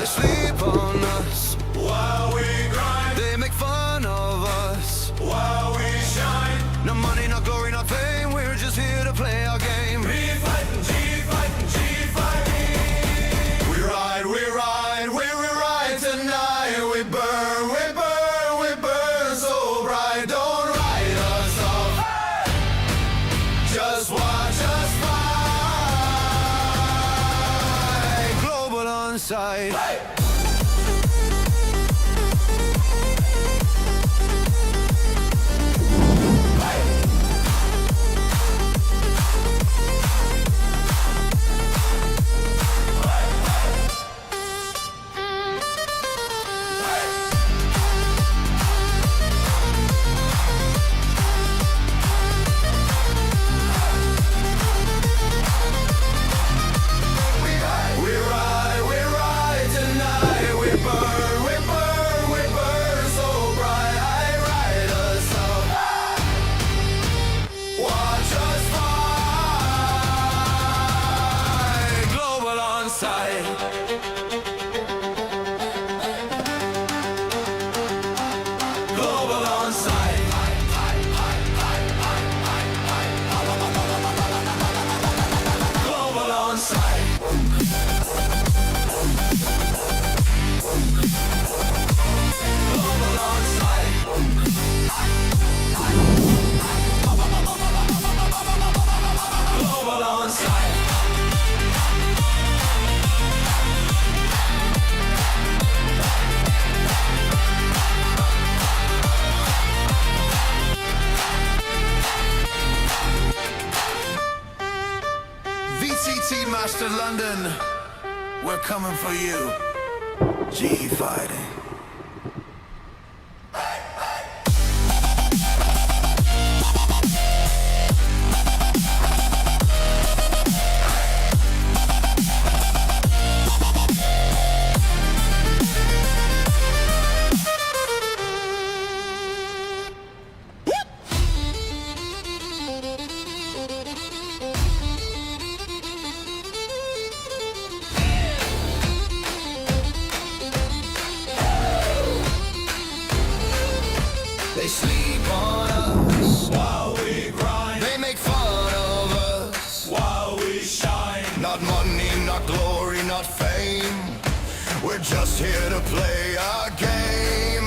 They sleep on us while we grind. They make fun of us while we shine. No money, no glory, no fame. We're just here to play our game. We fighting, G fighting, G fighting. We ride, we ride, we ride tonight. We burn, we burn, we burn so bright. Don't write us off. Just watch us fly. Global on site. VCT Master London, we're coming for you. G fighting. They sleep on us while we grind. They make fun of us while we shine. Not money, not glory, not fame. We're just here to play our game.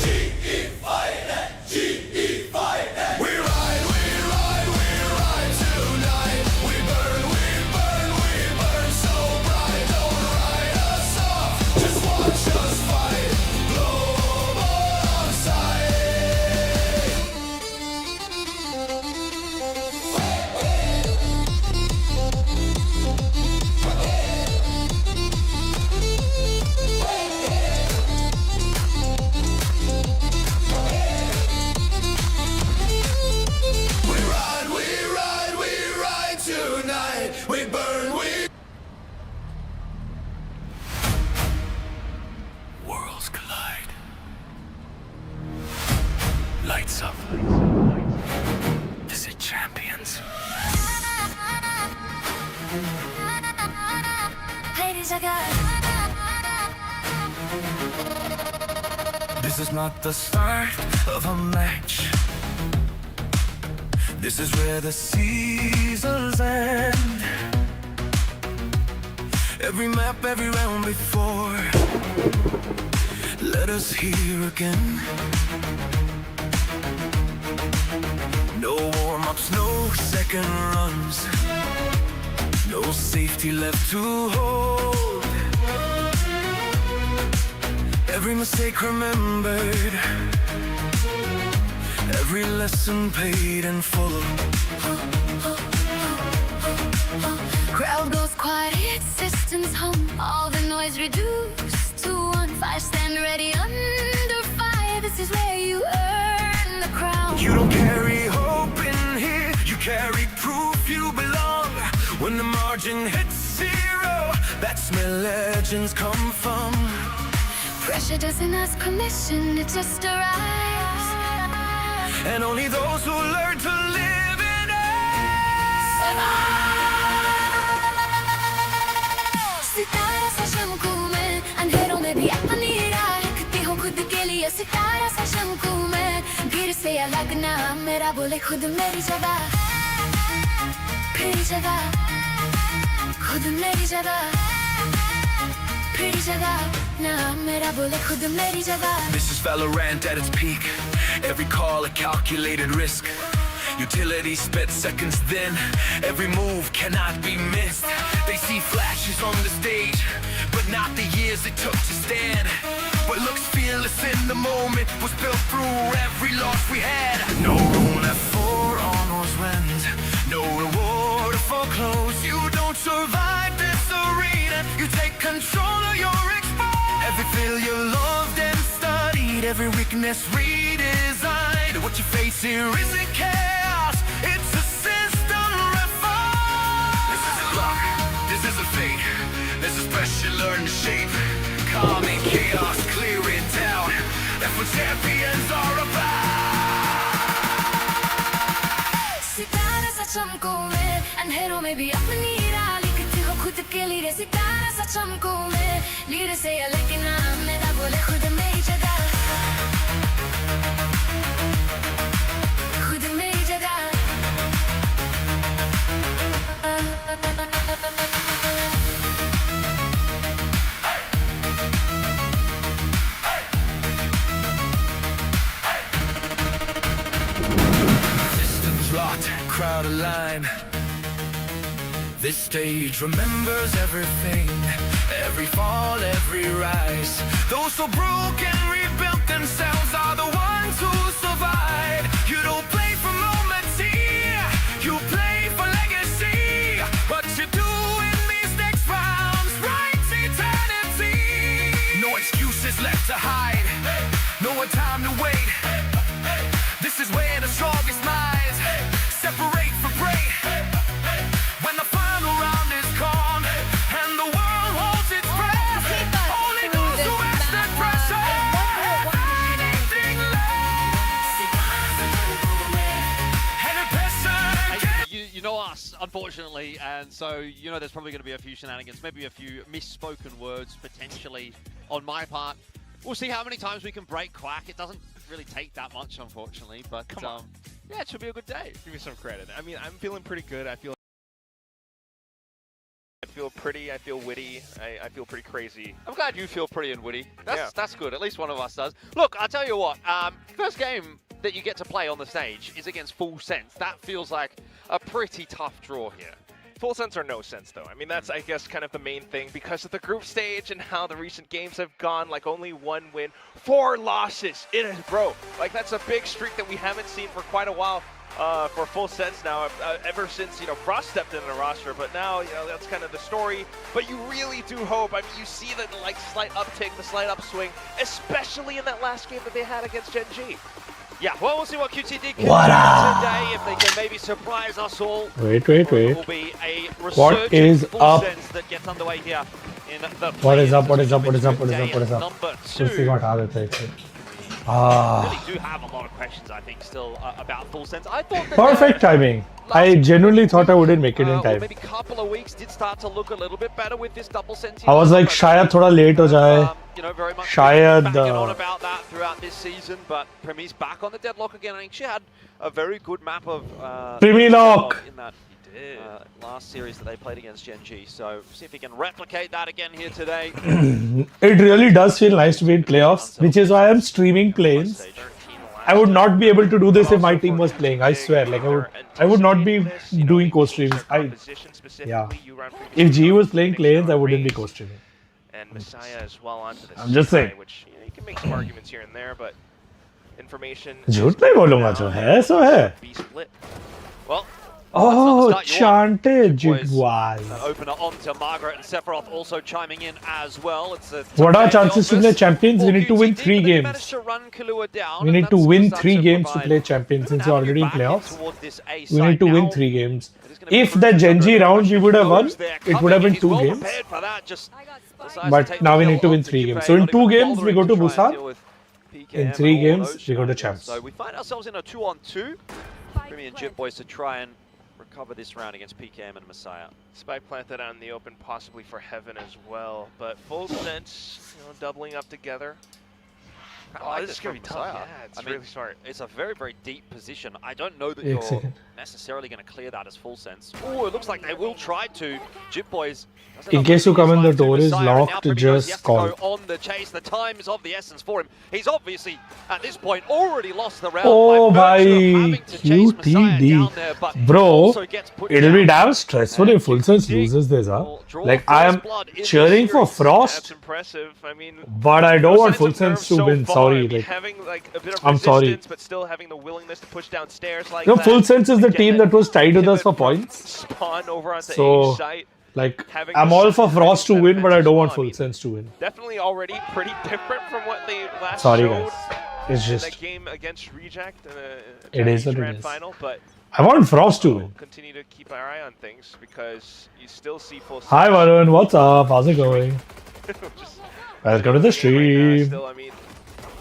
G.E. fighting, G.E. fighting. We ride, we ride, we ride tonight. We burn, we burn, we burn so bright. Don't write us off, just watch us fight. Global on sight. We burn, we... Worlds collide. Lights up. This is champions. Ladies, I got. This is not the start of a match. This is where the seasons end. Every map, every round before. Let us hear again. No warm-ups, no second runs. No safety left to hold. Every mistake remembered. Every lesson paid in full. Crowd goes quiet, systems hum. All the noise reduced to one. 5 stand ready under fire. This is where you earn the crown. You don't carry hope in here. You carry proof you belong. When the margin hits 0, that's where legends come from. Pressure doesn't ask permission, it just arrives. And only those who learn to live in it survive. सितारा सा शमकू में गया लगना मेरा बोले खुद मेरी जगह फिर जगह खुद मेरी जगह फिर जगह ना मेरा बोले खुद मेरी जगह. This is VALORANT at its peak. Every call a calculated risk. Utility split seconds then. Every move cannot be missed. They see flashes on the stage, but not the years it took to stand. What looks fearless in the moment was built through every loss we had. No room left for all those wins. No reward for close. You don't survive this arena. You take control of your exposure. Every failure loved and studied. Every weakness redesigned. What you face here isn't chaos. It's a system refined. This isn't luck. This isn't fate. This is special learned to shape. Calm and chaos, clear it down. That's what champions are about. सितारा सा चमको मैं अंधेरों में भी अपनी राह लिखती हो खुद के लिए. सितारा सा चमको मैं लीड से लेकिन नाम मेरा बोले खुद मेरी जगह खुद मेरी जगह. Crowd aligned. This stage remembers everything. Every fall, every rise. Those who broke and rebuilt themselves are the ones who survive. You don't play for moments here. You play for legacy. What you do in these next rounds writes eternity. No excuses left to hide. No more time to wait. This is where the strongest minds separate for break. When the final round is gone and the world holds its breath, only those who ask that pressure anything less. You know us, unfortunately, and so you know there's probably going to be a few shenanigans, maybe a few misspoken words potentially on my part. We'll see how many times we can break Quack. It doesn't really take that much, unfortunately, but yeah, it should be a good day. Give me some credit. I mean, I'm feeling pretty good. I feel pretty. I feel witty. I feel pretty crazy. I'm glad you feel pretty and witty. That's good. At least one of us does. Look, I'll tell you what. First game that you get to play on the stage is against Full Sense. That feels like a pretty tough draw here. Full sense or no sense, though. I mean, that's, I guess, kind of the main thing because of the group stage and how the recent games have gone. Like, only 1 win, 4 losses in a row. Like, that's a big streak that we haven't seen for quite a while for Full Sense now, ever since, you know, Frost stepped in the roster. But now, you know, that's kind of the story. But you really do hope. I mean, you see the, like, slight uptick, the slight upswing, especially in that last game that they had against Gen G. Yeah, well, we'll see what QTD can do today, if they can maybe surprise us all. Wait. It will be a What is up? that gets underway here in the What is up? Number 2. कुर्सी को हटा देते हैं इसे. Really do have a lot of questions, I think, still about Full Sense. I thought that Perfect timing. I genuinely thought I wouldn't make it in time. Maybe a couple of weeks did start to look a little bit better with this double sentient. I was like, शायद थोड़ा late हो जाए. You know, very much शायद banging on about that throughout this season, but Premi's back on the deadlock again. I think she had a very good map of Premi lock in that last series that they played against Gen G. So see if he can replicate that again here today. It really does feel nice to be in playoffs, which is why I'm streaming Playins. I would not be able to do this if my team was playing. I swear, like I would not be doing co-streams. If G was playing Playins, I wouldn't be co-streaming. And Messiah as well onto this. I'm just saying. Which, you know, you can make some arguments here and there, but information. झूठ नहीं बोलूँगा जो है सो है. Be split. Well. Oh, chantage it was. Opener onto Margaret and Sephiroth also chiming in as well. It's a what are chances to play champions? We need to win 3 games. We need to win 3 games to play champions since we're already in playoffs. We need to win 3 games. If the Gen G round we would have won, it would have been 2 games. But now we need to win 3 games. So in 2 games we go to Busan. In 3 games we go to champs. So we find ourselves in a 2-on-2. Premi and Jit Boys to try and recover this round against PKM and Messiah. Spike planted out in the open, possibly for Heaven as well. But Full Sense, you know, doubling up together. Oh, this is going to be tough. Sinha. Yeah, it's really smart. It's a very, very deep position. I don't know that Ek you're second. necessarily going to clear that as full sense. Oh, it looks like they will try to. Jip Boys. In case you come in, the door is Messiah, and now locked, Primi knows just he has to call. go on the chase. The time is of the essence for him. He's obviously, at this point, already lost the round Oh, by virtue of bhai, having to chase Messiah QTD. down there, but Bro, also gets put it'll be down. damn stressful if Full Sense loses this, huh? Will draw Like, I am first blood in the cheering for series. Frost, That's impressive. I mean, but I don't want signs Full of Sense nerve to so win. far. Sorry, I mean, like, having like a bit of I'm sorry. resistance, but still having the willingness to push downstairs like no, that. Full Sense is the team that was tied with us for pivot from points. Spawn over onto So, A site. Like, Having I'm the all for same Frost to mindset win, but I don't want advantage. Full Sense to win. Definitely already pretty different from what they last Sorry, showed guys. It's in just, that game against Reject in It the is what Chinese it Grand is. final, but I want Frost to we'll win. continue to keep our eye on things because you still see full. Hi, Varun. What's up? How's it going? Just Welcome to the right now, stream. still, I mean,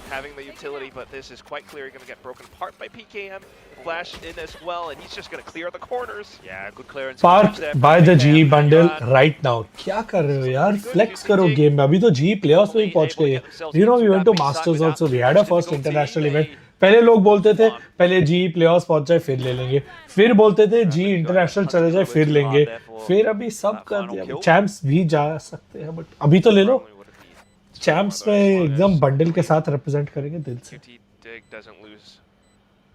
having the utility, but this is quite clearly going to get broken apart by PKM. Flash in as well, and he's just going to clear the corners. Yeah, good clearance. Park there buy from the PKM. GE bundle right now. क्या कर रहे हो यार? Flex करो game में. अभी तो GE playoffs में ही पहुंच गए हैं. You know we went to Masters also. We had our first international event. पहले लोग बोलते थे पहले GE playoffs पहुंच जाए फिर ले लेंगे. फिर बोलते थे GE international चले जाए फिर लेंगे. फिर अभी सब कर दिया. Champs भी जा सकते हैं but अभी तो ले लो. Champs में एकदम bundle के साथ represent करेंगे दिल से. QT Dig doesn't lose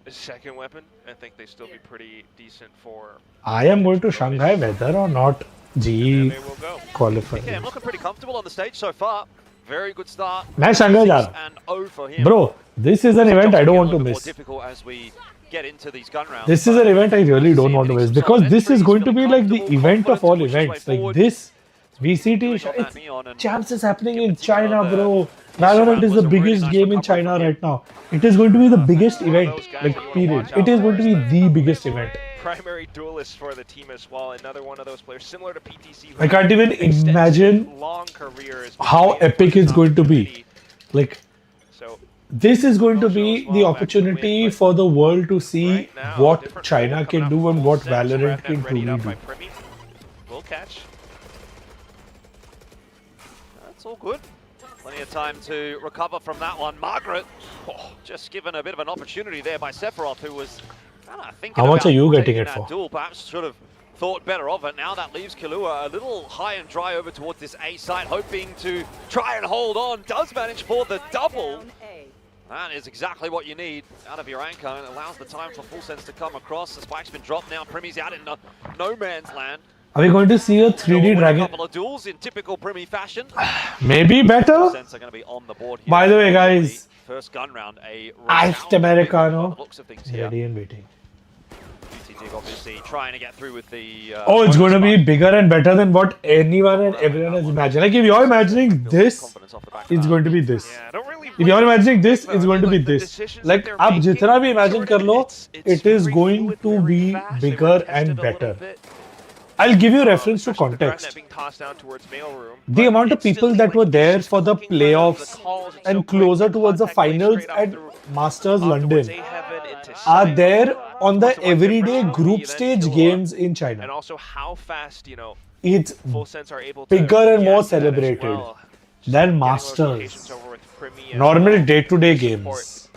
a second weapon. I think they still be pretty decent for. I am going to Shanghai whether or not And GE they will go. qualify. Yeah, I'm looking pretty comfortable on the stage so far. Very good start. मैं Shanghai जा रहा हूँ. And O for him. Bro, this is an event I don't want to More miss. difficult as we get into these gun rounds. This is an event I really don't want to miss because this is going to be like the event of all events. Like this VCT, Champs is happening in China, bro. Valorant is the biggest game in China right now. It is going to be the biggest event, like period. It is going to be the biggest event. Primary duelist for the team as well. Another one of those players similar to PTC. I can't even Extensive, imagine long career as how PTC epic it's going to be. Like So this is going to be the opportunity for the world to see right now, what different China player can coming do up and full what set, so Valorant Rapnet can readied truly up do. by Primi. Will catch. That's all good. Plenty of time to recover from that one. Margaret, just given a bit of an opportunity there by Sephiroth, who was thinking How much about are you getting taking it that for? duel. Perhaps should have thought better of it. Now that leaves Killua a little high and dry over towards this A site, hoping to try and hold on. Does manage for the double. That is exactly what you need out of your anchor. It allows the time for Full Sense to come across. The spike's been dropped now. Primi's out in no man's land. Are we going to see a 3D A dragon? couple of duels in typical Primi fashion. Maybe better? Sense are going to be on the board here. By the way, guys, First gun round, a Iced Americano. by the looks of things here. Ready and waiting. VCT obviously trying to get through with the. Oh, it's going to be bonus bigger and better than what anyone and everyone has imagined. Like if you're imagining build this, confidence off the back of it's that. going to be this. Yeah, I don't really If you're imagining this, it's going to be the this. decisions Like that they're आप making, जितना भी imagine sort of, कर लो, it's it is very going fluid, to very be fast. They were bigger tested and a little better. bit. I'll give you reference to Especially with the Rapnet context. being tossed down towards mailroom, The but amount of it's still people that like were there just for the clicking around playoffs the calls so and quick, closer towards the contact laid finals straight at off Masters towards London A-Heaven into are site. there on the Once it went everyday different, group then stage Killua, games in and China. also how fast, you know, It's Full Sense are able to bigger and more react to that as celebrated well. Just than getting Masters. notifications over with Primi as Normal well. day-to-day Support. games.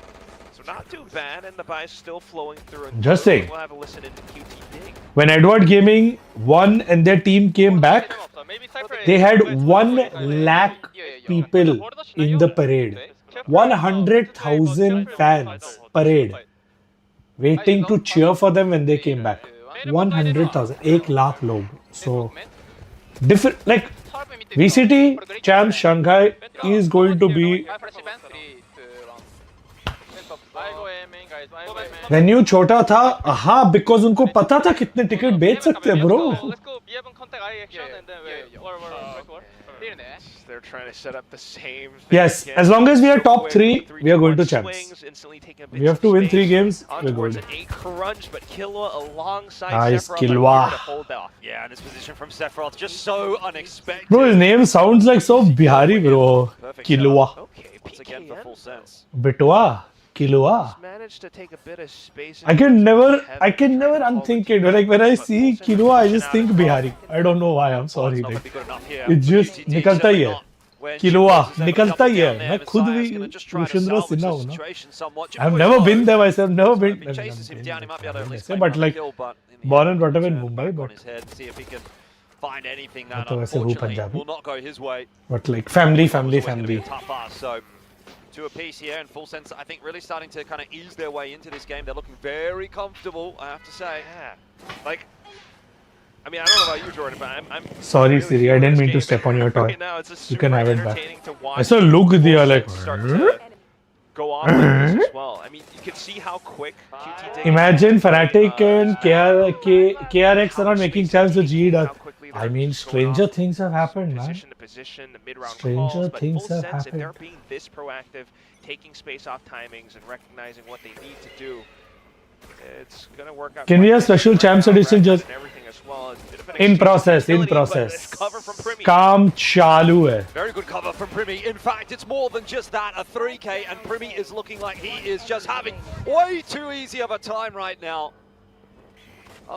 So not too bad, and the buy is still flowing through. And Just through. saying. We'll have a listen into QT Dig. When Edward Gaming won and their team came back, they had 1 lakh people in the parade. 100,000 fans parade waiting to cheer for them when they came back. 100,000, 1 lakh log. So different, like VCT Champs Shanghai is going to be venue छोटा था, हाँ, because उनको पता था कितने ticket बेच सकते हैं, bro. They're trying to set up the same thing Yes, again. as long as we are top Away 3, with we are going to 3-1 champs. swings, instantly taking a bit We have of to win space. 3 games, On we're towards good. an 8 crunch, but Killua alongside Nice, Sephiroth Killua. are here to hold off. Yeah, and this position from Sephiroth just so unexpected. Bro, his name sounds like so Bihari, bro. Perfect Kilua. Okay, Once again for PKM Full Sense. Bitwa. Kilua. managed to take a bit of space. I can never unthink it. Like when I see Kilua, I just think Bihari. I don't know why. I'm sorry. It's not Like gonna be good enough here. it's just VCT निकलता ही है. certainly not किलोआ निकलता ही है मैं खुद भी रुशिंद्रा सिन्हा हूँ ना I've never been there myself never been but like born and brought up in Mumbai but find anything मैं that तो वैसे हूँ unfortunately Punjabi will not go his way. but like family It's always gonna be family a tough ask, so to a piece here, and Full Sense, I think, really starting to kind of ease their way into this game. They're looking very comfortable, I have to say. Yeah. Like, I mean, I don't know about you, Jordan, but I'm sorry really Siri I feeling didn't this mean to game step on your toy right now. It's just you can super have it back entertaining to watch. ऐसा look दिया like Start to go off like this as well. I mean, you can see how quick QT Dig imagine Fnatic and KRX are not making chance to G does I mean stranger things have happened man position to position, the mid-round Stranger calls, but things Full have Sense, if they're happened. being this proactive, taking space off timings and recognizing what they need to do, it's gonna work out. Can we quite have special nicely. champs Right now, edition Brad just and everything as well. It's a bit of an in exchange process of utility, but it's cover from Primi. काम चालू है Very good cover from Primi. In fact, it's more than just that, a 3K, and Primi is looking like he is just having way too easy of a time right now.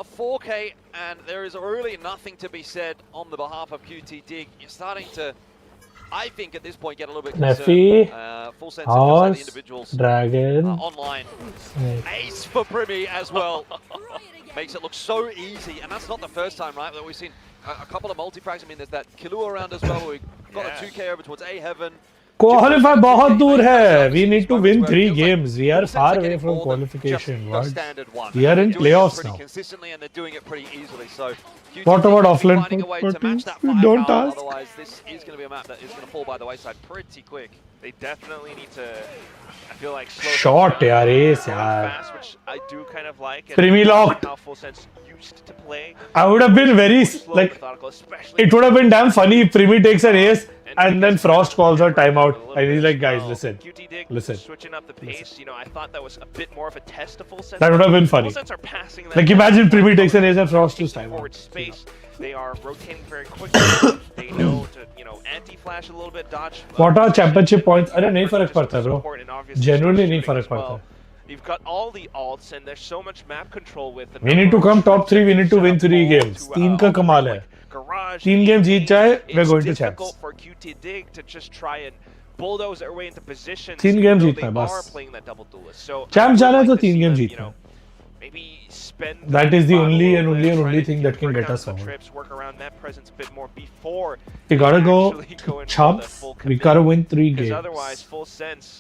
A 4K, and there is really nothing to be said on the behalf of QT Dig. You're starting to, I think at this point, get a little bit Neffy, concerned. Full Sense, Horse, the individuals Dragon, online. Snake. Ace for Primi as well. Makes it look so easy, and that's not the first time, right, that we've seen a couple of multi-frags. I mean, there's that Killua around as well, where we got a 2K over towards A Heaven. Qualify बहुत दूर है we need to win 3 games we are far away from qualification what we are in playoffs now Consistently, and they're doing it pretty easily. So what about offline finding a way to match that don't firepower, ask otherwise this is going to be a map that is going to fall by the wayside pretty quick. They definitely need to, I feel like, slow Short things down, यार ace going यार fast, which I do kind of like. and Primi locked. How Full Sense used to play. I would have been very Slow, like methodical, especially it would have been damn funny if Primi takes an ace and then Frost calls her timeout and he's like guys listen QT Dig listen. switching up the pace. You know, I thought that was a bit more of a test to Full Sense. That would have been funny. Full Sense are passing that like imagine Primi takes an ace and Frost just forward timeout space. They are rotating very quickly. They know to, you know, anti-flash a little bit, dodge. what are championship points अरे नहीं फर्क पड़ता है bro Important, and obviously genuinely shooting नहीं फर्क as well. पड़ता You've got all the alts, and there's so much map control with them. We need to come top 3, we need to win 3 games. 3 का कमाल है. Garage. 3 games जीत जाए, we're going to It's champs. difficult for QT Dig to just try and bulldoze their way into positions. 3 even games though जीतना है, they बस. are playing that double duelist. So Champs I would जाना है तो like to 3 see games them, जीतना you know, है. maybe spend That is the bottle only a and little only bit, and try only to, thing you know, that can break get down us some on. trips, work around map presence a bit more before We gotta go actually go in for the chumps. full We commit. gotta win 3 Because games. otherwise, Full Sense,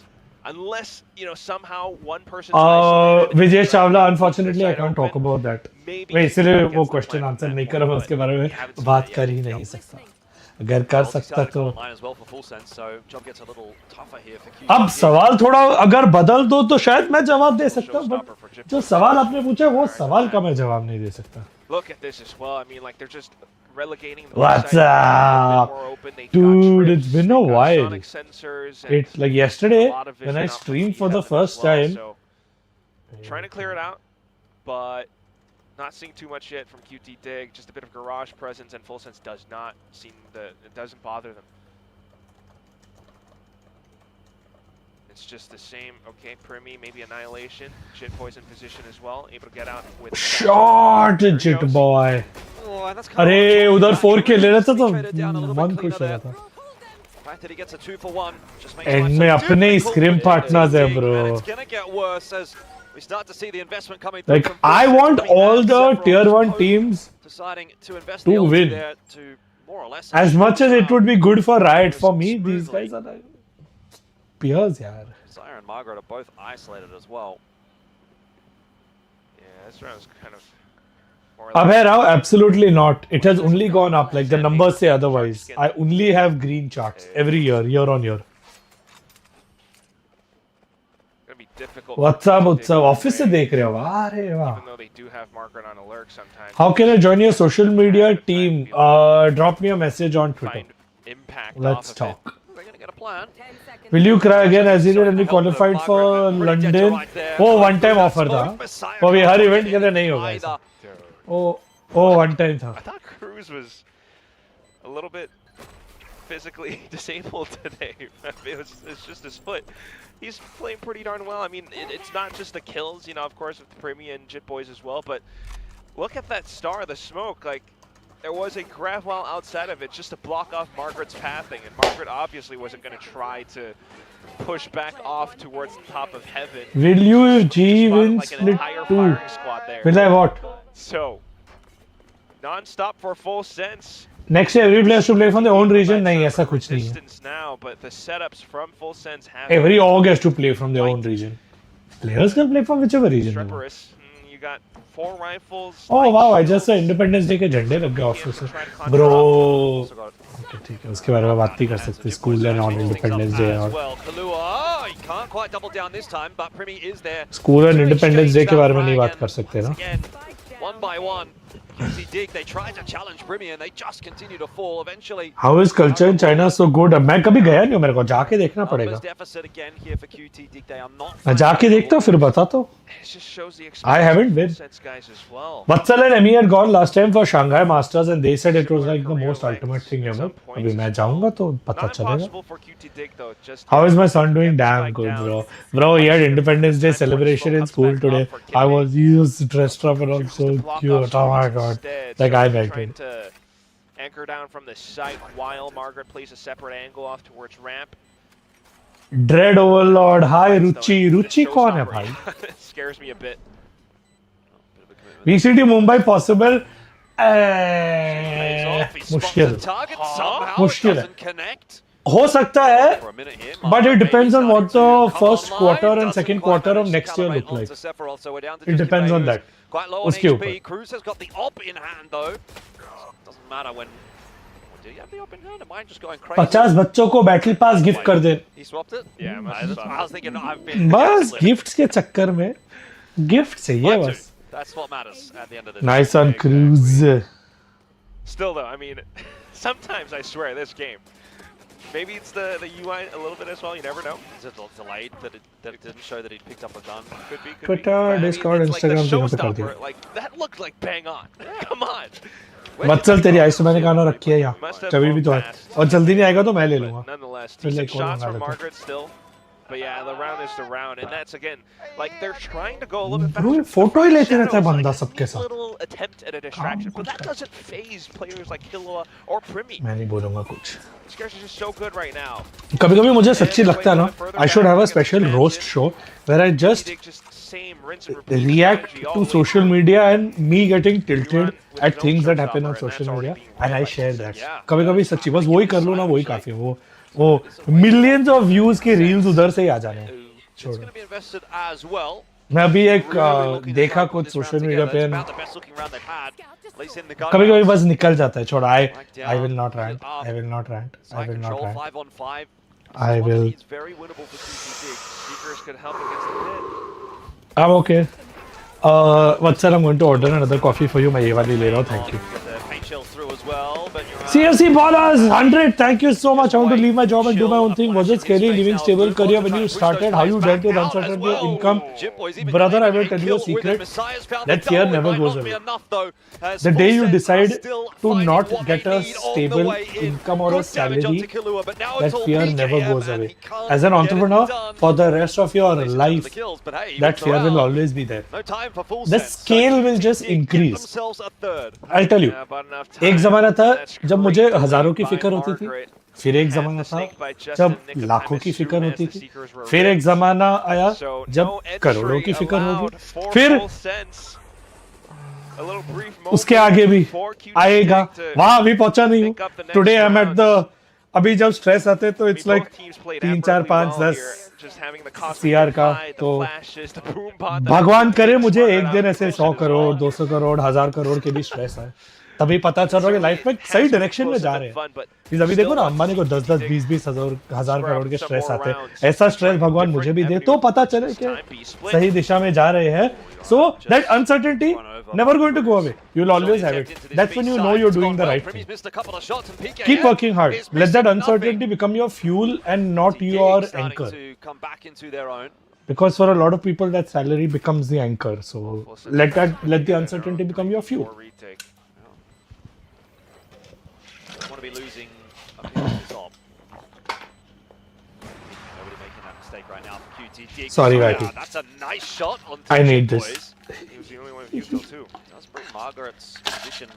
unless, you know, somehow one person isolated, Vijay like, Chawla, keep unfortunately, the I side can't talk open, about that. maybe मैं इसलिए gets वो the question plan answer from नहीं that कर रहा मैं point, उसके बारे but में we haven't seen बात that कर yet. ही नहीं सकता अगर कर सकता तो Online as well for Full Sense, so job gets a little tougher here for QT. अब सवाल थोड़ा अगर बदल दो तो शायद मैं जवाब दे सकता हूँ बट जो सवाल आपने पूछा वो सवाल का मैं जवाब नहीं दे सकता Look at this as well. I mean, like, they're just relegating the What's side a up? bit more open. They've Dude, got it's trips, been a they've got while. sonic sensors, and It's like yesterday a lot of when vision I out from streamed for VCT the as first well, time. so trying to clear it out, but not seeing too much yet from QT Dig. Just a bit of garage presence, and Full Sense does not seem it doesn't bother them. It's just the same. Okay, Primi, maybe Annihilation. Jit Poison position as well. Able to get out with Shot Jit boy. Oh, and that's kind अरे of उधर 4K ले रहा था तो Traded down a little bit मन cleaner खुश हो रहा there. था The fact that he gets a 2-for-1 just makes End life में so अपने ही difficult scrim for partners हैं QT, bro. and it's gonna get worse as we start to see the investment coming through Like from Full I Sense, want but we all have the several tier 1 both teams deciding to invest to the ulti win. there to more or less as much as it would be good for Riot for me Smoothly. these guys are like peers यार Sire and Margaret are both isolated as well. Yeah, this round's kind of more or अब less है Rao absolutely not it has only gone up like the numbers say otherwise I only have green charts every year on year gonna be difficult. what's up for what's up QT Dig office से away, देख रहे हो अरे वाह even though they do have Margaret on alert sometimes. how can I join your social media team drop me a message on Twitter Find impact let's off of talk They're gonna get a plan. will you cry again as you did when we qualified for London वो one time offer था वो भी हर event के लिए नहीं होगा ऐसा वो one time था I thought Cruz was a little bit physically disabled today. It's just his foot. He's playing pretty darn well. I mean, it's not just the kills, you know, of course, with the Primi and Jit Boys as well, but look at that star, the smoke. Like, there was a grab wall outside of it just to block off Margaret's pathing, and Margaret obviously wasn't going to try to push back off towards the top of heaven. Will you if G wins split 2? Will I what? So, non-stop for full sense. Next year every player has to play from their own region? नहीं ऐसा कुछ नहीं है. Now, but the setups from full sense have every org has to play from their own region. Players can play from whichever region. You got 4 rifles. Oh wow, I just saw Independence Day के झंडे लग गए office में. Bro. Okay, ठीक है, उसके बारे में बात नहीं कर सकते. School and on Independence Day और. School and Independence Day के बारे में नहीं बात कर सकते ना. One by one, QT Dig, they tried to challenge Brimmy and they just continue to fall eventually. How is culture in China so good? मैं कभी गया नहीं हूँ, मेरे को जाके देखना पड़ेगा. मैं जाके देखता हूँ फिर बता तो. I haven't been. Vatsal and Emmy had gone last time for Shanghai Masters and they said it was like the most ultimate thing ever. अभी मैं जाऊँगा तो पता चलेगा. How is my son doing? Damn good, bro. Bro, he had Independence Day celebration in school today. I was dressed up and all so cute. Oh my god. That guy back in. Anchor down from the site while Margaret plays a separate angle off towards ramp. Dread Overlord, hi Ruchi. Ruchi कौन है भाई? Scares me a bit. VCT Mumbai possible? मुश्किल. मुश्किल है. हो सकता है, but it depends on what the first quarter and second quarter of next year look like. It depends on that. उसके ऊपर. Cruz has got the op in hand though. Doesn't matter when. Do you have the op in hand? Am I just going crazy? 50 बच्चों को battle pass gift कर दे. He swapped it? Yeah, I was thinking I've been. बस gifts के चक्कर में gift चाहिए बस. That's what matters at the end of the day. Nice on Cruz. Still though, I mean, sometimes I swear this game. Maybe it's the UI a little bit as well. You never know. Is it delayed that it didn't show that he'd picked up a gun? Could be. Twitter, Discord, Instagram तीनों पे कर दिया. Like that looked like bang on. Come on. वत्सल तेरी ice मैंने गाना रखी है यहाँ. कभी भी तो है. और जल्दी नहीं आएगा तो मैं ले लूँगा. Nonetheless, decent shots from Margaret still. But yeah, the round is the round, and that's again like they're trying to go a little bit faster. Bro, photo ही लेते रहता है बंदा सबके साथ. Little attempt at a distraction, but that doesn't phase players like Killua or Primmy. मैं नहीं बोलूँगा कुछ. Scares is just so good right now. कभी-कभी मुझे सच्ची लगता है ना, I should have a special roast show where I just react to social media and me getting tilted at things that happen on social media and I share that. कभी-कभी सच्ची बस वही कर लो ना, वही काफी है. वो मिलियंस ऑफ व्यूज के रील्स उधर से ही आ जाने हैं. छोड़ो. मैं अभी एक देखा कुछ सोशल मीडिया पे कभी-कभी बस निकल जाता है. छोड़. I will not rant. I will not rant. I will not rant. I will. I'm okay. Vatsal, I'm going to order another coffee for you. मैं ये वाली ले रहा हूँ. Thank you. CFC Ballers 100. Thank you so much. I want to leave my job and do my own thing. Was it scary leaving stable career when you started? How you dealt with uncertainty of income? Brother, I will tell you a secret. That fear never goes away. The day you decide to not get a stable income or a salary, that fear never goes away. As an entrepreneur, for the rest of your life, that fear will always be there. The scale will just increase. I'll tell you. एक ज़माना था जब मुझे हजारों की फिक्र होती थी. फिर एक ज़माना था जब लाखों की फिक्र होती थी. फिर एक ज़माना आया जब करोड़ों की फिक्र होगी. फिर उसके आगे भी आएगा. वहां अभी पहुंचा नहीं हूँ. Today I am at the. अभी जब स्ट्रेस आते तो इट्स लाइक 3, 4, 5, 10 CR का. तो भगवान करे मुझे एक दिन ऐसे 100 करोड़ 200 करोड़ 1000 करोड़ के भी स्ट्रेस आए. तभी पता चल रहा है कि लाइफ में सही डायरेक्शन में जा रहे हैं. अभी देखो ना, अंबानी को 10-10, 20-20 हजार करोड़ के स्ट्रेस आते हैं. ऐसा स्ट्रेस भगवान मुझे भी दे तो पता चले कि सही दिशा में जा रहे हैं. So that uncertainty never going to go away. You'll always have it. That's when you know you're doing the right thing. Keep working hard. Let that uncertainty become your fuel and not your anchor. Because for a lot of people that salary becomes the anchor. So let the uncertainty become your fuel. Be losing a piece of his op. Nobody making that mistake right now for QT. Sorry, Vati. That's a nice shot on I need this. He was the only one with you kill too. Does bring Margaret's position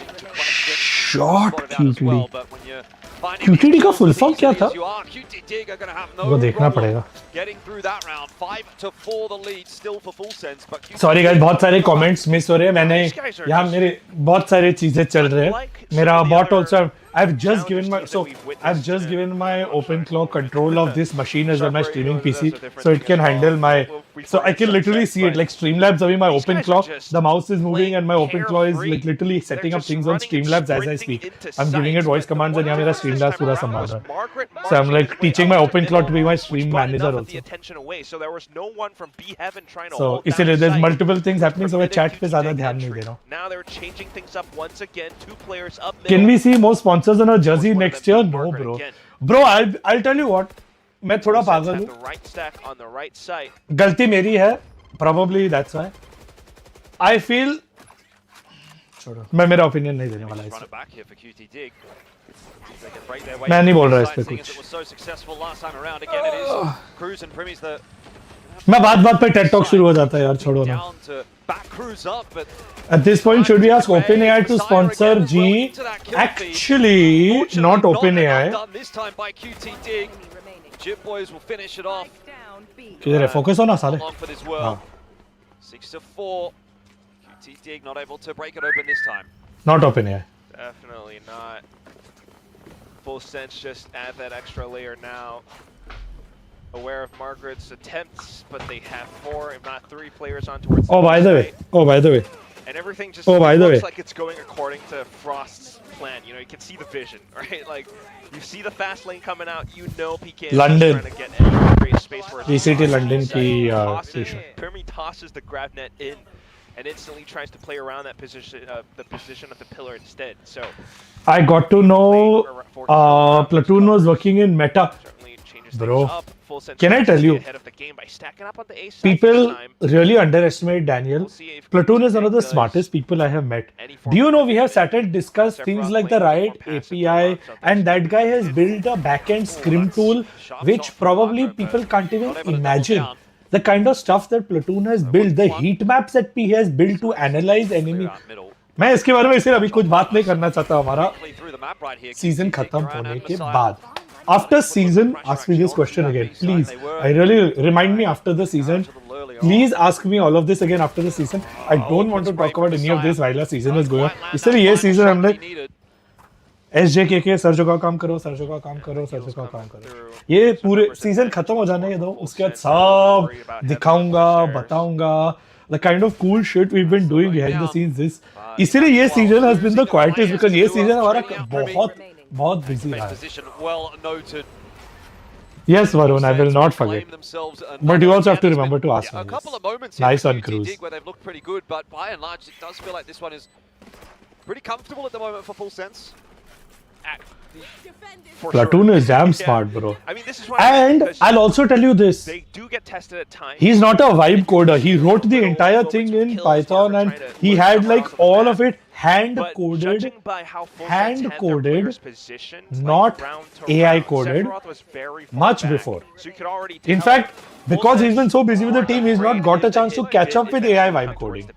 into question. Shot Spotted out as QTD. well, but when you're finding QTD the का full equals, form the क्या easier था? you are. QT Dig are going to have no वो देखना problem पड़ेगा. getting through that round. 5-4 the lead still for Full Sense, but QT sorry guys Dig बहुत सारे come back. Comments miss हो रहे हैं मैंने यहाँ मेरे बहुत सारे चीजें चल रहे हैं मेरा bot also I've just given my OpenClaw control of this machine as well my streaming PC so it can handle my so I can literally see it like Streamlabs अभी my OpenClaw the mouse is moving and my OpenClaw is like literally setting up things on Streamlabs as I speak I'm giving it voice commands and यहाँ मेरा Streamlabs पूरा संभाल रहा है so I'm like teaching my OpenClaw to be my stream manager also so इसीलिए there's multiple things happening so मैं chat पे ज़्यादा ध्यान नहीं दे रहा हूँ Can we see more sponsors on our jersey next year? No, bro. Bro, I'll tell you what. मैं थोड़ा पागल हूँ. गलती मेरी है. Probably that's why. I feel. छोड़ो. मैं मेरा opinion नहीं देने वाला इसमें. मैं नहीं बोल रहा इस पे कुछ. मैं बात पे TED Talk शुरू हो जाता है यार छोड़ो ना. At this point, should we ask OpenAI to sponsor G? Actually, not OpenAI. किधर है? Focus हो ना साले. हाँ. 6-4. QT Dig not able to break it open this time. Not OpenAI. Definitely not. Full Sense just add that extra layer now. Aware of Margaret's attempts, but they have 4, if not 3 players on towards Oh, by the way. And everything just looks like it's going according to Frost's plan. You know, you can see the vision, right? Like, you see the fast lane coming out, you know PK is London. trying to get any great space for his VCT London की station. Permi tosses the grab net in and instantly tries to play around that position, the position of the pillar instead. So I got to know Platoon was working in meta. Bro, can I tell you? People really underestimate Daniel. Platoon is one of the smartest people I have met. Do you know we have sat and discussed things like the Riot API and that guy has built a backend scrim tool which probably people can't even imagine. The kind of stuff that Platoon has built, the heat maps that he has built to analyze enemy. मैं इसके बारे में इसलिए अभी कुछ बात नहीं करना चाहता हमारा सीजन खत्म होने के बाद. After season, ask me this question again, please. I really remind me after the season. Please ask me all of this again after the season. I don't want to talk about any of this while the season is going on. इसलिए ये season हम लोग SJKK sir जगह काम करो, sir जगह काम करो, सर जगह काम करो. ये पूरे season खत्म हो जाने के दो. उसके बाद सब दिखाऊंगा, बताऊंगा. The kind of cool shit we've been doing behind the scenes this. इसीलिए ये season has been the quietest because ये season हमारा बहुत busy रहा है. Yes, Varun, I will not forget. But you also have to remember to ask me. A couple of moments nice in on QT cruise. Dig where they've looked pretty good, but by and large, it does feel like this one is pretty comfortable at the moment for Full Sense. Platoon is damn smart, bro. I mean, this is why And I'll also tell you this. they do get tested at times. He's not a vibe coder. He wrote the entire thing in Python and he had like all of it But judging by how Full Sense had their hand-coded, players positioned, not like round to AI round, coded, Sephiroth was very far much back. before. So you could already In tell fact, because he's been so busy with the team, he's not got a chance to catch up with AI vibe coding.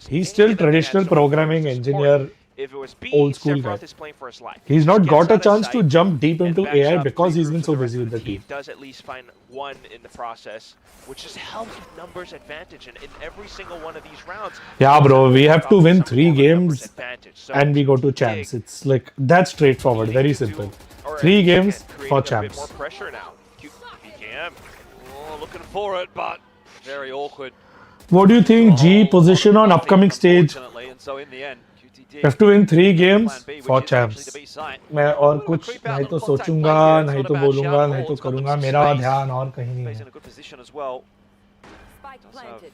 He's still traditional programming engineer, If it was B, old school Sephiroth guy. is playing for his life. He's not Gets got a out of chance to sight jump deep and into backs AI up, because he's regroups been so the rest busy of with the team. Does at least find one in the process, which just helps with numbers advantage. And in every single one of these rounds, Yeah, bro, we have to win 3 some form of numbers games advantage. So and we go to champs. It's like, that's straightforward, very simple. 3 games for champs. More pressure now. BKM. Oh, looking for it, but very awkward. What do you think G position on upcoming stage? Unfortunately, and so in the end, QT Dig Have to win 3 games plan B, which for is champs. actually the B side. मैं और कुछ नहीं तो सोचूंगा, नहीं तो बोलूंगा, नहीं तो करूंगा. मेरा ध्यान और कहीं नहीं Plays है. in a good position as well. Spike Does have planted.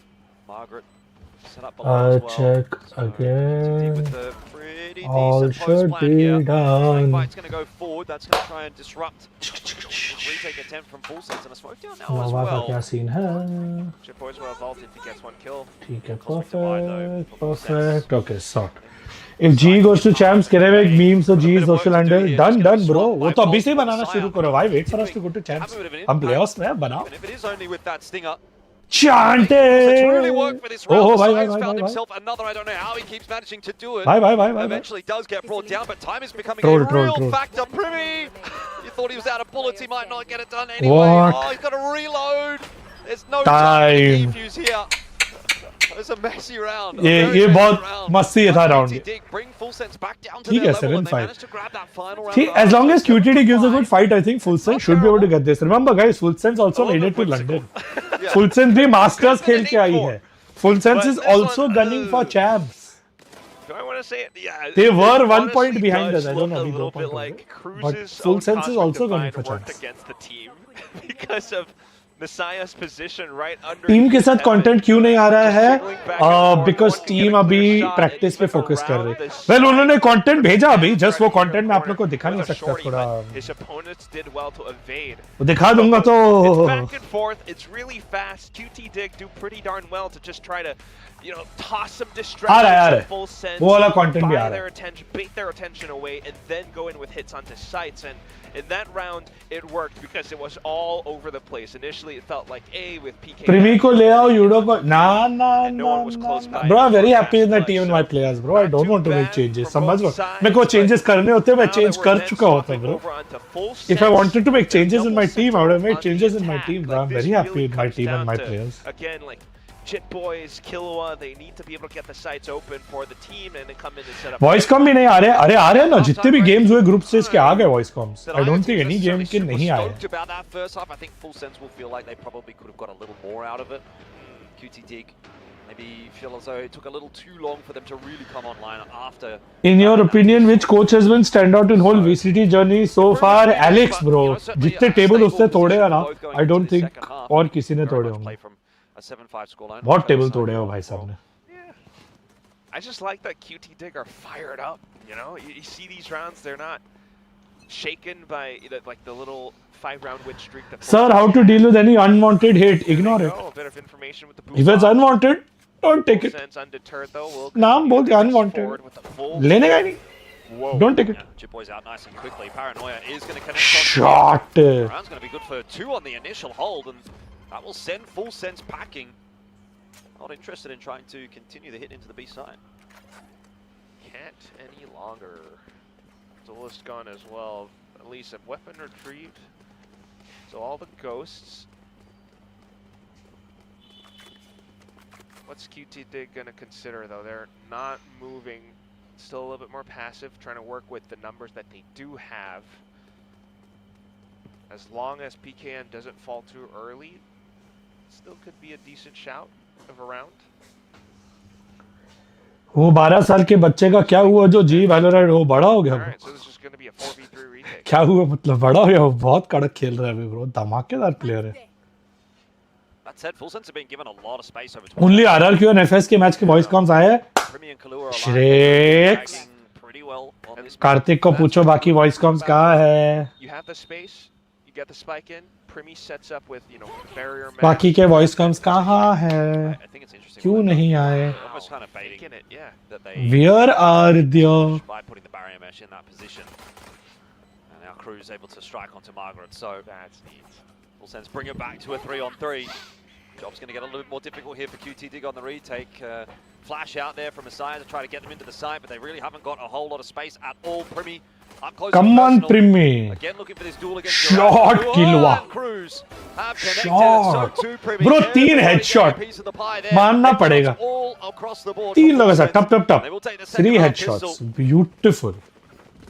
Margaret set up below as well. Check So, again. with the pretty All decent post should plan here. be done. Fight's going to go forward. That's going to try and disrupt his retake attempt from Full Sense, and a smoke down now as नोवा का क्या well. Scene है? Chip boys well vault if he gets one kill. ठीक है, perfect. Okay, sort. If G goes to champs, can I make memes of G social handle? Done, bro. वो तो अभी से ही बनाना शुरू करो. Why wait for us to go to champs? हम playoffs में हैं, बनाओ. And if it is only with that stinger, Chante! It's really worked for this round. Oh, Science found himself another. I don't know how he keeps managing to do it. Bye. Eventually does get brought down, but time is becoming a real factor. Privy, you thought he was out of bullets. He might not get it done anyway. What? Oh, he's got to reload. There's no time to defuse here. It's a messy round. ये बहुत मस्ती था round. ठीक है 7-5. See, as long as QTD gives a good fight, I think Full Sense should be able to get this. Remember, guys, Full Sense also made it to London. Full Sense भी Masters खेल के आई है. Full Sense is also gunning for champs. Do I want to say it? Yeah. They were it 1 point behind us. I don't know. A little bit like But Cruz's Full own Sense is also gunning cosmic for divide worked champs. against the team because of Messiah's position right under. Team के साथ content क्यों नहीं आ रहा है? Because team अभी practice पे focus कर रही है. वेल उन्होंने कंटेंट भेजा अभी, जस्ट वो कंटेंट मैं आप लोग को दिखा नहीं सकता थोड़ा. His opponents did well to evade. वो दिखा दूंगा तो. It's back and forth. It's really fast. QT Dig do pretty darn well to just try to, you know, toss some distractions in full sense. वो वाला content भी आ रहा है. Bait their attention away and then go in with hits onto sights. And in that round, it worked because it was all over the place. Initially, it felt like A with PK. प्रीमी को ले आओ, यूडो को ना. Bro, I'm very happy in the team and my players, bro. I don't want to make changes. समझ लो. मेरे को changes करने होते हैं, मैं change कर चुका होता bro. If I wanted to make changes in my team, I would have made changes in my team, bro. I'm very happy with my team and my players. Again, like Chit Boys, Killua, they need to be able to get the sights open for the team and then come in and set up. Voice com भी नहीं आ रहे. अरे आ रहे हैं ना, जितने भी games हुए group stage के आ गए voice coms. I don't think any game के नहीं आए. About that first half, I think Full Sense will feel like they probably could have got a little more out of it. QT Dig maybe feel as though it took a little too long for them to really come online after. In your opinion, which coach has been stand out in whole VCT journey so far? Alex, bro. जितने table उसने तोड़े हैं ना, I don't think और किसी ने तोड़े होंगे. A 7-5 scoreline. बहुत टेबल तोड़े हो भाई साहब ने. I just like that QT Dig are fired up. You know, you see these rounds, they're not shaken by like the little 5-round win streak. Sir, how to deal with any unwanted hit? Ignore it. A bit of information with the if it's unwanted, don't take it. Undeterred though. नाम बोल के unwanted. लेने का नहीं. Don't take it. Chip Boy's out nice and quickly. Paranoia is going to connect. Shot. Round's going to be good for 2 on the initial hold, and that will send Full Sense packing. Not interested in trying to continue the hit into the B side. Can't any longer. Duelist gone as well. At least a weapon retrieved. So all the ghosts. What's QT Dig going to consider though? They're not moving. Still a little bit more passive, trying to work with the numbers that they do have. As long as PKN doesn't fall too early, still could be a decent shout of a round. वो 12 साल के बच्चे का क्या हुआ जो जी Valorant वो बड़ा हो गया. Alright, so this is going to be a 4v3 retake. क्या हुआ मतलब बड़ा हो गया, वो बहुत कड़क खेल रहा है अभी ब्रो, धमाकेदार प्लेयर है. That said, Full Sense have been given a lot of space over. Only RRQ and FS के मैच के वॉइस कॉम्स आए हैं. श्रेक्स. कार्तिक को पूछो बाकी वॉइस कॉम्स कहाँ है. You have the space, you get the spike in. Primi sets up with, you know, barrier. बाकी के वॉइस कॉम्स कहाँ है? क्यों नहीं आए? Almost kind of baiting it, yeah. That they Where are they? By putting the barrier mesh in that position, and our crew's able to strike onto Margaret. So that's neat. Full Sense bring it back to a 3-on-3. Job's going to get a little bit more difficult here for QT Dig on the retake. Flash out there from Messiah to try to get them into the side, but they really haven't got a whole lot of space at all. Primi, up close. Come on, Primi. Again looking for this duel against Shot, Killua. Cruz have connected. Shot. So too, Primi. Bro, 3 headshot. मानना पड़ेगा. 3 लोग ऐसा टप टप टप. 3 headshots. Beautiful.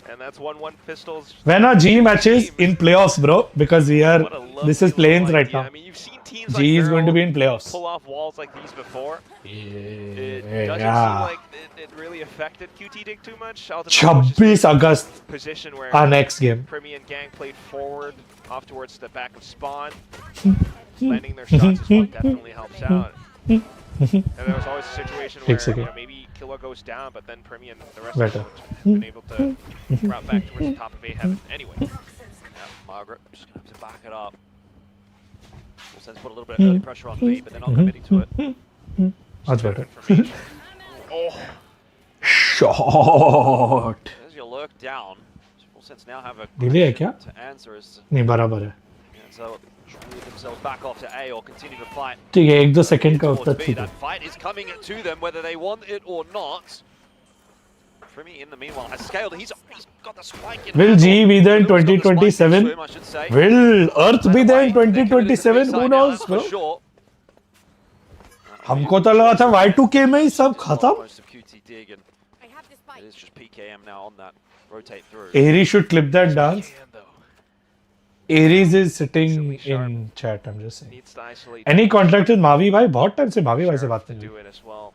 And that's 1-1 pistols. When are G matches in playoffs, bro? Because we are. This is Playins right now. I mean, you've seen teams G like is going to be in playoffs. Pull off walls like these before. It doesn't Yeah. seem like it really affected QT Dig too much. 26 August. Position where Our next game. Primi and Gang played forward off towards the back of spawn. Landing their shots as well definitely helps out. And there was always a situation where maybe Killua goes down, but then Primi and the rest of them have been able to route back towards the top of A heaven. Anyway. Margaret just going to have to back it up. Full Sense put a little bit of early pressure on B, but they're not committing to it. That's better. Oh. Shot. There's your lurk down. Full Sense now have a Delay है क्या? to answer as नहीं बराबर है. So move themselves back off to A or continue to fight. ठीक है 1-2 second का towards उत्तर B. ठीक है That fight is coming to them whether they want it or not. Primi in the meanwhile has scaled. He's got the spike in. Will G be there in Blue's got the spike into 2027? him, I should say. Will Earth be there in They're committed to the 2027? B Who side now, knows, that's bro? for sure. हमको तो लगा था Y2K में ही सब खत्म. Most of QT dig and it is just PKM now on that rotate through. Aries should clip that dance. Can, though. Aries is sitting Easily sharp. in chat. I'm just saying. Needs to isolate. Any contact with Mavi भाई बहुत time से मावी भाई से बात to नहीं do हुई. it as well.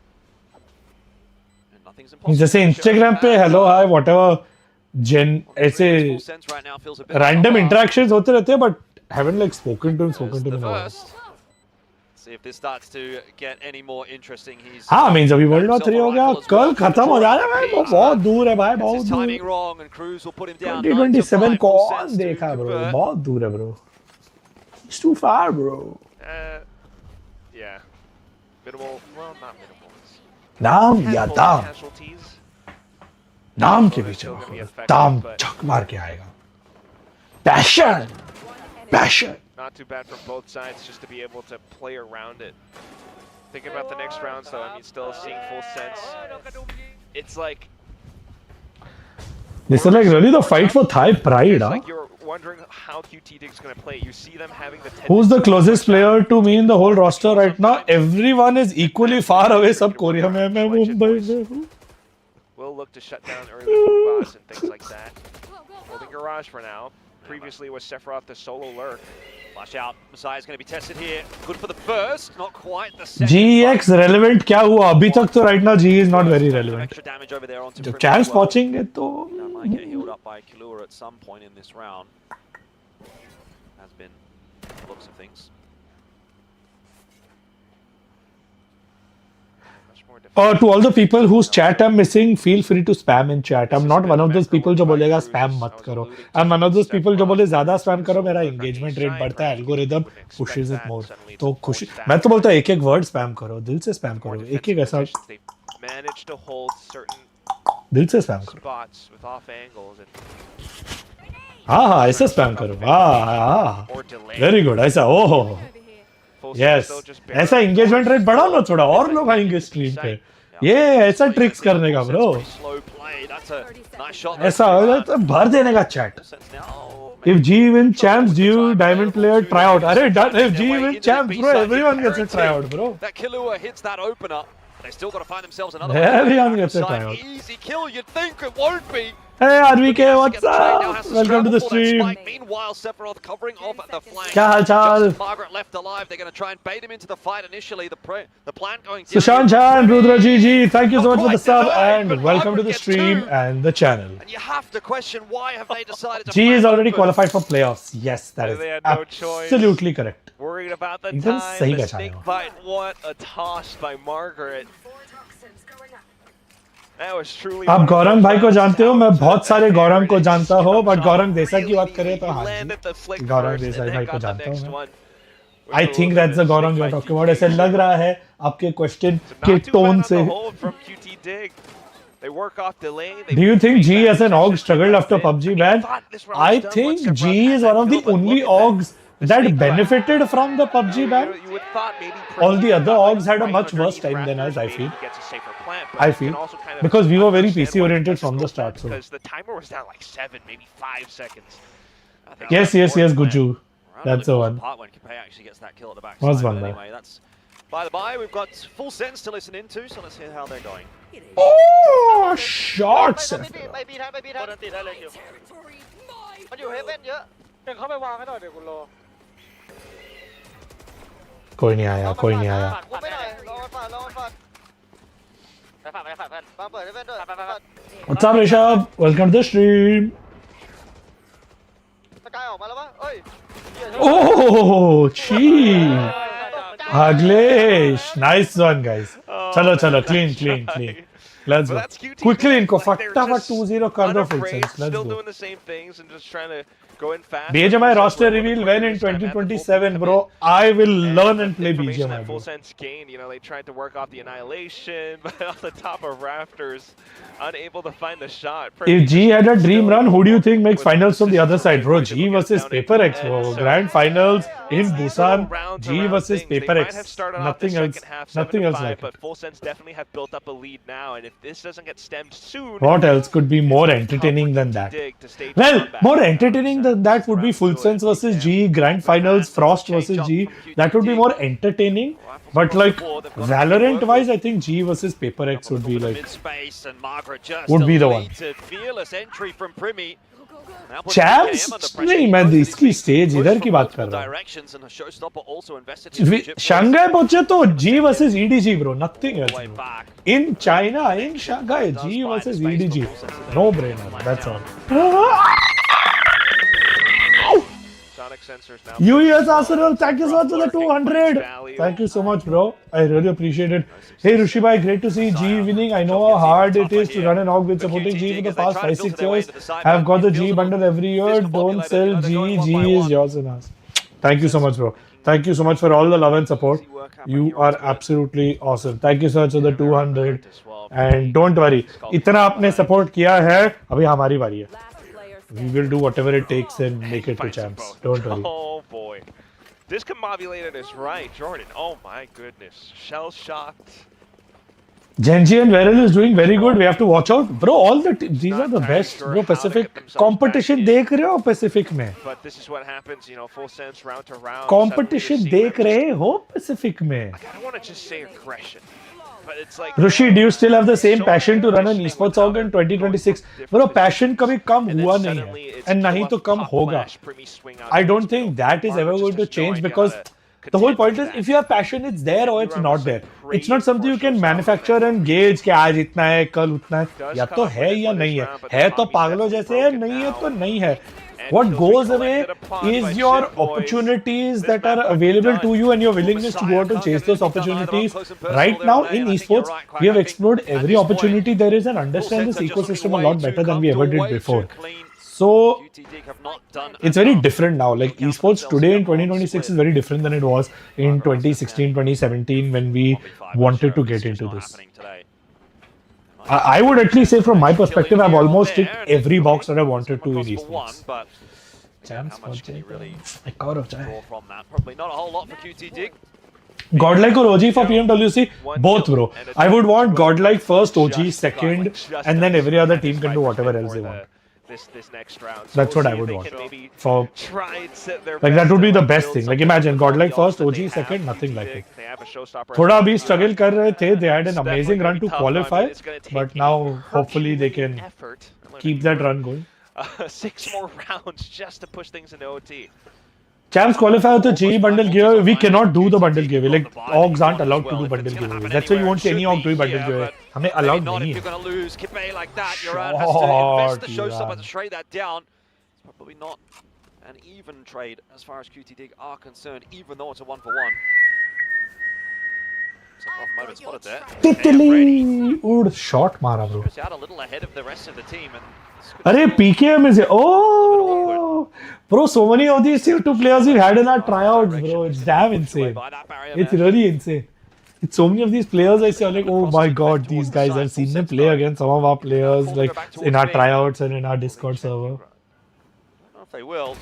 And nothing's impossible. जैसे Instagram पे hello hi whatever gen ऐसे Full sense right now feels a bit random like a interactions होते रहते हैं but haven't like spoken to him There's in the a while. first. See if this starts to get any more interesting. He's हाँ means अभी World War 3 हो गया कल खत्म हो जाएगा भाई वो बहुत दूर है भाई gets बहुत his दूर. timing wrong and Cruz will put him down. 2027 9-5, full कौन sense to देखा bro convert. बहुत दूर है bro. It's too far bro. Yeah. Minimal. Well, not minimal. It's नाम या handful of दाम casualties. नाम के They're पीछे still gonna be भागो. affected, दाम but झक मार के आएगा. Passion. Not too bad from both sides just to be able to play around it. Thinking about the next rounds though, I mean, still seeing full sense. It's like This is like really the fight for Thai pride, it's huh? like you're wondering how QT Dig's gonna play. You see them having the Who's the tendency to closest push out. player to me in the whole roster right now? Everyone is equally far away. सब Korea में मैं मुंबई में हूँ. Will look to shut down early bombas and things like that. Holding Garage for now. Previously was Sephiroth the solo lurk. Flash out. Messiah's going to be tested here. Good for the first, not quite the second. GX relevant क्या हुआ? अभी तक तो right now G is not very relevant. Extra damage over there onto जब Primi champs as well. पहुंचेंगे तो That might get healed up by Killua at some point in this round. Has been looks of things. Much more difficult. to all the people whose chat I'm missing, feel free to spam in chat. I'm not one of those people जो बोलेगा spam मत करो. I'm one of those people जो बोले ज़्यादा spam करो मेरा engagement rate बढ़ता है, algorithm pushes it more. तो खुशी मैं तो बोलता हूँ एक-एक word spam करो, दिल से spam More करो, defensive एक-एक ऐसा positions. They managed to hold certain दिल से spam करो. spots with off angles and हाँ ऐसा spam करो. हाँ or delay. very good ऐसा ओह Full yes sense, though, just barely ऐसा engagement rate बढ़ाओ ना थोड़ा और लोग आएंगे stream पे. ये ऐसा tricks करने का bro. Slow play. That's a nice shot. ऐसा हो तो भर देने का chat. Sense now. If G win champs, due diamond player tryout. Arey, if G win champs, bro, everyone gets a tryout, bro. That Killua hits that opener. They still got to find themselves another Everyone one. gets a Side, tryout. Easy kill. You'd think it won't be. Hey RVK, Has to what's get the trade, now up? has to Welcome to the scramble for that stream. spike. Meanwhile, Sephiroth covering off at the flank. क्या हाल चाल? Just Margaret left alive. They're going to try and bait him into the fight initially. The plan going down. Sushant Chan, Rudra GG, thank you so much for the Quite sub denied, and but welcome to Margaret the gets stream two. and the channel. And you have to question why have they decided to G play is already open? qualified for playoffs. Yes, that is They had no choice. absolutely correct. worried about the एकदम time. सही The बचाया snake वो. bite. What a toss by Margaret. That was truly. आप one of Gaurang those भाई को rounds जानते हो down मैं to बहुत the सारे गौरंग को Barrett. जानता हूँ Skip but shot Gaurang Desai की बात really करें तो neat. हाँ Landed ji the flick Gaurang first Desai and भाई then को got the जानता हूँ next मैं. one. I think that's the Gaurang you're talking about. ऐसे लग रहा है आपके क्वेश्चन के Not too bad tone on से. the hold from QT Dig. They work off delay. They Do you think bring G back as an possession, org struggled that's after it. PUBG I ban? thought this round was I done think once G Sephiroth is had one of that the kill, but only look at that. orgs The that snake bite. benefited from the PUBG ban. You would thought maybe All the other Primi orgs had a right much worse underneath time than us, I Raptors, feel. maybe gets a safer plant, but I you feel. can also kind of Because we were very understand PC why oriented because from the of start, that, so. Because the timer was down like 7, maybe 5 seconds. I think Yes, that yes, was yes, more than Guju. Round That's really the falls one. apart when Capet actually gets that kill at the back Was side, one but there. anyway, that's by the by. We've got full sentence to listen into, so let's hear how they're going. Oh, shots. ไปบีทันไปบีทัน คนนั้นติดได้เลยคิว มันอยู่เฮเว่นเยอะ เดี๋ยวเข้าไปวางให้หน่อยเดี๋ยวคุณโล कोई नहीं आया कोई नहीं आया กูไม่หน่อยรอมันฝันรอมันฝัน ไปฝากไปฝากเพื่อน บางเปิดเฮเว่นด้วย ไป What's up Rishabh welcome to the stream สกายออกมาแล้วปะเอ้ย Oh cheap Aglesh nice one guys चलो चलो clean clean clean Let's But go. that's QT. Quickly इनको Like, they're फटाफट just 2-0 कर दो full unafraid, sense. Let's still go. doing the same things and just trying to go in fast. BGMI Full roster Sense were able to reveal quickly when in this time, had the full peak 2027, come bro. in. I will learn And and play information BGMI, that bro. Full Sense gained, you know, they tried to work off the Annihilation, but on the top of Rafters, unable to find the shot. If G had a dream run, who do you think makes With finals from the other side, bro? assist G versus down Paper at X, the bro. end, so Grand finals in it's these little Busan. rounds G around versus things. Paper They might have X. started off the Nothing else. second half Nothing else 7-5, like but it. Full Sense definitely have built up a lead now, and if this doesn't get stemmed soon, What else could be more it's tough entertaining for than QT that? Dig to stage a Well, comeback. more entertaining than that would be Full Sense versus G, Grand Finals, Frost versus G. That would be more entertaining. But like Valorant-wise, I think G versus Paper X would be like mid-space and Margaret just would be the one. deleted. Fearless entry from Primi. Now puts Champs? PKM under pressure. नहीं, He मैं knows that इसकी he's stage being इधर pushed की from बात कर multiple रहा हूँ. directions, and Showstopper also invested his chip points Shanghai पहुंचे तो G versus EDG, bro. Nothing all else, the way bro. back. In China, in Shanghai, Does G find versus space for EDG. Full Sense to No then brainer. flag That's down. all. Sonic sensors now. US Arsenal, thank you so much for the 200. Thank you so much, bro. I really appreciate it. Hey, Rushibai, great to see G winning. I know how hard it is to run an org with supporting G for the past 5-6 years. I've got the G bundle every year. Don't sell G. G is yours and ours. Thank you so much, bro. Thank you so much for all the love and support. You are absolutely awesome. Thank you so much for the 200. And don't worry, इतना आपने support किया है, अभी हमारी बारी है. We will do whatever it takes and make it to champs. Don't worry. Oh boy. Discombobulated is right, Jordan. Oh my goodness. Shell shocked. Genji and Veril is doing very good. We have to watch out. Bro, all the these are the best. Bro, Pacific competition देख रहे हो Pacific में? But this is what happens, you know, Full Sense round to round. Competition देख रहे हो Pacific में? I don't want to just say aggression, but it's like Rushi, do you still have the same passion to run an esports org in 2026? Bro, passion कभी कम हुआ नहीं है, and नहीं तो कम होगा. I don't think that is ever going to change because the whole point is if you have passion, it's there or it's not there. It's not something you can manufacture and gauge कि आज इतना है, कल उतना है. या तो है या नहीं है. है तो पागलों जैसे है, नहीं है तो नहीं है. What goes away is your opportunities that are available to you and your willingness to go out and chase those opportunities. Right now in esports, we have explored every opportunity there is and understand this ecosystem a lot better than we ever did before. So it's very different now. Like esports today in 2026 is very different than it was in 2016, 2017 when we wanted to get into this. I would at least say from my perspective, I've almost ticked every box that I wanted to in esports. Champs, Probably not a whole lot for QT Dig. Godlike or OG for PMWC? Both, bro. I would want Godlike first, OG second, and then every other team can do whatever else they want. This next round. So That's we'll what I see if would they want. can maybe For try and set their like best that would be to the best build thing. Like something imagine beyond Godlike the first, odds that OG they have. second, nothing like it. They have a showstopper थोड़ा as अभी well. struggle कर रहे थे. They had an It's definitely amazing gonna run be to tough. qualify, It's gonna take but now hopefully they Herculean can effort. keep that run going. 6 more rounds just to push things into OT. Champs qualify with the G bundle giveaway. We cannot do the bundle giveaway. Like orgs aren't allowed to do bundle giveaways. That's why you won't see any org doing bundle giveaway. हमें allowed Not नहीं if है. you're going to lose Kipe like that. Iran has to invest the showstopper to trade that down. It's probably not an even trade as far as QT Dig are concerned, even though it's a 1-for-1. Off moment spotted there. Tittly! Ood shot मारा bro. Just out a little ahead of the rest of the team. And अरे PKM is oh bro, so many of these tier 2 players we've had in our tryouts, bro. It's damn insane. It's really insane. It's so many of these players I say like, oh my god, these guys, I've seen them play against some of our players like in our tryouts and in our Discord server. I don't know if they will.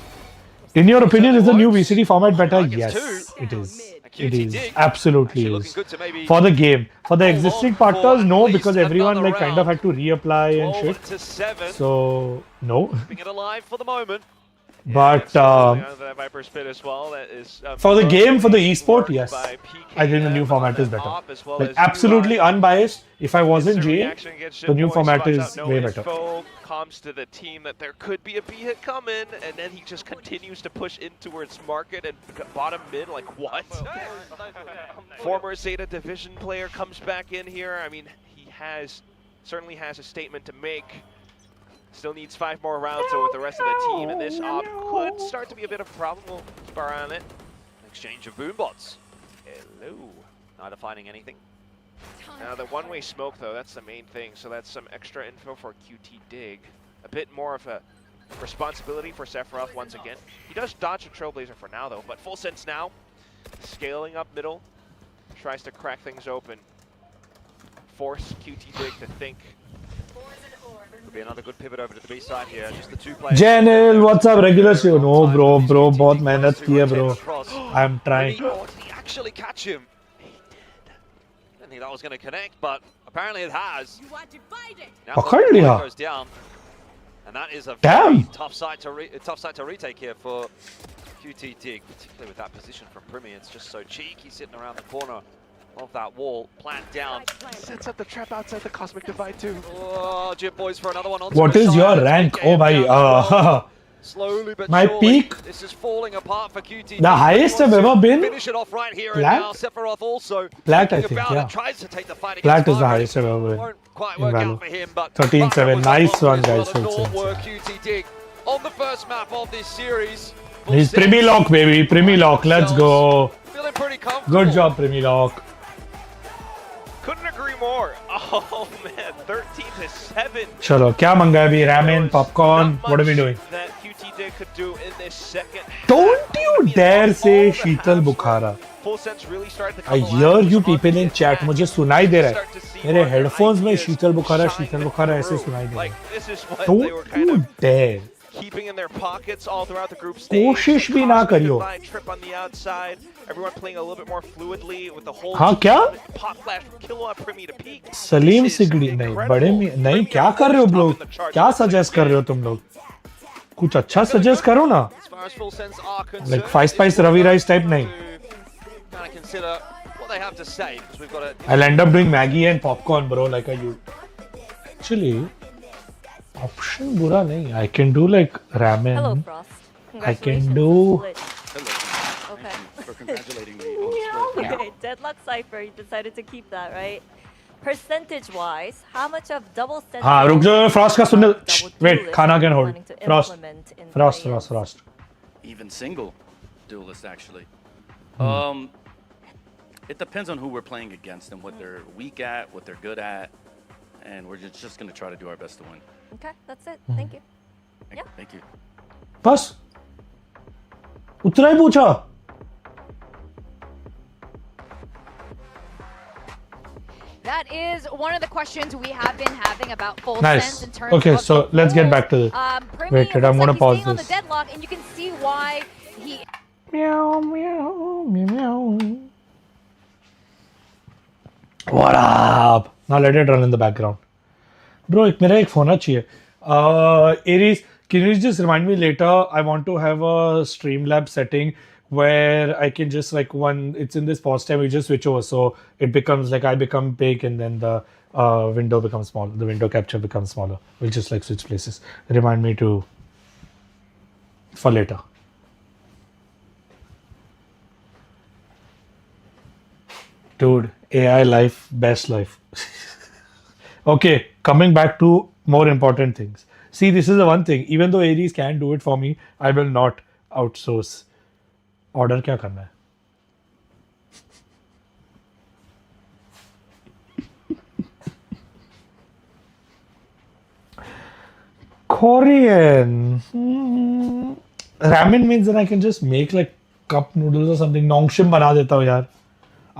In your opinion, is the new VCT format better? Yes, it is. It is. Absolutely is. For the game. For the existing partners, no, because everyone like kind of had to reapply and shit. So, no. Keeping it alive for the moment. But That Viper spit as well. That is for the game, for the esport, worked yes. by I think the new PKM format on is that better. op, as well Like as absolutely Ulan. unbiased. If I wasn't Instant GA, reaction against the new Shitboy, format spots is out no way better. info, comms to the team that there could be a B hit coming, and then he just continues to push in towards market and bottom mid. Like what? Former Zeta Division player comes back in here. I mean, he certainly has a statement to make. Still needs 5 more rounds so with the rest of the team, and this op could start to be a bit of a problem. We'll keep our eye on it. Exchange of boombots. Hello. Neither finding anything. Now the one-way smoke though, that's the main thing. So that's some extra info for QT Dig. A bit more of a responsibility for Sephiroth once again. He does dodge a Trailblazer for now though, but full sense now. Scaling up middle. Tries to crack things open. Force QT Dig to think. Could be another good pivot over to the B side here. Just the two players. Janel, what's up? Regular show? No, bro. बहुत मेहनत की है, bro. I'm trying. Did he actually catch him? He did. I didn't think that was going to connect, but apparently it has. Now पकड़ the लिया. goes down, and that is a Damn. very tough site to retake here for QT Dig, particularly with that position from Primi. It's just so cheeky sitting around the corner of that wall, plant down. Sets up the trap outside the Cosmic Divide too. Oh, Jib boys for another one. What is your rank? Oh, bhai. Slowly but My surely, peak. This is falling apart for QT. The highest I've ever been. Finish it off right here Plat? and now. Sephiroth also. Plat, I thinking think, about yeah. it, tries to take the fight Plat against is the Margaret. highest I've ever been Won't quite in work Valo. out for him, but 13-7, nice one, guys. Full Full sense, work yeah. QT Dig on the first map of this series. He's Primi Lock, baby. Primi Lock. Let's go. Feeling pretty comfortable. Good job, Primi Lock. Couldn't agree more. Oh man, 13-7. Chalo, क्या मंगा है अभी? Ramen, popcorn. What are we doing? That QT Dig could do in this second half. Don't you I mean, dare all say the Sheetal halves Bukhara. Full sense really started to I come hear alive. you It was people on in the chat. attack. मुझे सुनाई दे रहा Start है. to see मेरे more headphones में ideas शीतल बुखारा shine ऐसे through. सुनाई दे रहा Like है. this is what they were Don't kind you of dare. keeping in their pockets all throughout the group stage. कोशिश The भी ना Cosmic करियो. Divide trip on the outside. Everyone playing a little bit more fluidly with the whole हाँ क्या? pop flash from Killua Primi to peak. Salim This is सिगड़ी नहीं incredible. बड़े में नहीं Primi क्या are कर रहे हो top bro in the charts. क्या सजेस्ट कर रहे हो तुम लोग कुछ अच्छा सजेस्ट करो ना As far as full sense are concerned, Like Five Spice Ravi Rice type नहीं. Kind of consider what they have to say because we've got a. I'll end up doing Maggie and popcorn bro like I do actually option बुरा नहीं I can do like Hello, ramen Frost. I can Congratulations do on the split. Hello. Okay. For congratulating me on the split. Okay, Deadlock Cypher, you decided to keep that, right? Percentage-wise, how much of double sense? हाँ रुक जाओ Frost का सुनने double wait duelist खाना are you can hold planning to Frost implement in Frost Playins? Frost Even single duelist, actually. Hmm. It depends on who we're playing against and what they're weak at, what they're good at, and we're just going to try to do our best to win. Okay, that's it. Hmm. Thank you. Yeah. Thank you. बस उतना ही पूछा That is one of the questions we have been having about full Nice. sense in terms Okay, of so the let's get role. back to the- Primi Wait, I'm looks gonna like pause he's staying on this. the deadlock, and you can see why he meow meow meow what up now let it run in the background bro एक मेरा एक phone चाहिए Aries can you just remind me later I want to have a Streamlabs setting where I can just like when it's in this pause time we just switch over so it becomes like I become big and then the window becomes small the window capture becomes smaller we'll just like switch places remind me to for later dude AI life best life okay coming back to more important things see this is the one thing even though Aries can do it for me I will not outsource order क्या करना है Korean ramen means that I can just make like cup noodles or something नोंगशिम बना देता हूँ यार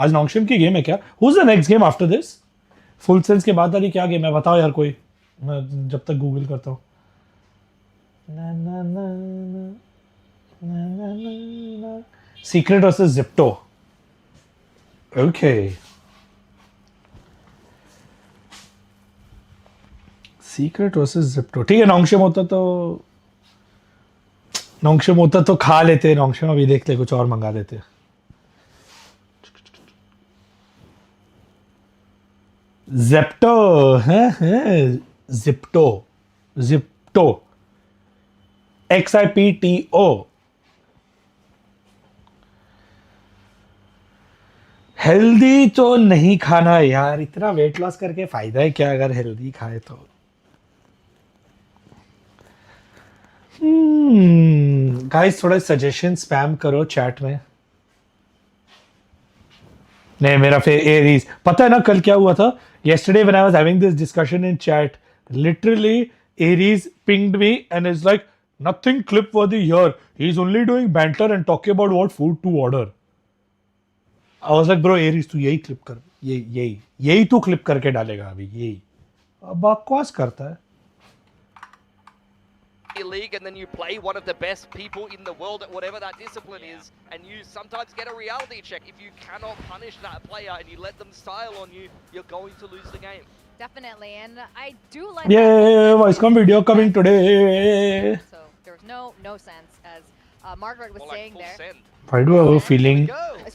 आज नोंगशिम की game है क्या Who's the next game after this full sense के बाद वाली क्या गेम है बताओ यार कोई मैं जब तक गूगल करता हूँ secret versus Zepto okay secret versus Zepto ठीक है नोंगशिम होता तो खा लेते नोंगशिम अभी देखते कुछ और मंगा लेते Zepto, Zipto, XIPTO. हेल्दी तो नहीं खाना यार इतना वेट लॉस करके फायदा है क्या अगर हेल्दी खाए तो गाइस थोड़ा सजेशन स्पैम करो चैट में नहीं मेरा एरीज पता है ना कल क्या हुआ था yesterday when I was having this discussion in chat literally Aries pinged me and is like nothing clip worthy here he's only doing banter and talking about what food to order I was like bro Aries तू यही clip कर यही तू clip करके डालेगा अभी यही बकवास करता है league and then you play one of the best people in the world at whatever that discipline is and you sometimes get a reality check if you cannot punish that player and you let them style on you you're going to lose the game. Definitely, and I do like yeah voicecom video coming today so there's no sense as Margaret was saying there Send. why do I have a feeling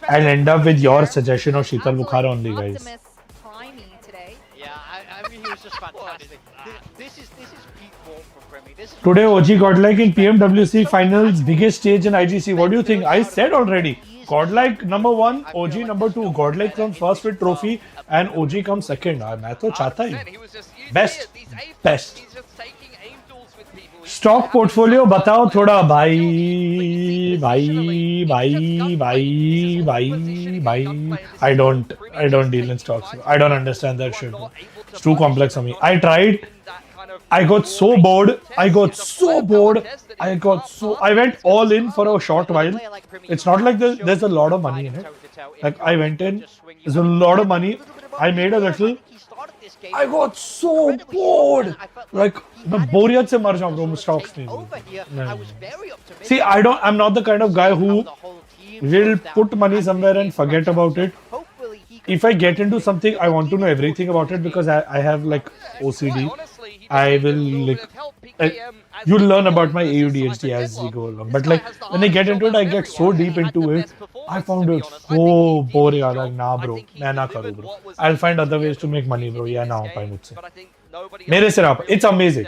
I'll end up with your suggestion of Sheetal Bukhara only guys Optimus Primey today. Yeah, I mean, he was just fantastic. This is peak form for Premi. This is today OG Godlike in PMWC finals biggest stage in IGC what do you think I said already Godlike number 1 OG number 2 Godlike comes first with trophy and OG comes second मैं तो चाहता ही best stock portfolio बताओ थोड़ा भाई I don't deal in stocks I don't understand that shit it's too complex for me I tried I got so bored I went all in for a short while it's not like there's a lot of money in it like I went in there's a lot of money I made a little I got so bored like मैं बोरियत से मर जाऊँ bro stocks नहीं see I'm not the kind of guy who will put money somewhere and forget about it if I get into something I want to know everything about it because I have like OCD I will like you learn about my ADHD as we go along but like when I get into it I get so deep into it I found it so boring I was like nah bro मैं ना करूँ bro I'll find other ways to make money bro yeah ना हो पाए मुझसे मेरे से ना it's amazing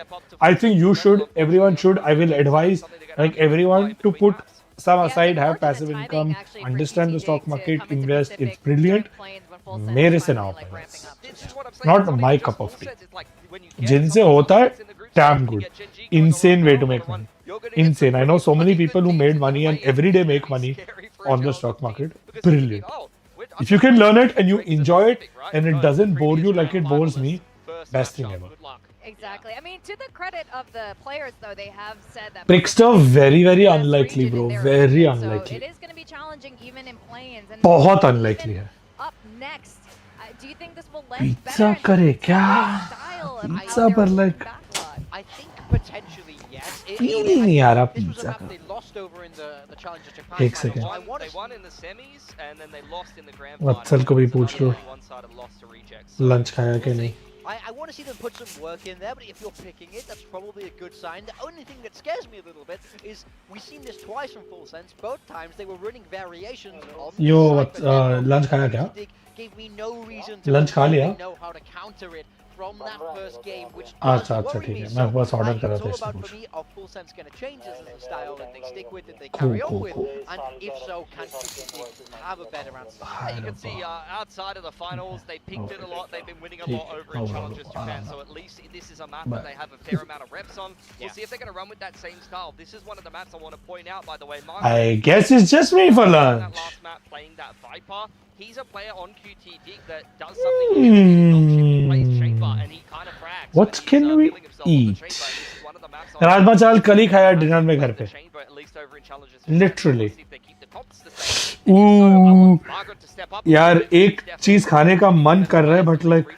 I think you should everyone should I will advise like everyone to put some aside have passive income understand the stock market invest it's brilliant मेरे से ना हो पाए not my cup of tea जिनसे होता है damn good insane way to make money insane I know so many people who made money and every day make money on the stock market brilliant if you can learn it and you enjoy it and it doesn't bore you like it bores me best thing ever Exactly. I mean, to the credit of the players, though, they have said that Trickster very unlikely, bro. Very unlikely. So it is going to be challenging even in Playins. And बहुत unlikely है. Up next, do you think this will lend Pizza better करे क्या? style of Pizza how पर they're like I think potentially yes. Feel ही नहीं आ रहा This was a pizza map का. they lost over in the Challenger Japan. एक second. They won in the semis and then they lost in the grand वत्सल को भी पूछ लो. one-sided loss to rejects. Lunch खाया कि नहीं? I want to see them put some work in there, but if you're picking it, that's probably a good sign. The only thing that scares me a little bit is we've seen this twice from Full Sense. Both times they were running variations on Yo, lunch खाया क्या? Gave me no reason to Lunch खा लिया? know how to counter it from that first game, which अच्छा ठीक है. मैं बस order कर रहा था it's all इसलिए about पूछ. for me, are Full Sense going to change this as a style that they stick with, that they Cool, carry on cool, with, cool. and if so, can QTD have a better answer? You can see outside of the finals, they picked it a lot. They've been winning a lot over in Challengers Japan, so at least this is a map that they have a fair amount of reps on. We'll see if they're going to run with that same style. This is one of the maps I want to point out, by the way. I guess it's just me for lunch. That last map playing that Viper, he's a player on QTD that does something he plays Chamber, and he kind of frags. What can we eat? Rajma चावल कल ही खाया dinner में घर पे. Literally. यार एक चीज खाने का मन कर रहा है but like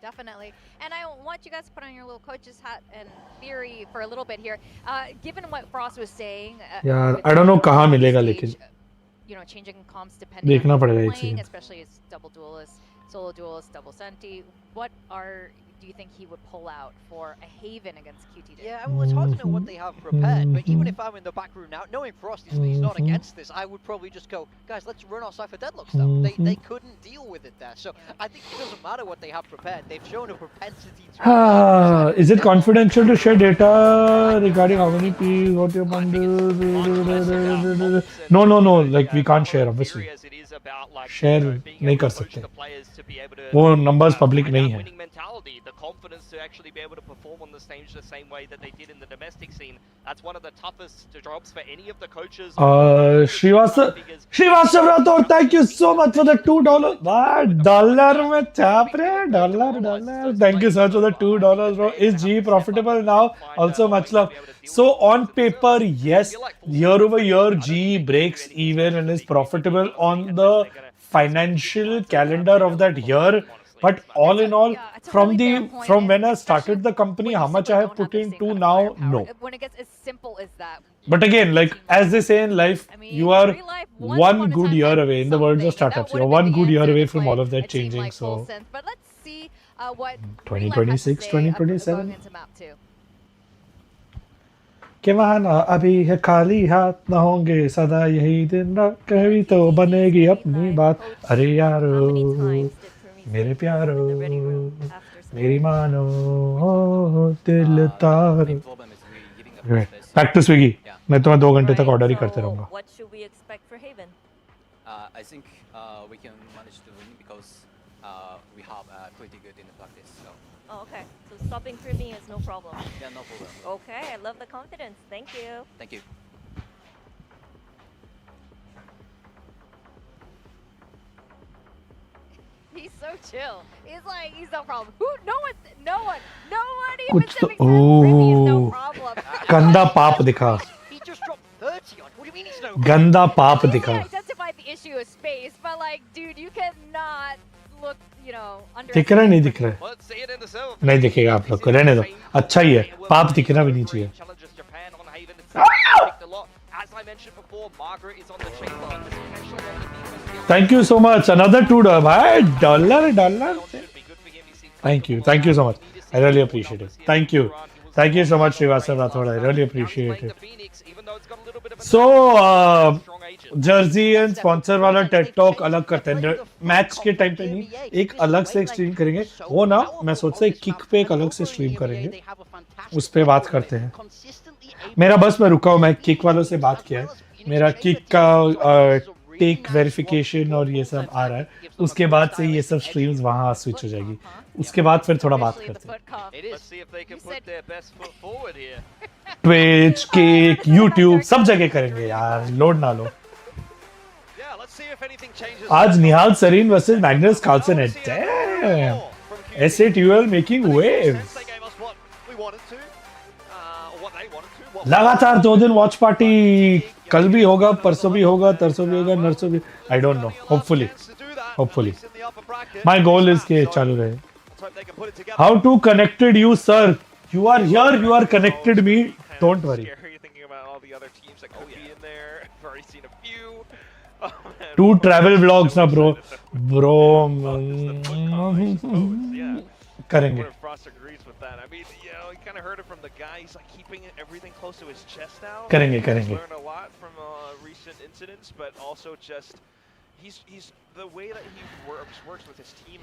Definitely. And I want you guys to put on your little coach's hat and theory for a little bit here. Given what Frost was saying, यार I don't know कहाँ मिलेगा लेकिन you know, changing comps depending देखना on who पड़ेगा you're एक playing, second. especially as double duelist, solo duelist, double senti. What do you think he would pull out for a Haven against QTD? Yeah, well, it's hard to know what they have prepared, but even if I'm in the back room now, knowing Frost he's not against this, I would probably just go, guys, let's run our Cypher Deadlock stuff. They couldn't deal with it there, so I think it doesn't matter what they have prepared. They've shown a propensity to... Is it confidential to share data regarding how many P's, what your bundle? No, like we can't share obviously. Share नहीं कर सकते. वो numbers public नहीं है. the confidence to actually be able to perform on the stage the same way that they did in the domestic scene. That's one of the toughest jobs for any of the coaches. Srivastav Rathod, thank you so much for the $2. Dollar mein chap rahe, dollar. Thank you so much for the $2, bro. Is G profitable now? Also, much love. So on paper, yes, year over year, G breaks even and is profitable on the financial calendar of that year. But all in all, from when I started the company, how much I have put into now, no. When it gets as simple as that. But again, like as they say in life, you are one good year away. In the words of startups, you are one good year away from all of that changing. So, But let's see what 2026, 2027. कि वहाना अभी है खाली हाथ न होंगे सदा यही दिन रात कभी तो बनेगी अपनी बात अरे यारो मेरे प्यारो मेरी मानो दिल तारो बैक टू स्विगी मैं तुम्हें 2 घंटे तक ऑर्डर ही करते रहूंगा What should we expect for Haven? I think we can manage to win because we have pretty good in the practice. So. Oh, okay. So stopping creeping is no problem. Yeah, no problem. Okay, I love the confidence. Thank you. Thank you. He's so chill. He's like, he's no problem. No one even कुछ तो Civic says Rippy is no problem. गंदा पाप दिखा He just dropped 30 on. What do you mean he's no गंदा पाप दिखा Identify the issue of space, but like, dude, you cannot look, you know, under. दिख रहा है नहीं दिख रहा है Let's see it in the silver. नहीं दिखेगा आप लोग को रहने दो अच्छा ही है पाप दिखना भी नहीं चाहिए Challenges Japan on Haven. It's picked a lot. As I mentioned before, Margaret is on the chamber. The special on the defense. Thank you so much. Another $2. Bhai, dollar. Should be good for him. He seems Thank you so much. I really appreciate it. Thank you so much, Srivastav Rathod. I really appreciate it. So, Jersey and sponsor वाला Ted talk अलग करते हैं match के time पे नहीं एक अलग से स्ट्रीम करेंगे वो ना मैं सोचता हूँ किक पे एक अलग से स्ट्रीम करेंगे उस पे बात करते हैं मेरा बस मैं रुका हूँ मैं किक वालों से बात किया है मेरा किक का टेक वेरिफिकेशन और ये सब आ रहा है उसके बाद से ये सब स्ट्रीम्स वहाँ स्विच हो जाएगी उसके बाद फिर थोड़ा बात करते हैं ट्विच किक यूट्यूब सब जगह करेंगे यार लोड ना लो आज Nihal Sarin versus Magnus Carlsen है डैम S8UL मेकिंग वेव्स लगातार 2 दिन वॉच पार्टी कल भी होगा परसों भी होगा तरसों भी होगा नरसों भी I don't know hopefully my goal is के चालू रहे how to connected you sir you are here you are connected me don't worry to travel vlogs ना ब्रो करेंगे करेंगे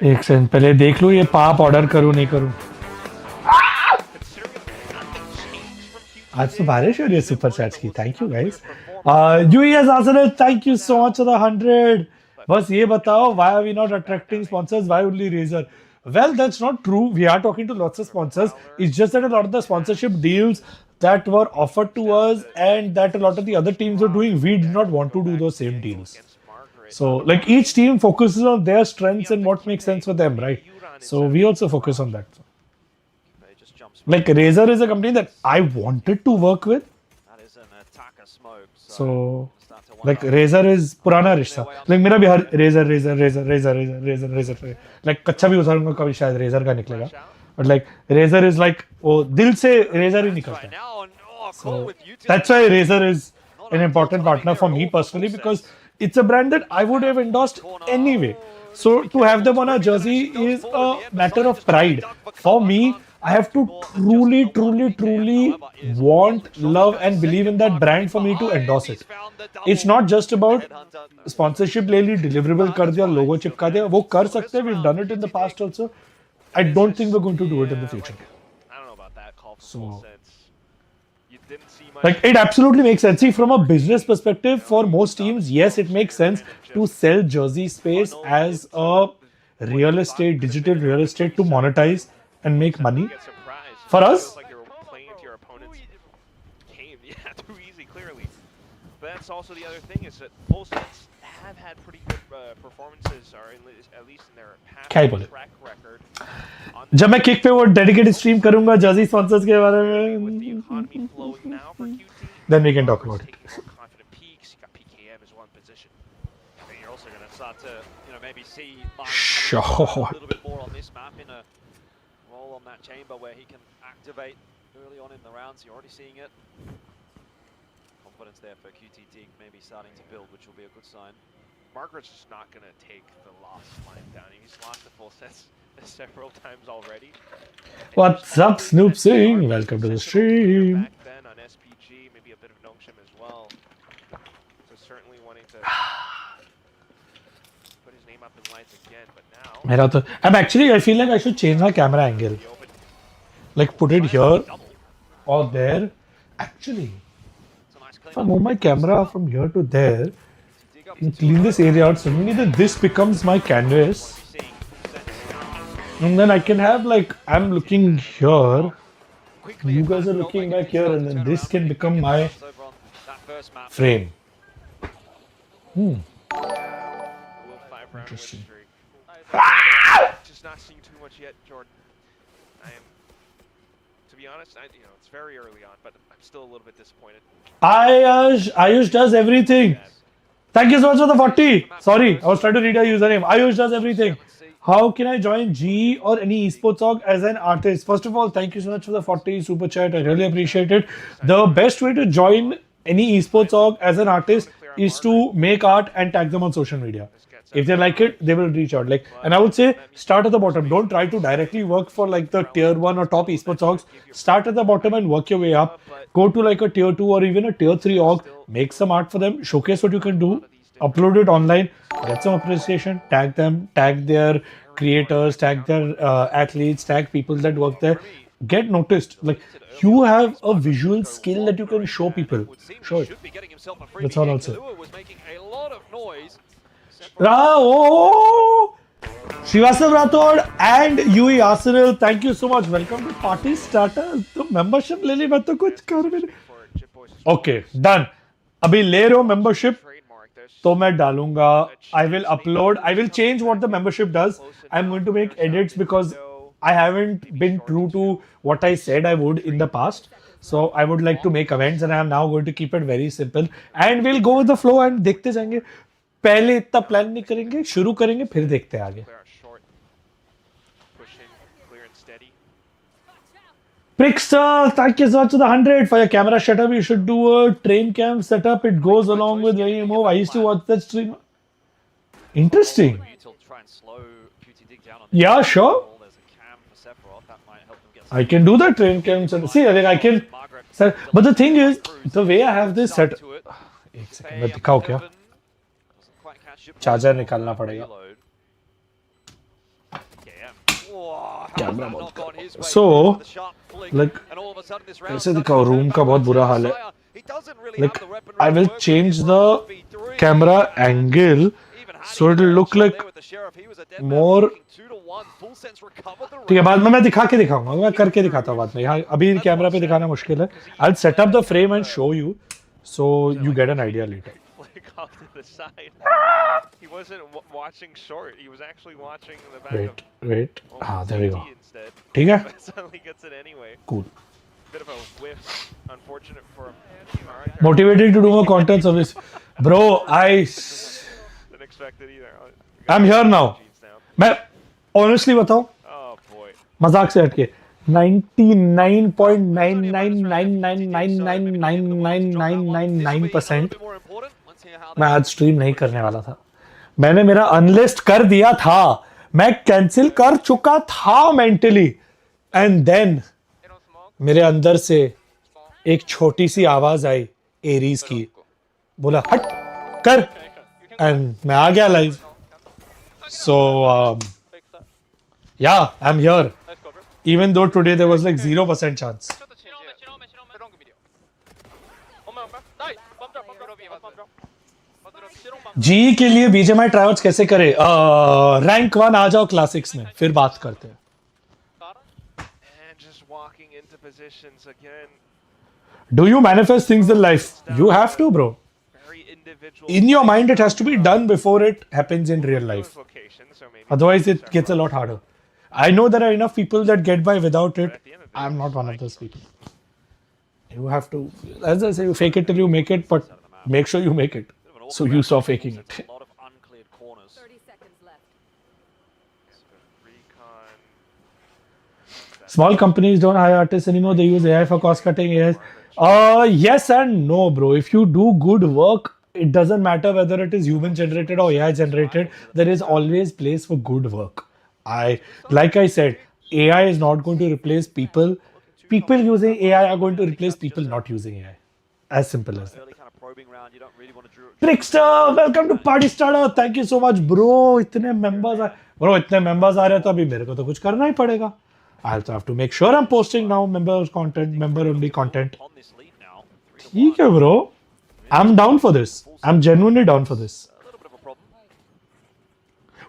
एक सेकंड पहले देख लूं ये पाप ऑर्डर करूं नहीं करूं आज तो बारिश हो रही है सुपर चैट्स की thank you guys US Arsenal thank you so much for the 100 बस ये बताओ why are we not attracting sponsors why only razor Well, that's not true. We are talking to lots of sponsors. It's just that a lot of the sponsorship deals that were offered to us and that a lot of the other teams were doing, we did not want to do those same deals. So, like each team focuses on their strengths and what makes sense for them, right? So, we also focus on that. Like Razer is a company that I wanted to work with. So, like Razer is पुराना रिश्ता. Like मेरा भी हर Razer like कच्चा भी उतारूंगा कभी शायद Razer का निकलेगा. But like Razer is like वो दिल से Razer ही निकलता है. So that's why Razer is an important partner for me personally because it's a brand that I would have endorsed anyway. So to have them on a jersey is a matter of pride. For me, I have to truly want, love and believe in that brand for me to endorse it. It's not just about sponsorship ले ली, deliverable कर दिया, logo चिपका दिया, वो कर सकते हैं, we've done it in the past also. I don't think we're going to do it in the future. So, like it absolutely makes sense. See, from a business perspective, for most teams, yes, it makes sense to sell jersey space as a real estate, digital real estate to monetize and make money. Get surprised. For It us, feels like you're playing into your opponent's game. Yeah, too easy, clearly. But that's also the other thing is that full sets have had pretty good performances, or at least in their past क्या ही बोले? track record. जब मैं kick पे वो dedicated stream करूंगा Jersey sponsors के बारे में, With the economy flowing now for QT, then we can talk about it. taking more confident peaks. You got PKM as one position. I think you're also going to start to, maybe see Sure. a little bit more on this map in a role on that chamber where he can activate early on in the rounds. You're already seeing it. Confidence there for QTD, maybe starting to build, which will be a good sign. Margaret's just not going to take the last line down. He's lost the full sets several times already. What's up, Snoop Singh? Welcome to the stream. Back then on SPG, maybe a bit of Nongshim as well. So certainly wanting to put his name up in lights again, but now I feel like I should change my camera angle. Like put it here or there. Actually, if I move my camera from here to there and clean this area out, suddenly this becomes my canvas. And then I can have like, I'm looking here, you guys are looking back here, and then this can become my frame. Interesting. Just not seeing too much yet, Jordan. To be honest, it's very early on, but I'm still a little bit disappointed. Ayush does everything. Thank you so much for the 40. Sorry, I was trying to read your username. Ayush does everything. How can I join G or any esports org as an artist? First of all, thank you so much for the 40 super chat. I really appreciate it. The best way to join any esports org as an artist is to make art and tag them on social media. If they like it, they will reach out. And I would say start at the bottom. Don't try to directly work for like the tier 1 or top esports orgs. Start at the bottom and work your way up. Go to like a tier 2 or even a tier 3 org. Make some art for them. Showcase what you can do. Upload it online. Get some appreciation. Tag them. Tag their creators. Tag their athletes. Tag people that work there. Get noticed. Like you have a visual skill that you can show people. Show it. That's all I'll say. Srivastav Rathod and Yui Arsenal, thank you so much. Welcome to Party Starter. तो membership ले ली, मैं तो कुछ कर भी नहीं. Okay, done. अभी ले रहे हो membership, तो मैं डालूंगा. I will upload. I will change what the membership does. I'm going to make edits because I haven't been true to what I said I would in the past. So I would like to make events, and I am now going to keep it very simple. And we'll go with the flow and देखते जाएंगे. पहले इतना plan नहीं करेंगे, शुरू करेंगे, फिर देखते हैं आगे. Prickster, thank you so much to the 100 for your camera setup. You should do a train cam setup. It goes along with where you move. I used to watch that stream. Interesting. Yeah, sure. I can do that train cam setup. See, I think I can. But the thing is, the way I have this set. एक second मैं दिखाऊं क्या? Charger निकालना पड़ेगा. Camera बहुत कर. So, like, ऐसे दिखाओ. रूम का बहुत बुरा हाल है. Like, I will change the camera angle so it will look like more. ठीक है, बाद में मैं दिखा के दिखाऊंगा. मैं करके दिखाता हूँ बाद में. यहाँ अभी कैमरा पे दिखाना मुश्किल है. I'll set up the frame and show you so you get an idea later. Off to the side. He wasn't watching short. He was actually watching the back. Wait. There we go. ठीक है. Suddenly gets it anyway. Cool. Bit of a whiff. Unfortunate for him. Motivating to do more content service. Bro, Didn't expect it either. I'm here now. मैं honestly बताऊं. Oh boy. मजाक से हटके 99.9999999999% मैं आज stream नहीं करने वाला था. मैंने मेरा अनलिस्ट कर दिया था. मैं कैंसिल कर चुका था मेंटली. एंड देन मेरे अंदर से एक छोटी सी आवाज आई एरीज की. बोला हट कर. एंड मैं आ गया लाइव. सो या I am here. Even though today there was like 0% chance. जी के लिए BGMI ट्रायआउट्स कैसे करें? रैंक 1 आ जाओ क्लासिक्स में, फिर बात करते हैं. into positions again. Do you manifest things in life? You have to, bro. Very individual. In your mind, it has to be done before it happens in real life. Otherwise, it gets a lot harder. I know there are enough people that get by without it. I'm not one of those people. You have to, as I say, fake it till you make it, but make sure you make it. So you stop faking it. A lot of uncleared corners. 30 seconds left. Small companies don't hire artists anymore. They use AI for cost cutting. Yes. Yes and no, bro. If you do good work, it doesn't matter whether it is human generated or AI generated. There is always place for good work. Like I said, AI is not going to replace people. People using AI are going to replace people not using AI. As simple as that. Trickster, welcome to Party Starter. Thank you so much, bro. इतने members आ रहे हैं तो अभी मेरे को तो कुछ करना ही पड़ेगा. I'll have to make sure I'm posting now member only content. ठीक है, bro. I'm down for this. I'm genuinely down for this.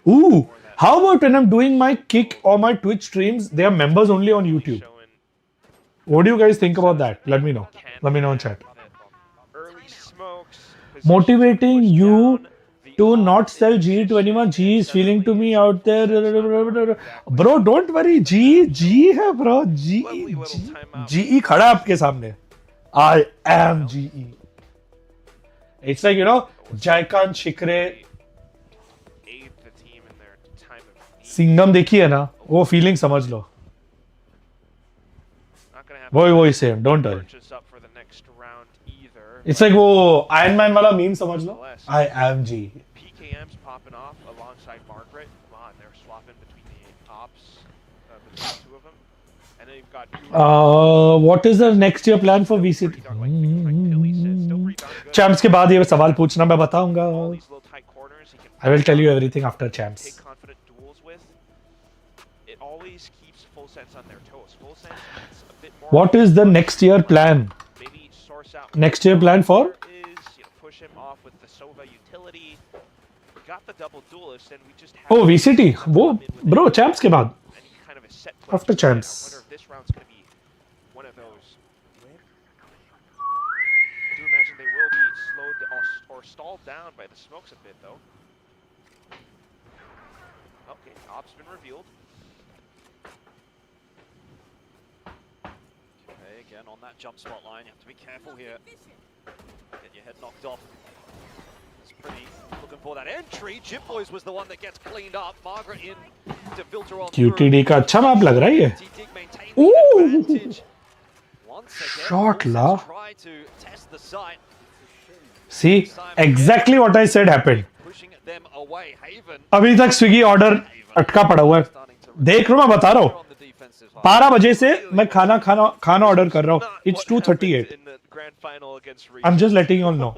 Ooh, how about when I'm doing my Kick or my Twitch streams, they are members only on YouTube? What do you guys think about that? Let me know. Let me know in chat. Motivating you to not sell GE to anyone. GE is feeling to me out there. Bro, don't worry. GE है bro. GE खड़ा है आपके सामने. I am GE. It's like, you know, Jaikan Shikre. Singham देखी है ना, वो feeling समझ लो. वही same, don't worry. It's like वो Iron Man वाला मीम समझ लो. I am G. PKM's popping off alongside Margaret. Come on, they're swapping between the ops, between the two of them. And then you've got what is the next year plan for VCT? Champs के बाद ये सवाल पूछना मैं बताऊंगा. I will tell you everything after Champs. What is the next year plan? Next year plan for? Oh, VCT. वो bro Champs के बाद. After Champs. Stalled down by the smokes a bit though. Okay, op's been revealed. Okay, again on that jump spot line, you have to be careful here. Get your head knocked off. It's pretty looking for that entry. Jip Boys was the one that gets cleaned up. Margaret in to filter on. QTD का अच्छा map लग रहा है ये. Ooh. Shot la. Try to test the site. See, exactly what I said happened. अभी तक Swiggy order अटका पड़ा हुआ है. देख लो, मैं बता रहा हूँ. 12 बजे से मैं खाना ऑर्डर कर रहा हूँ. It's 2:38. I'm just letting you all know.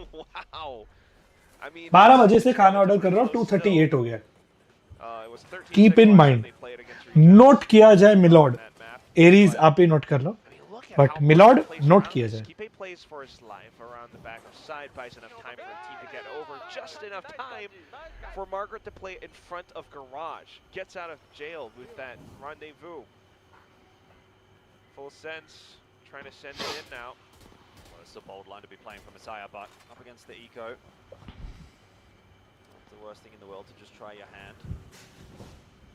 12 बजे से खाना ऑर्डर कर रहा हूँ. 2:38 हो गया. Keep in mind. नोट किया जाए मिलॉर्ड. एरीज आप ही नोट कर लो. But मिलॉर्ड नोट किया जाए. Side buys enough time for the team to get over, just enough time for Margaret to play in front of Garage. Gets out of jail with that rendezvous. Full sense, trying to send it in now. Well, it's a bold line to be playing for Messiah, but up against the Eco. Not the worst thing in the world to just try your hand.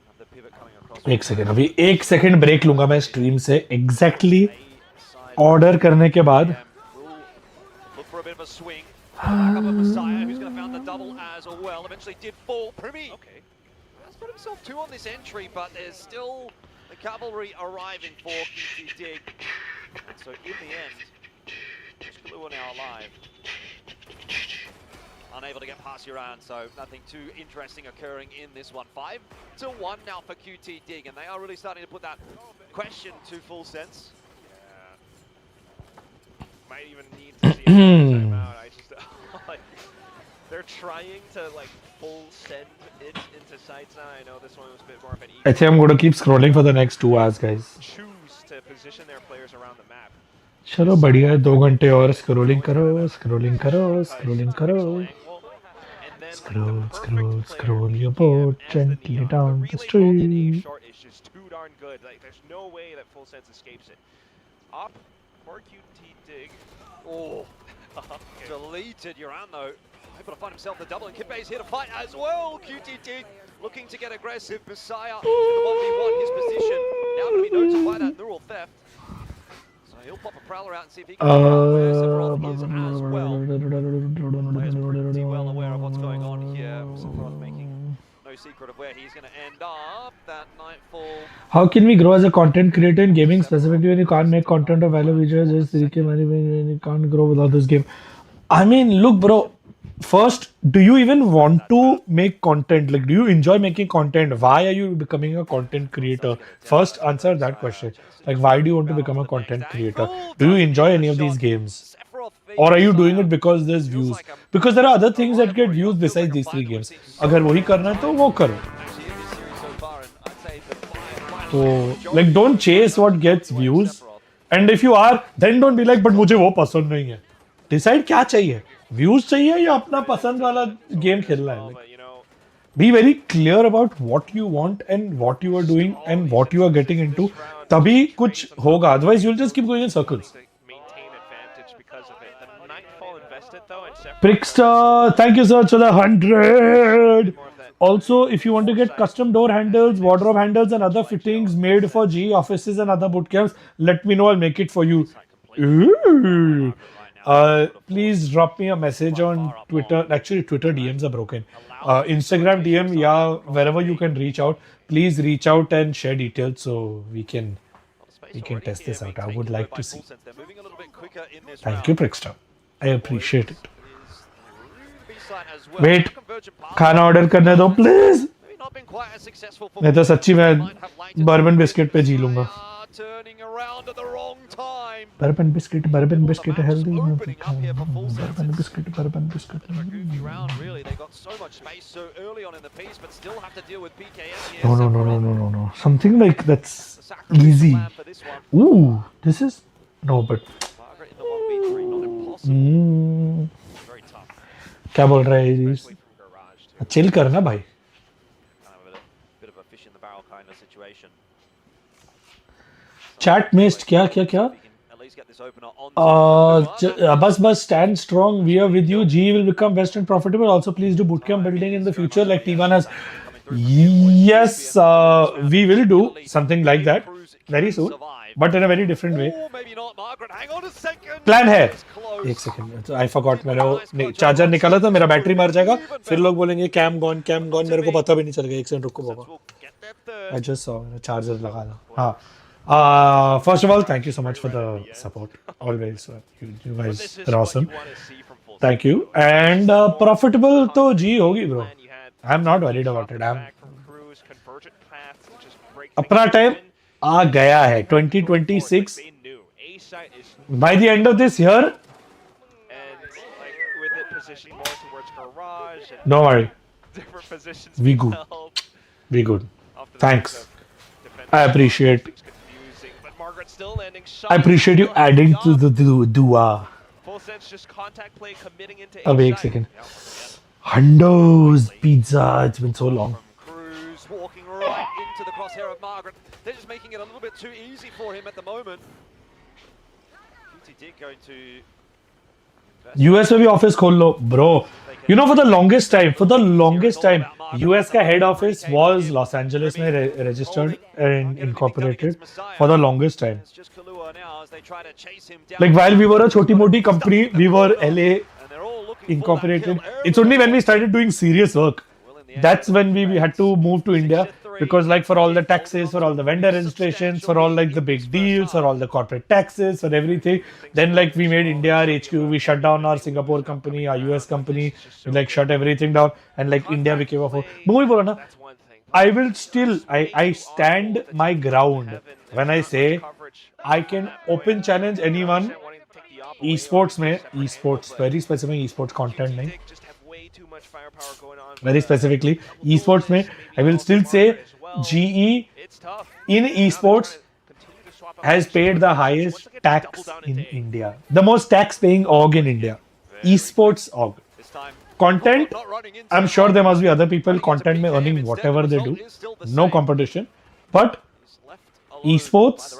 Have the pivot coming across. एक second, अभी 1 second break लूंगा मैं stream से. Exactly order करने के बाद. For a bit of a swing. Back up at Messiah, who's going to found the double as well. Eventually did fall. Primi has put himself 2 on this entry, but there's still the cavalry arriving for QT Dig. And so in the end, Kalua now alive. Unable to get past Uran, so nothing too interesting occurring in this one. 5-1 now for QT Dig, and they are really starting to put that question to full sense. Might even need to see a timeout. I just they're trying to like full send it into sites now. I know this one was a bit more of an I think I'm going to keep scrolling for the next 2 hours, guys. Choose to position their players around the map. चलो बढ़िया है. 2 घंटे और scrolling करो. Scroll your boat gently down the stream. Short is just too darn good. Like there's no way that full sense escapes it. Up for QT Dig. Oh, deleted Urano. Able to find himself the double, and Kipe's here to fight as well. QTT looking to get aggressive. Messiah in the 1v1, his position. Now going to be notified that neural theft. So he'll pop a Prowler out and see if he can where Sephiroth is as well. Player's pretty well aware of what's going on here. Sephiroth making no secret of where he's going to end up. That Nightfall. How can we grow as a content creator in gaming, specifically when you can't make content of value features, just 3K money when you can't grow without this game? I mean, look, bro. First, do you even want to make content? Like, do you enjoy making content? Why are you becoming a content creator? First, answer that question. Like, why do you want to become a content creator? Do you enjoy any of these games? Or are you doing it because there's views? Because there are other things that get views besides these three games. अगर वही करना है तो वो करो. So, like, don't chase what gets views. And if you are, then don't be like, but मुझे वो पसंद नहीं है. Decide क्या चाहिए. Views चाहिए या अपना पसंद वाला गेम खेलना है. Be very clear about what you want and what you are doing and what you are getting into. तभी कुछ होगा. Otherwise, you'll just keep going in circles. Prickster, thank you sir for the 100. Also, if you want to get custom door handles, wardrobe handles and other fittings made for GE offices and other bootcamps, let me know. I'll make it for you. Ooh. Please drop me a message on Twitter. Actually, Twitter DMs are broken. Instagram DM, yeah, wherever you can reach out. Please reach out and share details so we can test this out. I would like to see. Thank you, Prickster. I appreciate it. Wait, खाना order करने दो please. मैं तो सच्ची में bourbon biscuit पे जी लूंगा. Bourbon biscuit healthy. Bourbon biscuit. Really, they got so much space so early on in the piece, but still have to deal with PKM here. No. Something like that's easy. Ooh, this is no, but. Margaret in the 1v3, not impossible. Very tough. क्या बोल रहा है इस? Chill करना भाई. Bit of a fish in the barrel kind of situation. Chat missed क्या? Bus stand strong. We are with you. G will become best and profitable. Also, please do bootcamp building in the future like T1 has. Yes, we will do something like that very soon, but in a very different way. Plan है. एक second. I forgot. मैंने वो charger निकाला था. मेरा battery मर जाएगा. फिर लोग बोलेंगे cam gone. मेरे को पता भी नहीं चल गया. एक सेकंड रुको बाबा. I just saw चार्जर लगा था. हाँ. First of all, thank you so much for the support. Always, you guys are awesome. Thank you. And profitable तो जी होगी bro. I'm not worried about it. अपना टाइम आ गया है 2026. By the end of this year, don't worry. We good. Thanks. I appreciate you adding to the dua. Wait a second. Hundos pizza. It's been so long. Cruz walking right into the crosshair of Margaret. They're just making it a little bit too easy for him at the moment. QT going to US में भी office खोल लो bro. You know, for the longest time, US का head office was Los Angeles में registered and incorporated for the longest time. Like while we were a छोटी मोटी company, we were LA incorporated. It's only when we started doing serious work, that's when we had to move to India. Because like for all the taxes, for all the vendor registrations, for all like the big deals, for all the corporate taxes, for everything, then like we made India our HQ, we shut down our Singapore company, our US company, we like shut everything down, and like India became a I will still, I stand my ground when I say I can open challenge anyone. Esports very specific esports content nahi. Very specifically, esports mein, I will still say GE in esports has paid the highest tax in India. The most tax paying org in India. Esports org. Content, I'm sure there must be other people content mein earning whatever they do. No competition. But esports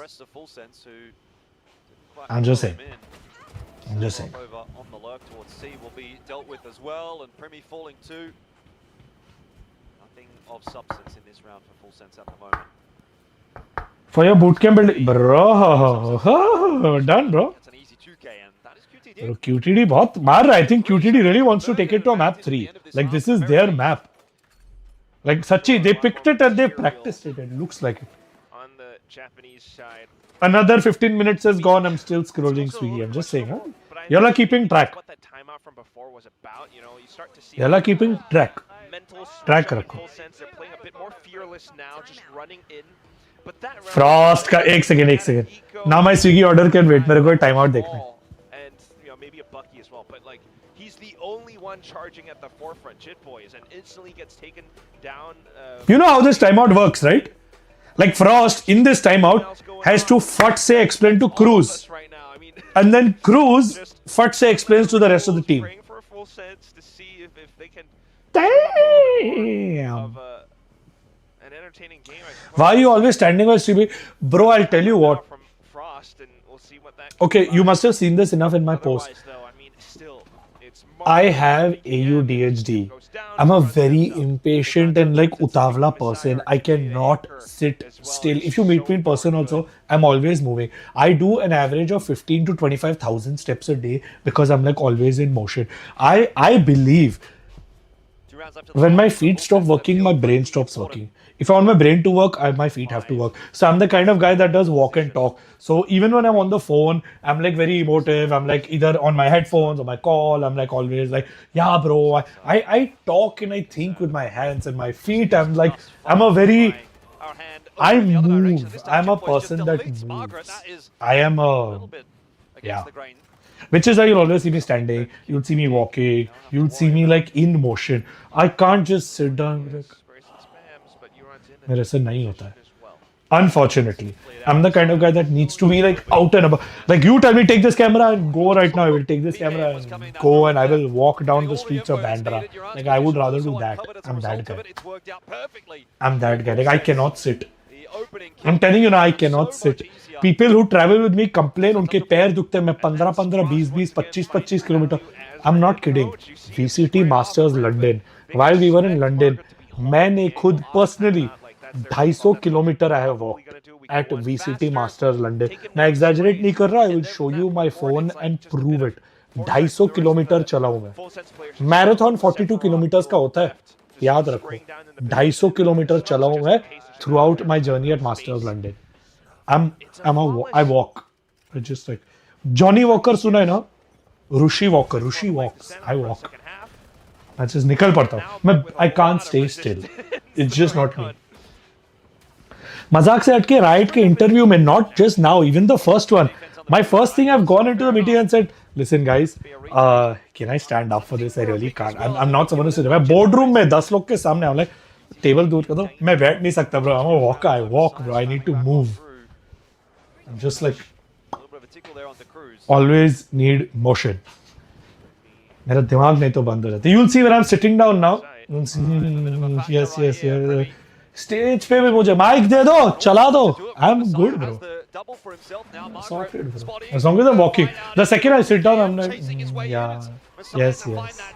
I'm just saying. I'm just saying. Over on the lurk towards C will be dealt with as well, and Premi falling too. Nothing of substance in this round for Full Sense at the moment. For your bootcamp building, bro, done, bro. That's an easy 2K, and that is QTD. Bro, QTD बहुत मार रहा है. I think QTD really wants to take it to a map 3. Like this is their map. Like Sachi, they picked it and they practiced it. It looks like it. On the Japanese side. Another 15 minutes has gone. I'm still scrolling Swiggy. I'm just saying, huh? Y'all are keeping track. What that timeout from before was about, you know, you start to see Y'all are keeping track. mental Track switch in रखो. full sense. They're playing a bit more fearless now, just running in. But that round Frost का एक second. Now my Swiggy order can wait. मेरे को time out देखना है. And you know, maybe a Bucky as well, but like he's the only one charging at the forefront, Jit Boys, and instantly gets taken down. You know how this timeout works, right? Like Frost in this timeout has to fut say explain to Cruz, Right now, I mean, and then Cruz fut say explains to the rest of the team. praying for a full sense to see if they can Damn. of an entertaining game. I suppose. Why are you always standing by CB? Bro, I'll tell you what. From Frost, and we'll see what that. Okay, you must have seen this enough in my post. Otherwise, though, I mean, still, it's I have AUDHD. I'm a very impatient and like utavla person. I cannot sit still. If you meet me in person also, I'm always moving. I do an average of 15 to 25,000 steps a day because I'm like always in motion. I believe when my feet stop working, my brain stops working. If I want my brain to work, my feet have to work. So I'm the kind of guy that does walk and talk. So even when I'm on the phone, I'm like very emotive. I'm like either on my headphones or my call. I'm like always like, yeah, bro. I talk and I think with my hands and my feet. I'm like, I'm a very, I move. I'm a person that moves. I am a, yeah. Which is why you'll always see me standing. You'll see me walking. You'll see me like in motion. I can't just sit down and be like, मेरे से नहीं होता है. Unfortunately, I'm the kind of guy that needs to be like out and about. Like you tell me take this camera and go right now. I will take this camera and go and I will walk down the streets of Bandra. Like I would rather do that. I'm that guy. I'm that guy. Like I cannot sit. I'm telling you now, I cannot sit. People who travel with me complain उनके पैर दुखते हैं. मैं 15, 20, 25 kilometre. I'm not kidding. VCT Masters London. While we were in London, मैंने खुद personally 250 kilometre I have walked at VCT Masters London. मैं exaggerate नहीं कर रहा. I will show you my phone and prove it. 250 kilometre चला हूँ मैं. Marathon 42 kilometre का होता है. याद रखो. 250 किलोमीटर चला हूँ मैं throughout my journey at Masters London. I walk. I just like Johnny Walker सुना है ना? Rushi Walker. Rushi walks. I walk. I just निकल पड़ता हूँ. मैं I can't stay still. It's just not me. मजाक से हटके राइट के इंटरव्यू में not just now, even the first one. My first thing I've gone into the meeting and said, listen guys, can I stand up for this? I really can't. I'm not someone who sits. मैं boardroom में 10 लोग के सामने I'm like, table दूर कर दो. मैं बैठ नहीं सकता bro. I'm a walker. I walk bro. I need to move. I'm just like always need motion. मेरा दिमाग नहीं तो बंद हो जाता. You'll see when I'm sitting down now. Yes. Stage पे भी मुझे माइक दे दो, चला दो. I'm good bro. Sorted bro. As long as I'm walking. The second I sit down, I'm like, yeah. Yes.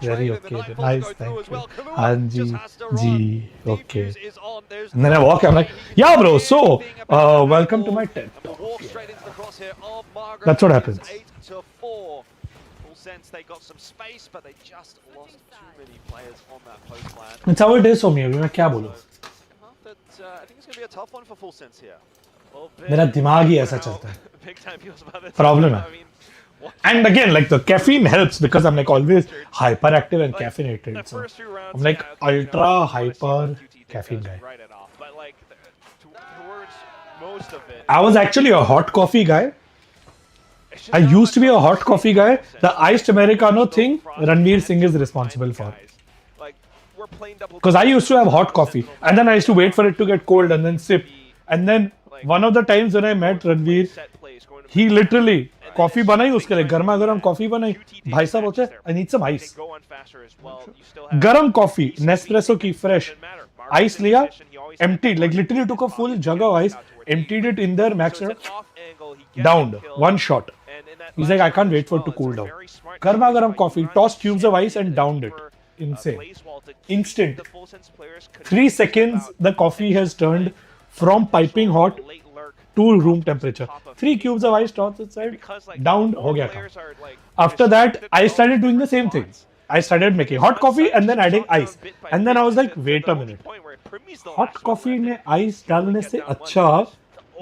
Very okay. Nice, thank you. Ji, okay. And then I walk, I'm like, yeah bro, so, welcome to my TED Talk. That's what happens. They got some space, but they just lost too many players on that post plan. That's how it is for me. अभी मैं क्या बोलूँ? I think it's going to be a tough one for Full Sense here. मेरा दिमाग ही ऐसा चलता है. Problem है. And again, like the caffeine helps because I'm like always hyperactive and caffeinated. So I'm like ultra hyper caffeine guy. I was actually a hot coffee guy. I used to be a hot coffee guy. The iced Americano thing, Ranveer Singh is responsible for. Because I used to have hot coffee and then I used to wait for it to get cold and then sip. And then one of the times when I met Ranveer, he literally coffee बनाई उसके लिए गर्मा गर्म coffee बनाई. भाई साहब बोलते I need some ice. गरम कॉफी Nespresso की fresh. Ice लिया, emptied, like literally took a full jug of ice, emptied it in there, maxed it, downed, one shot. He's like, I can't wait for it to cool down. Garma garam coffee, tossed cubes of ice and downed it. Insane. Instant. 3 seconds, the coffee has turned from piping hot to room temperature. 3 cubes of ice tossed inside, downed, ho gaya kaam. After that, I started doing the same thing. I started making hot coffee and then adding ice. And then I was like, wait a minute. Hot coffee में ice डालने से अच्छा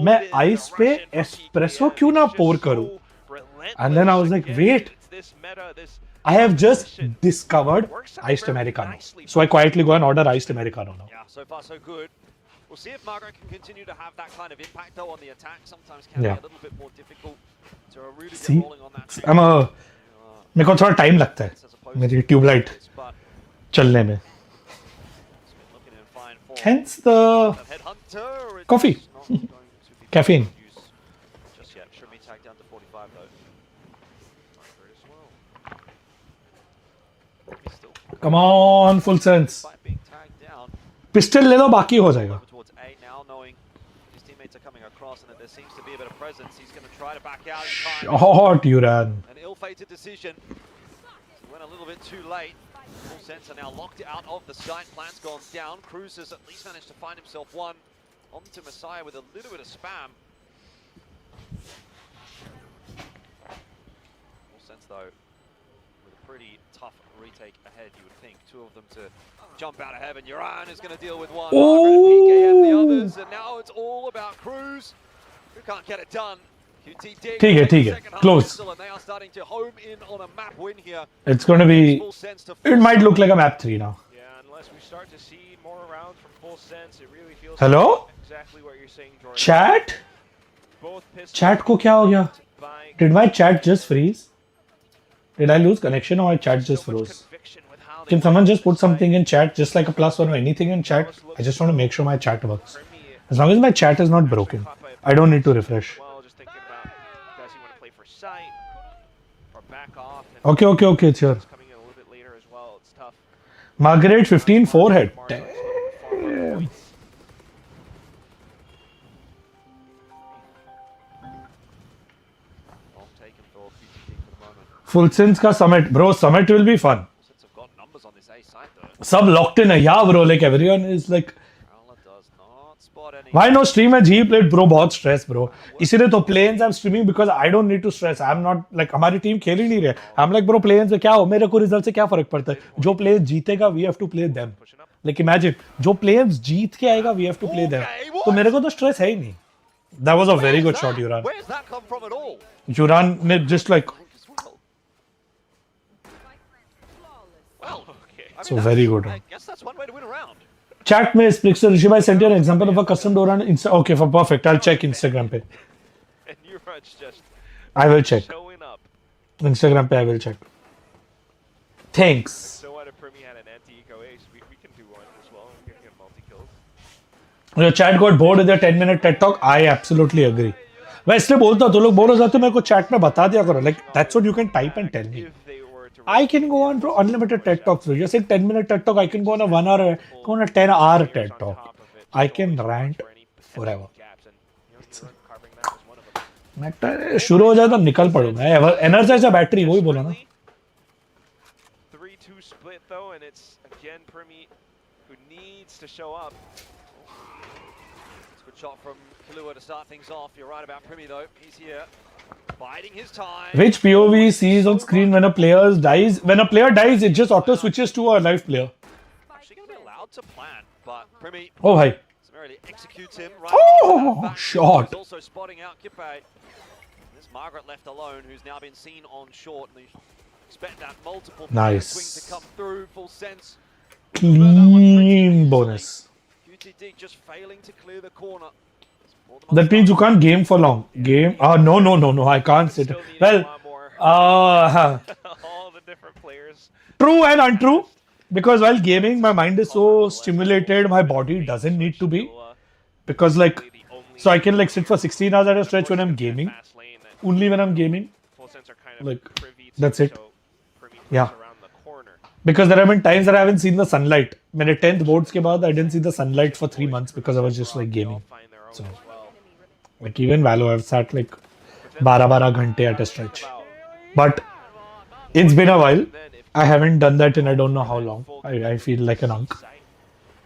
मैं ice पे espresso क्यों ना pour करूं? And then I was like, wait. I have just discovered iced Americano. So I quietly go and order iced Americano now. Yeah, so far so good. We'll see if Margaret can continue to have that kind of impact though on the attack. Sometimes can be a little bit more difficult to really get rolling on that. मेरे को थोड़ा time लगता है मेरी tubelight चलने में. Hence the coffee, caffeine. Come on, full sense. Pistol ले लो बाकी हो जाएगा. Shot, you ran. An ill-fated decision. He went a little bit too late. Full sense are now locked out of the site. Plan's gone down. Cruz has at least managed to find himself one. Onto Messiah with a little bit of spam. Full sense though, with a pretty tough retake ahead, you would think. 2 of them to jump out of heaven. Uran is going to deal with one. PKM the others, and now it's all about Cruz, who can't get it done. ठीक है, close. It's going to be, it might look like a map 3 now. Yeah, unless we start to see more rounds from Full Sense, it really feels Hello? exactly what you're saying, Jordan. Chat? Chat को क्या हो गया? Did my chat just freeze? Did I lose connection or my chat just froze? Can someone just put something in chat, just like a plus or anything in chat? I just want to make sure my chat works. As long as my chat is not broken, I don't need to refresh. Okay, it's here. Margaret 15 forehead. Damn. Full sense का summit, bro. Summit will be fun. Sub locked in, yeah, bro. Like everyone is like. Why no stream as he played, bro? बहुत stress, bro. इसीलिए तो Playins I'm streaming because I don't need to stress. I'm not like हमारी team खेल ही नहीं रहे. I'm like bro Playins में क्या हो? मेरे को result से क्या फर्क पड़ता है? जो Playins जीतेगा, we have to play them. Like imagine, जो Playins जीत के आएगा, we have to play them. तो मेरे को तो stress है ही नहीं. That was a very good shot, Uran. Where's that come from at all? Uran ने just like. So very good. I guess that's one way to win a round. Chat में Splixer Rishabhai sent you an example of a custom door on Insta. Okay, for perfect. I'll check Instagram पे. And Uran's just I will check. showing up. Instagram पे I will check. Thanks. So what if Primi had an anti-eco ace? We can do one as well. We can get multi-kills. Your chat got bored with the 10-minute TED talk. I absolutely agree. मैं इसलिए बोलता हूँ तो लोग bore हो जाते हैं मेरे को chat में बता दिया करो. Like that's what you can type and tell me. I can go on for unlimited TED talks. You're saying 10-minute TED talk. I can go on a 1 hour, go on a 10-hour TED talk. I can rant forever. शुरू हो जाए तो निकल पड़ूंगा. Energize a battery, वही बोला ना. 3-2 split though, and it's again Primi who needs to show up. Good shot from Kalua to start things off. You're right about Primi though. He's here. Biding his time. Which POV sees on screen when a player dies? When a player dies, it just auto switches to a live player. Actually going to be allowed to plan, but Primi Oh, hi. summarily executes him. Right Oh, shot. He's also spotting out Kippe. There's Margaret left alone, who's now been seen on short. And they expect that multiple Nice. swing to come through. Full sense. Clean bonus. QTD just failing to clear the corner. That means you can't game for long. Game? No. I can't sit. Well, All the different players. true and untrue. Because while gaming, my mind is so stimulated, my body doesn't need to be. Because like, so I can like sit for 16 hours at a stretch when I'm gaming. Only when I'm gaming. Like, that's it. Yeah. Because there have been times that I haven't seen the sunlight. मेरे 10th boards के बाद I didn't see the sunlight for 3 months because I was just like gaming. So, like even Valo, I've sat like 12 घंटे at a stretch. But it's been a while. I haven't done that in I don't know how long. I feel like an unk.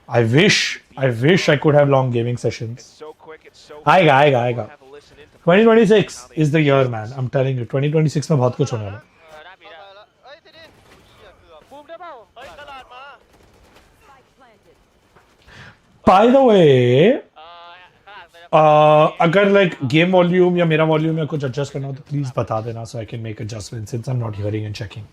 I wish I could have long gaming sessions. आएगा. 2026 is the year, man. I'm telling you. 2026 में बहुत कुछ होने वाला. By the way, अगर like game volume या मेरा volume या कुछ adjust करना हो तो please बता देना so I can make adjustments since I'm not hearing and checking.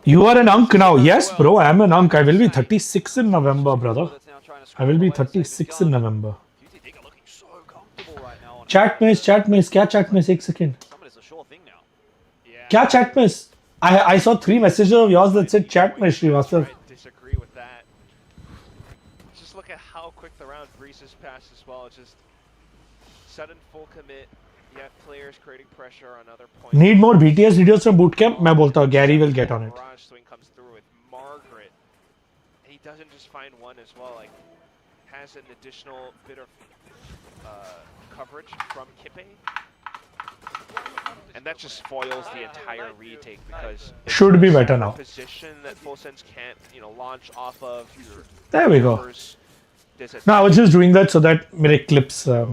You are an unk now. Yes, bro, I am an unk. I will be 36 in November, brother. I will be 36 in November. Chat miss. क्या chat miss? एक second. क्या chat miss? I saw 3 messages of yours that said chat miss, Srivastav. I disagree with that. Just look at how quick the round breezes past as well. It's just sudden full commit. You have players creating pressure on other points. Need more BTS videos from bootcamp? मैं बोलता हूँ Gary will get on it. Barrage swing comes through with Margaret. He doesn't just find one as well. Like has an additional bit of coverage from Kippe. And that just spoils the entire retake because should be better now. Position that Full Sense can't, launch off of. There we go. No, I was just doing that so that मेरे clips. I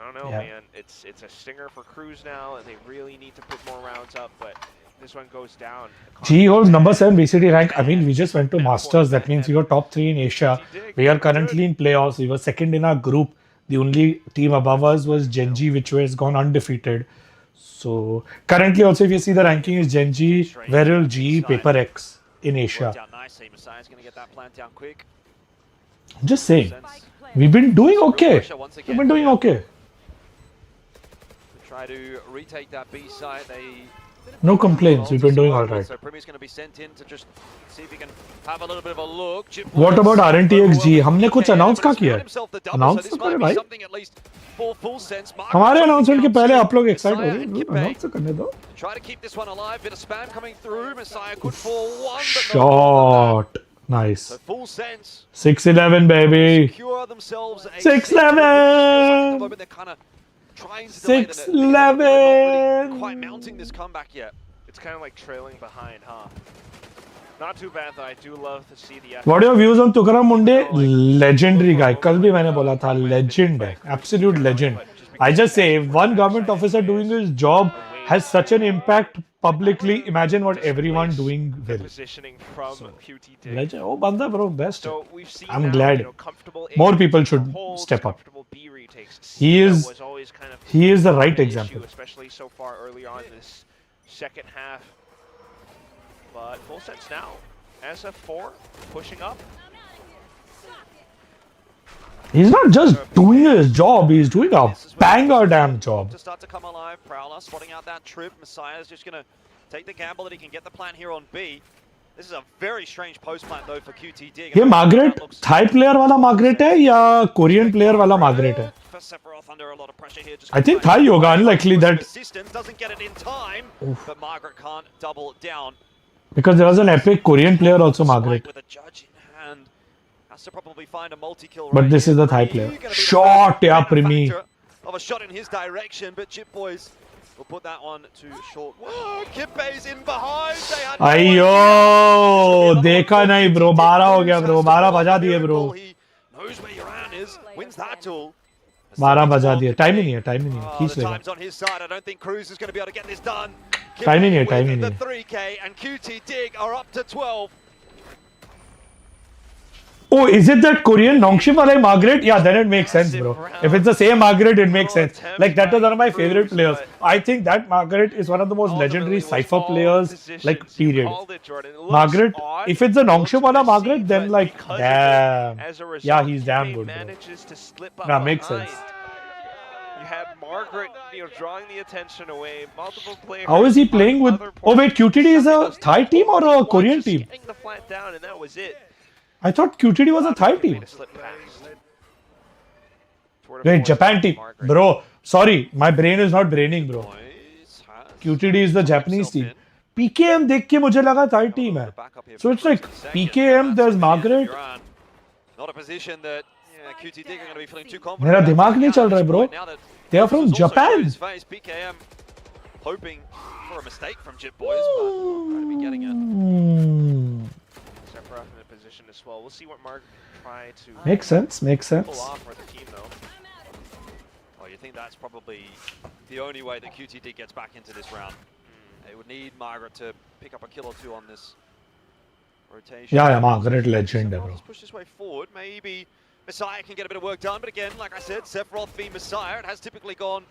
don't know, man. It's a stinger for Cruz now, and they really need to put more rounds up, but this one goes down. G holds number 7 VCT rank. I mean, we just went to Masters. That means we were top 3 in Asia. We are currently in playoffs. We were second in our group. The only team above us was Genji, which has gone undefeated. So currently, also, if you see the ranking is Genji, Veril, G, Paper X in Asia. I'm just saying, we've been doing okay. We've been doing okay. Try to retake that B side. No complaints. We've been doing all right. So Premier's going to be sent in to just see if he can have a little bit of a look. What about RNTXG? हमने कुछ announce कहाँ किया है? Announce तो करे भाई. हमारे announcement के पहले आप लोग excite हो रहे हैं. Announce तो करने दो. Try to keep this one alive. Bit of spam coming through. Messiah could fall one. Shot. Nice. So Full Sense. 6-11 baby. 6-11. They're kind of trying to 6-11. Quite mounting this comeback yet. It's kind of like trailing behind, huh? Not too bad though. I do love to see the. What are your views on Tukaram Munde? Legendary guy. कल भी मैंने बोला था legend है. Absolute legend. I just say if one government officer doing his job has such an impact publicly, imagine what everyone doing will. Positioning from QT Dig. Legend. Oh, banda bro, best. So we've seen I'm now, glad. Comfortable More people should step up. He is the right example. Especially so far early on this second half. But Full Sense now, SF4 pushing up. He's not just doing his job, he's doing a banger damn job. To start to come alive, Prowler spotting out that trip. Messiah is just going to take the gamble that he can get the plant here on B. This is a very strange post plant though for QT Dig. ये Margaret Thai player वाला Margaret है या Korean player वाला Margaret है? I think Thai होगा, unlikely that. Doesn't get it in time, but Margaret can't double down. Because there was an epic Korean player also Margaret. With a judge in hand. Has to probably find a multi-kill. But this is the Thai player. Shot, yeah, Primi. Of a shot in his direction, but Chip Boys will put that one to short. Whoa, Kippe's in behind. Ayo, देखा नहीं bro, 12 हो गया bro, 12 बजा दिए bro. He knows where your round is, wins that duel. 12 बजा दिए, time ही नहीं है, खींच लेगा. Time's on his side. I don't think Cruz is going to be able to get this done. Time ही नहीं है. The 3K and QT Dig are up to 12. Oh, is it that Korean Nongshim wala Margaret? Yeah, then it makes sense, bro. If it's the same Margaret, it makes sense. Like, that was one of my favorite players. I think that Margaret is one of the most legendary Cypher players, like, period. Margaret, if it's the Nongshim wala Margaret, then, like, damn. Yeah, he's damn good, bro. That makes sense. You have Margaret, drawing the attention away. Multiple players. How is he playing with... Oh, wait, QTD is a Thai team or a Korean team? Getting the flat down, and that was it. I thought QTD was a Thai team. Wait, Japan team. Bro, sorry, my brain is not braining, bro. QTD is the Japanese team. PKM देख के मुझे लगा third team है. So it's like PKM, there's Margaret. Not a position that QTD are going to be feeling too confident. मेरा दिमाग नहीं चल रहा है, bro. They are from Japan. PKM hoping for a mistake from Jip Boys, but going to be getting it. Sephiroth in a position as well. We'll see what Mark try to Makes sense. pull off for the team though. Well, you think that's probably the only way that QTD gets back into this round. They would need Margaret to pick up a kill or two on this rotation. Yeah, Margaret legend, bro. Let's push this way forward. Maybe Messiah can get a bit of work done, but again, like I said, Sephiroth v Messiah, it has typically gone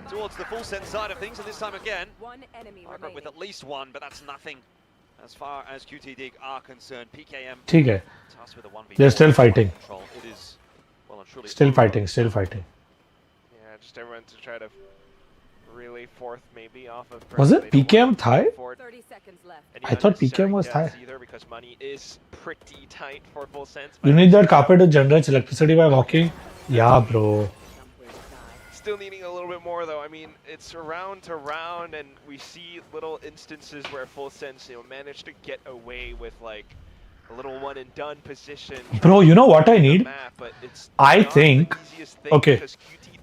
towards the full set side of things, and this time again, Margaret with at least one, but that's nothing as far as QTD are concerned. PKM ठीक है. tasked with a 1v4. They're still fighting. It is well and truly Still fighting. Yeah, just everyone to try to really fourth maybe off of. Was it PKM Thai? 30 seconds left. I thought PKM was Thai. Either because money is pretty tight for full sense. You need that carpet to generate electricity by walking? Yeah, bro. Still needing a little bit more though. I mean, it's round to round, and we see little instances where full sense managed to get away with like a little one and done position. Bro, you know what I need? I think. Okay,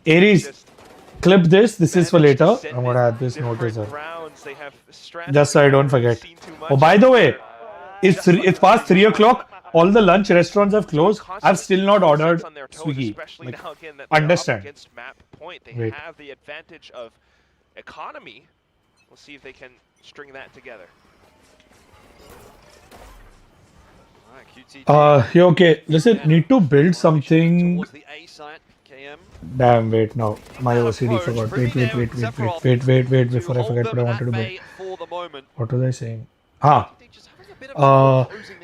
Aries, clip this. This is for later. I'm gonna add this notice. Just so I don't forget. Oh, by the way, it's past 3 o'clock. All the lunch restaurants have closed. I've still not ordered Swiggy. Like, understand. They Wait. have the advantage of economy. We'll see if they can string that together. Yeah, okay. Listen, need to build something. Damn, wait, no. My OCD forgot. Wait, before I forget what I wanted to build. What was I saying?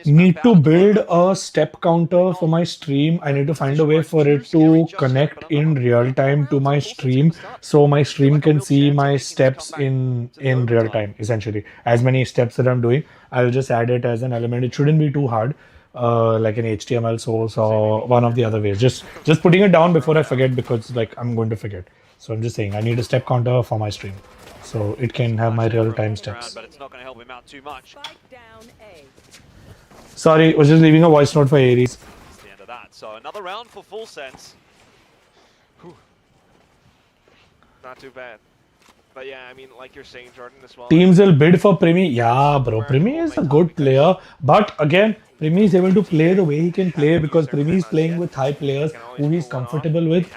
Need to build a step counter for my stream. I need to find a way for it to connect in real time to my stream, so my stream can see my steps in real time, essentially. As many steps that I'm doing, I'll just add it as an element. It shouldn't be too hard, like an HTML source or one of the other ways. Just putting it down before I forget, because like I'm going to forget. So I'm just saying I need a step counter for my stream, so it can have my real time steps. But it's not going to help him out too much. Sorry, was just leaving a voice note for Aries. That's the end of that. So another round for full sense. Whew. Not too bad. But yeah, I mean, like you're saying, Jordan, as well. Teams will bid for Primi. Yeah, bro. Primi is a good player. But again, Primi is able to play the way he can play, because Primi is playing with high players who he's comfortable with.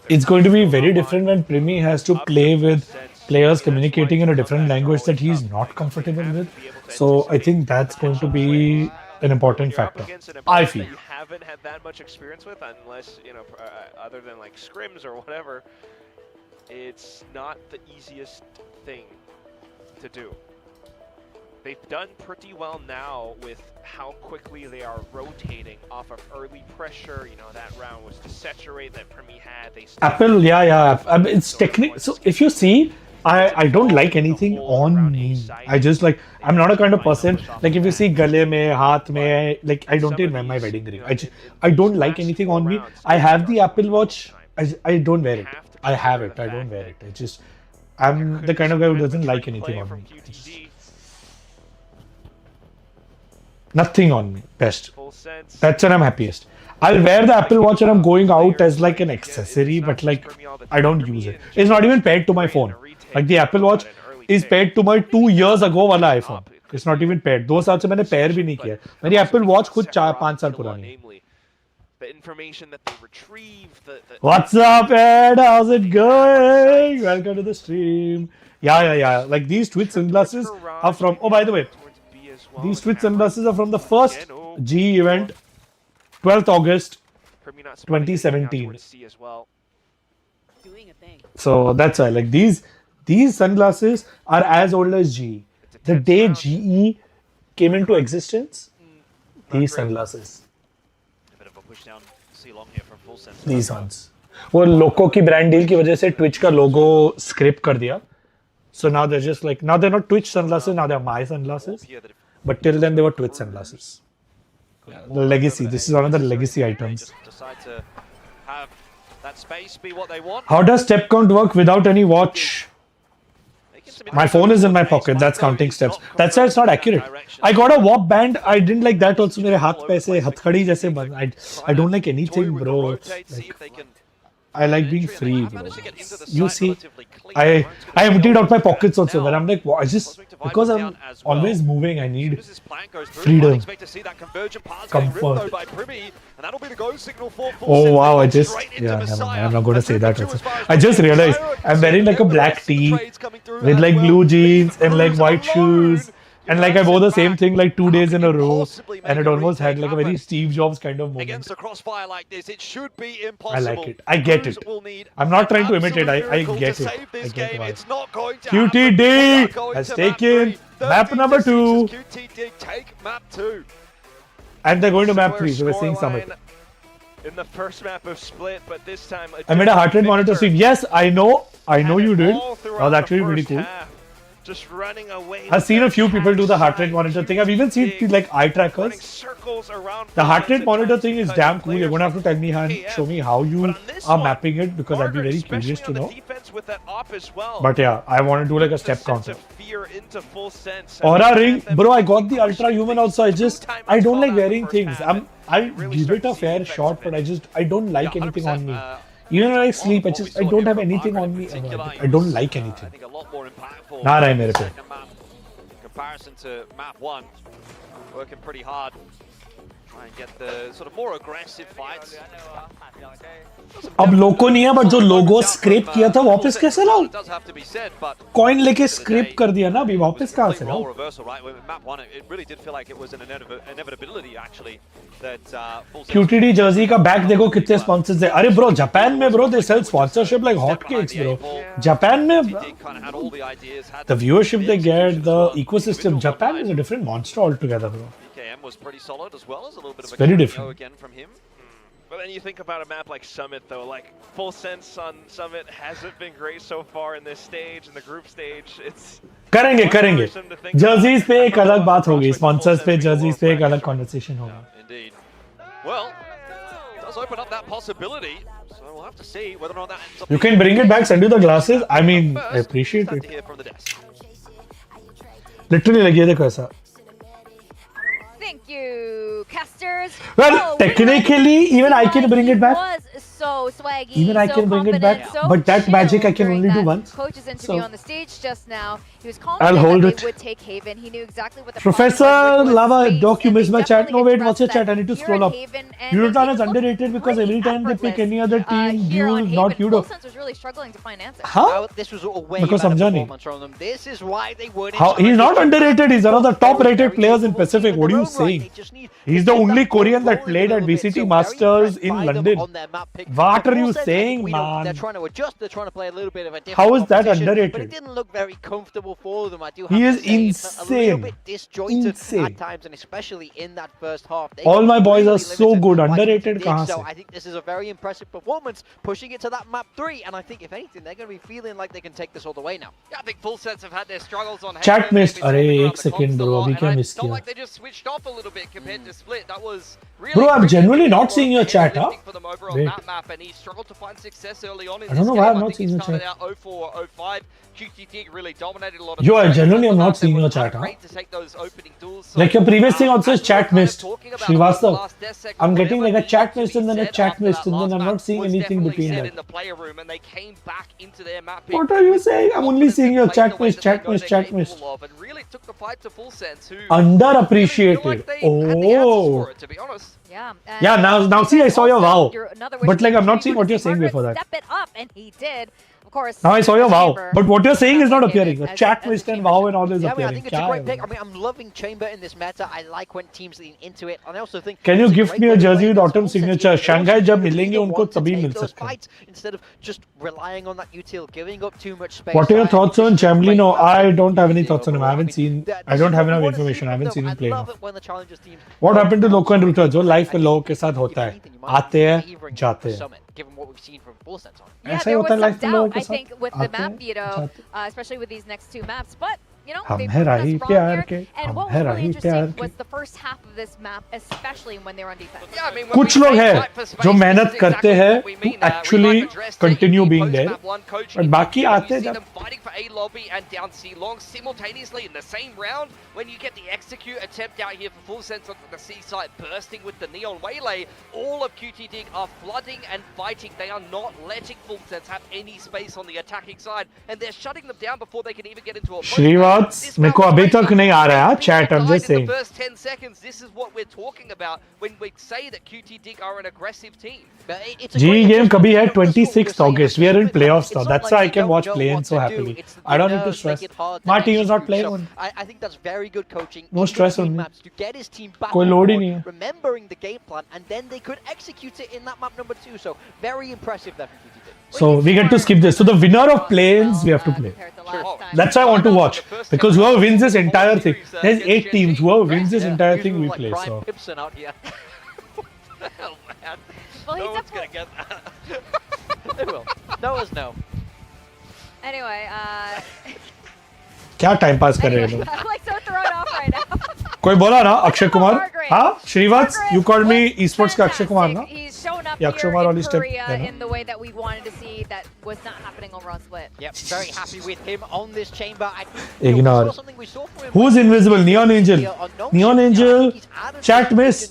It's going to be very different when Primi has to play with players communicating in a different language that he's not comfortable with. So I think that's going to be an important factor, I feel. You haven't had that much experience with, unless, other than like scrims or whatever, it's not the easiest thing to do. They've done pretty well now with how quickly they are rotating off of early pressure. That round was to saturate that Primi had. Apple, yeah. It's technical. So if you see, I don't like anything on me. I just like, I'm not a kind of person, like if you see gale mein, haath mein, like I don't even wear my wedding ring. I don't like anything on me. I have the Apple Watch. I don't wear it. I have it. I don't wear it. I'm the kind of guy who doesn't like anything on me. Nothing on me. Best. That's when I'm happiest. I'll wear the Apple Watch when I'm going out as like an accessory, but like I don't use it. It's not even paired to my phone. Like the Apple Watch is paired to my 2 years ago wala iPhone. It's not even paired. 2 साल से मैंने pair भी नहीं किया. मेरी Apple Watch खुद 4-5 साल पुरानी है. The information that they retrieve. What's up, Ed? How's it going? Welcome to the stream. Yeah. Like these Twitch sunglasses are from. Oh, by the way, these Twitch sunglasses are from the first G event, 12th August, 2017. So that's why, like these sunglasses are as old as GE. The day GE came into existence, these sunglasses. These ones. वो लोको की brand deal की वजह से Twitch का logo scrape कर दिया. So now they're just like, now they're not Twitch sunglasses, now they're my sunglasses. But till then they were Twitch sunglasses. Yeah, the legacy. This is one of the legacy items. Have that space be what they want. How does step count work without any watch? My phone is in my pocket. That's counting steps. That's why it's not accurate. I got a warp band. I didn't like that also. मेरे हाथ पे ऐसे हथकड़ी जैसे बन. I don't like anything, bro. Like, I like being free, bro. You see, I emptied out my pockets also. Where I'm like, I just because I'm always moving, I need freedom, comfort. Oh wow! I just never mind. I'm not going to say that also. I just realized I'm wearing like a black tee with like blue jeans and like white shoes. And like I wore the same thing like 2 days in a row, and it almost had like a very Steve Jobs kind of moment. Against a crossfire like this, it should be impossible. I like it. I get it. I'm not trying to imitate. I get it. I get why. QTD has taken map number 2. QTD take map 2. And they're going to map 3, so we're seeing Summit. In the first map of Split, but this time I made a heart rate monitor stream. Yes, I know you did. That was actually pretty cool. Just running away. I've seen a few people do the heart rate monitor thing. I've even seen like eye trackers. The heart rate monitor thing is damn cool. You're gonna have to tell me and show me how you are mapping it because I'd be very curious to know. But yeah, I want to do like a step counter. Aura ring, bro. I got the ultra human also. I don't like wearing things. I give it a fair shot, but I don't like anything on me. Even when I sleep, I don't have anything on me. I don't like anything. Nah, rahe mere pe. Comparison to map 1, working pretty hard. Try and get the sort of more aggressive fights. अब लोगो नहीं है, but जो लोगो scrap किया था वापस कैसे लाऊं? Coin लेके स्क्रैप कर दिया ना, अभी वापस कहां से लाऊं? QTD जर्सी का बैक देखो कितने स्पॉन्सर्स है. अरे ब्रो, जापान में bro they sell sponsorship like hotcakes bro. Japan में the viewership they get, the ecosystem, Japan is a different monster altogether, bro. Was pretty solid as well as a little bit of a very different again from him. But then you think about a map like Summit though, like full sense on Summit hasn't been great so far in this stage, in the group stage. It's करेंगे jerseys पे एक अलग बात होगी, sponsors पे jerseys पे एक अलग कन्वर्सेशन होगा. Indeed. Well, it does open up that possibility. So we'll have to see whether or not that ends up. You can bring it back, send you the glasses. I mean, I appreciate it. Literally like ये देखो ऐसा. Thank you, casters. Well, technically, even I can bring it back. Was so swaggy, even I can bring it back, but that magic I can only do once. Coach's interview on the stage just now. He was I'll hold that it. they would take Haven. He knew exactly what the Professor Lava, Doc, you missed my chat. No, wait, what's your chat? I need to here scroll in up. Haven, Eurotown is underrated because every time they pick any other team, Duel, not Yudo. was really struggling to find answers. Huh? This was a way Because better समझा नहीं. performance from them. This is why they weren't. How? He's not underrated. He's one of the top-rated players in Pacific. What are you saying? He's the only Korean that played at VCT Masters in London. What are you saying, man? They're trying to adjust. They're trying to play a little bit of a different How is that competition, underrated? But it didn't look very comfortable for them. I do have He to is say, insane. A little bit disjointed Insane. at times, and especially in that first half. They All got my boys really are so limited good. by Underrated Dig, kahan so se? I think this is a very impressive performance, pushing it to that map 3. And I think, if anything, they're going to be feeling like they can take this all the way now. Yeah, I think full sets have had their struggles on. Chat missed. अरे एक second bro, अभी क्या miss Felt किया? like they just switched off a little bit compared to Split. That was really Bro, I'm pretty genuinely good not seeing your chat, huh? for them over on Wait. that map, and he struggled to find success early on in I don't know this why game. I'm I not think seeing he your started chat. out 0-4, 0-5. QTT really dominated a lot of Yo, I the genuinely am not They seeing were your chat, huh? great to take those opening duels. So, Like your previous thing also is chat kind of missed. talking about the Srivastav, last 10 seconds, I'm getting like whatever a chat needed missed to and be then a said chat after missed that and then last I'm map not seeing was anything definitely between said that. in the player room, and they came back into their map. What are you saying? I'm only seeing your chat missed, chat missed, chat missed. And really took the fight to full sense. Who Underappreciated. Oh. to be honest. Yeah. Yeah, now see, I saw your wow. Another But like I'm not wish seeing what you're saying before that. Step it up, and he did. Of course. Now I saw your wow. Chamber, But what you're saying is not appearing. The as chat a missed and chamber wow and all is Yeah, I mean, I appearing. think it's a क्या great है pick. वो? I mean, I'm loving Chamber in this meta. I like when teams lean into it. And I also think Can you it's a gift great me a way to jersey play with those autumn full sets signature? games. Shanghai Also, जब you मिलेंगे either उनको want to तभी take mill those सकते हैं. fights instead of just relying on that util, giving up too much space. What are your I think thoughts this on is a great Chamblino? match. I don't have any Overall, thoughts on him. I haven't seen. this I is don't have what we enough wanna see information. I from haven't them. seen him I play love enough. it when the challengers teams What go happened to for Loco and it. Ruta? जो I life में think लोगों के साथ if होता है, anything, you might आते हैं, favouring जाते for हैं. Summit, given what we've seen from full sense on. Yeah, ऐसा ही there was होता है some life में लोगों doubt, के I साथ. think, with the आते map हैं, veto, जाते हैं. especially with these next two maps. But you know, हम they हैं proved us राही wrong प्यार here. के, And हम what was हैं really राही interesting प्यार के. was the first half of this map, especially when they were on defense. Yeah, I mean, when कुछ we लोग say हैं fight for space, जो this मेहनत is करते exactly हैं what we to mean. actually We've addressed it in continue the being there. post-map one coaching But बाकी interview. आते You see जब them fighting for A lobby and down C long simultaneously in the same round. When you get the execute attempt out here for full sense on the C side, bursting with the neon waylay, all of QT Dig are flooding and fighting. They are not letting full sense have any space on the attacking side, and they're shutting them down before they can even get into a श्रीवात्स मेरे को अभी तक नहीं आ रहा है chat. I'm just saying. In the first 10 seconds, this is what we're talking about when we say that QT Dig are an aggressive team. G game कभी है 26th August. We are in playoffs now. That's why I can watch Playins so happily. I don't need to stress. My team is not playing on. I think that's very good coaching. No stress on me. To get his team back कोई on load he board, नहीं है. remembering the game plan, and then they could execute it in that map number 2. So very impressive there from QTD. So we get to skip this. So the winner of Playins we have to play. That's why I want to watch, because whoever wins this entire thing, there's 8 teams. Whoever wins this entire thing, we play. So Gibson out here. Hell, man. Well, No he's one's up gonna get that. They will. No is no. Anyway, क्या time pass कर रहे हैं लोग? I'm like so thrown off right now. कोई बोला ना अक्षय कुमार? हाँ श्रीवात्स, you called me esports का अक्षय कुमार ना? He's shown up Yeah, here Akshay Kumar in only step, Korea yeah, no? in the way that we wanted to see. That was not happening over on Split. Yep, very happy with him on this chamber. Ignore. We saw from him Who's invisible? Neon Angel. Neon Angel. Chat miss.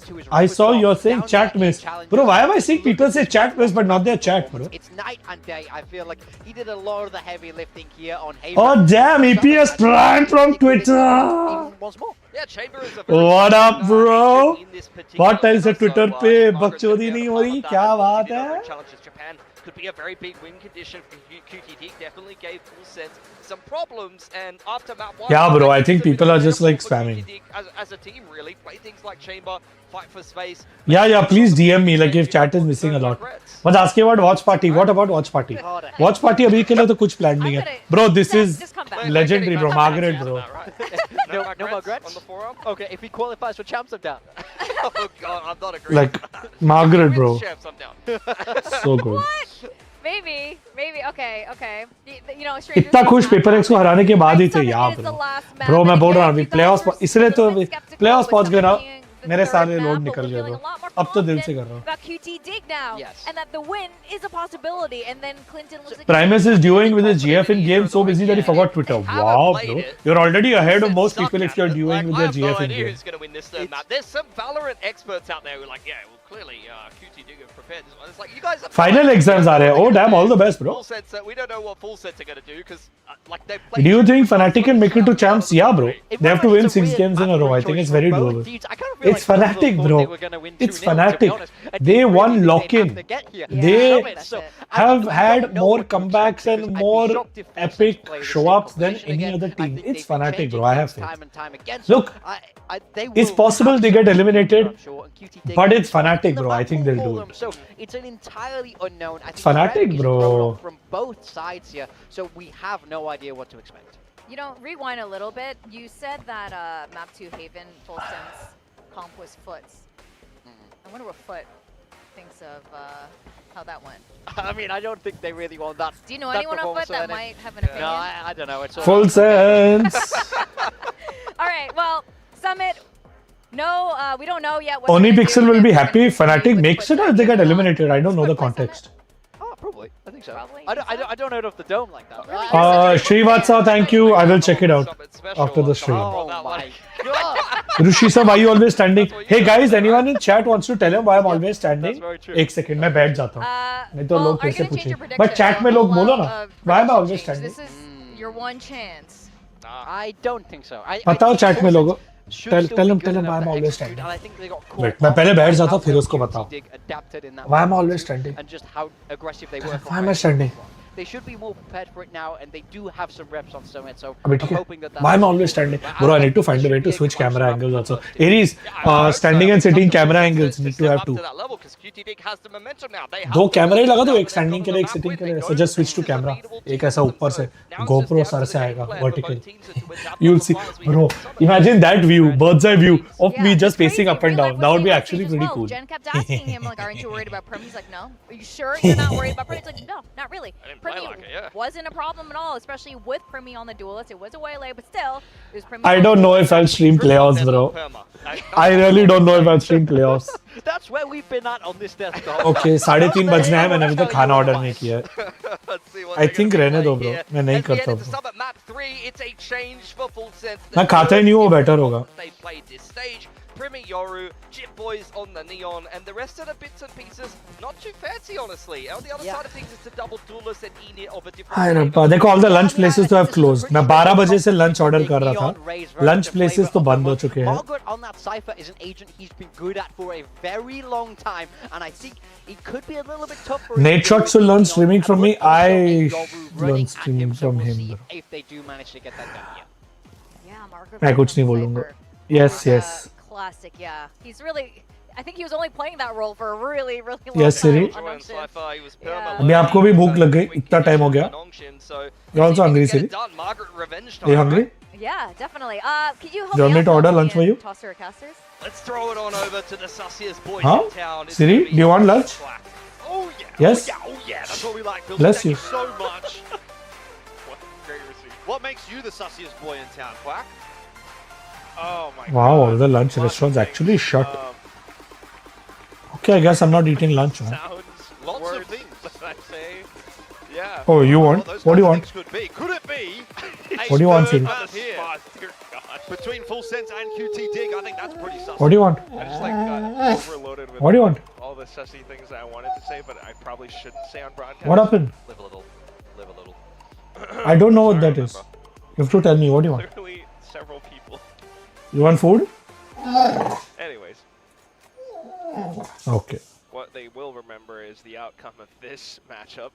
I saw you're saying chat miss. Bro, why am I seeing people say chat miss but not their chat, bro? It's night and day. I feel like he did a lot of the heavy lifting here on Haven. Oh damn, EPS Prime from Twitter. Even once more. Yeah, Chamber is a very What up, bro? in this particular What else है map, so, Twitter पे Margaret's बकचोदी gonna be नहीं able हो to रही? follow क्या that, बात but है? challenges Japan could be a very big win condition for QTD. Definitely gave full sense some problems, and after map 1, Yeah, bro, I think it's people are been just, like, incredible for spamming. QTD as a team, really play things like Chamber, fight for space. Yeah, please DM me like if chat is missing a lot. But asking about watch party. What about watch party? Watch party अभी के लिए तो कुछ plan नहीं है. Bro, this is Just come back. legendary, bro. Margaret, bro. No regrets on the forum. Okay, if he qualifies for champs, I'm down. Oh god, I'm not agreeing. Like Margaret, bro. Champs, I'm down. So good. What? Maybe. Okay. You know, Stranger इतना खुश Things paper x को हराने के बाद ही थे Summit यार is the bro. last map, bro मैं and बोल रहा again, हूँ अभी you guys प्लेऑफ्स were इसलिए तो a little bit skeptical playoffs with पहुंच गए ना. Summit being the मेरे third सारे map, लोड but निकल we're गए feeling bro. a lot more अब तो दिल से confident कर रहा हूँ. about QT Dig now, Yes. and that the win is a possibility. And then Clinton looks like Primus is dueling with his GF in game so busy that he forgot Twitter. They haven't Wow, played bro. it. You're already ahead of It's most stuck people if at you're it. dueling with I your have no GF in idea game. who's going to win this third map. There's some Valorant experts out there who are like, yeah, well, clearly QT Dig have prepared this one. It's like, you guys are Final playing. exams are रहे. Oh damn, all the best, bro. Full sets, we don't know what full sets are going to do because like they play. Do you think Fnatic can make it to champs? Yeah, bro. They have to win 6 games in a row. I think it's very doable. It's Fnatic, bro. It's Fnatic. They won lock-in. They have had more comebacks and more epic show-ups than any other team. It's Fnatic, bro. I have faith. Look, it's possible they get eliminated, but it's Fnatic, bro. I think they'll do it. So it's an entirely unknown. I think Fnatic, Fnatic is bro. thrown off from both sides here, so we have no idea what to expect. You know, rewind a little bit. You said that map 2 Haven full sense comp was Foots. I wonder what Foot thinks of how that went. I mean, I don't think they really want that. Do you know that anyone on Foot performance that of might have an opinion? No, I don't know. It's all Full sense. All right, well, Summit. No, we don't know yet. What Oni they're gonna Pixel do will be against happy if Summit Fnatic with makes Foot it or if they get Summit. eliminated. I don't know the Does Foot play context. Oh, probably. I think so. Probably, I don't know it off the dome like that. Really? Srivatsa, thank you. I will check it out after the stream. Oh my god! Rushi sir, why you always standing? Hey guys, anyone in chat wants to tell him why I'm always standing? That's very true. एक second मैं बैठ जाता हूँ. नहीं तो well, लोग are you कैसे gonna change your पूछें? prediction? But chat में लोग बोलो ना. Why am I always Change. standing? This is your one chance. I don't think so. बताओ chat में लोगों. should Tell still tell be him good why enough I'm to always execute, standing. and I think they got caught Wait, मैं पहले बैठ जाता हूँ, how फिर well उसको QT बताओ. Dig adapted in that Why am I one always too, standing? and just how aggressive they were. Why am I standing? They should be more prepared for it now, and they do have some reps on Summit, so अबे I'm ठीक है. hoping that. Why am I always standing? Bro, I need to find a way to switch camera angles also. Aries, standing and sitting camera angles need to have two. दो camera ही लगा दो, एक standing के लिए, एक sitting के लिए. So just switch to camera. एक ऐसा ऊपर से GoPro सर से आएगा vertical. You'll see, bro. Imagine that view, bird's eye view of me just pacing up and down. That would be actually pretty cool. Jen kept asking him, like, aren't you worried about Prim? He's like, no. Are you sure you're not worried about Prim? He's like, no, not really. Primi like it, yeah. wasn't a problem at all, especially with Primi on the duelist. It was a waylay, but still, it was Primi. I don't know if I'll stream playoffs, bro. I really don't know if I'll stream playoffs. That's where we've been at on this desktop. Okay, 3:30 बजने हैं, मैंने अभी तक खाना order नहीं किया है. I think रहने दो bro, मैं नहीं करता हूँ. मैं खाता ही नहीं हूँ, वो better होगा. They played this stage. Primi, Yoru, Jip Boys on the Neon, and the rest of the bits and pieces, not too fancy, honestly. On the other side of things, it's a double duelist and Enid of a different... हाय रब्बा, देखो all the lunch places तो have closed. मैं 12 बजे से lunch order कर रहा था. Lunch places तो बंद हो चुके हैं. Margaret on that Cypher is an agent he's been good at for a very long time, and I think it could be a little bit tough for him. Nate Shots will learn streaming from me. I learn streaming from him. If they do manage to get that done, Yeah, Margaret. मैं कुछ नहीं बोलूँगा. Yes, yes. Classic, yeah. He's really. I think he was only playing that role for a really long Yes, Siri. time. अभी आपको भी भूख लग गई, इतना टाइम हो गया. You're also hungry, Siri? Are you hungry? Yeah, definitely. Could you help Do you want me to order lunch for you? Tosser or casters? Let's throw it on over to the sussiest boys Huh? in town. It's Siri, gonna be do you want lunch? Oh yeah. Yes? Oh yeah. That's what we like. Bill. Bless Thank you. so much. Great receipt. What makes you the sussiest boy in town, Quack? Oh my god. Wow, all the lunch restaurants actually shut. Okay, I guess I'm not eating lunch. Huh? Sounds, Lots words, of things. that I say. Yeah. Oh, you want? Those What do you kind want? of things could be? Could it be? What do you want, Siri? Spur On the here spot, dear God. between Full Sense and QT Dig? I think that's pretty sus. What do you want? I just like got overloaded with What do you want? all the sussy things that I wanted to say, but I probably shouldn't say on broadcast. What happened? Live a little. Live a little. I don't know what that is. You have to tell me. What do you want? Literally several people. You want food? Anyways, Okay. what they will remember is the outcome of this matchup.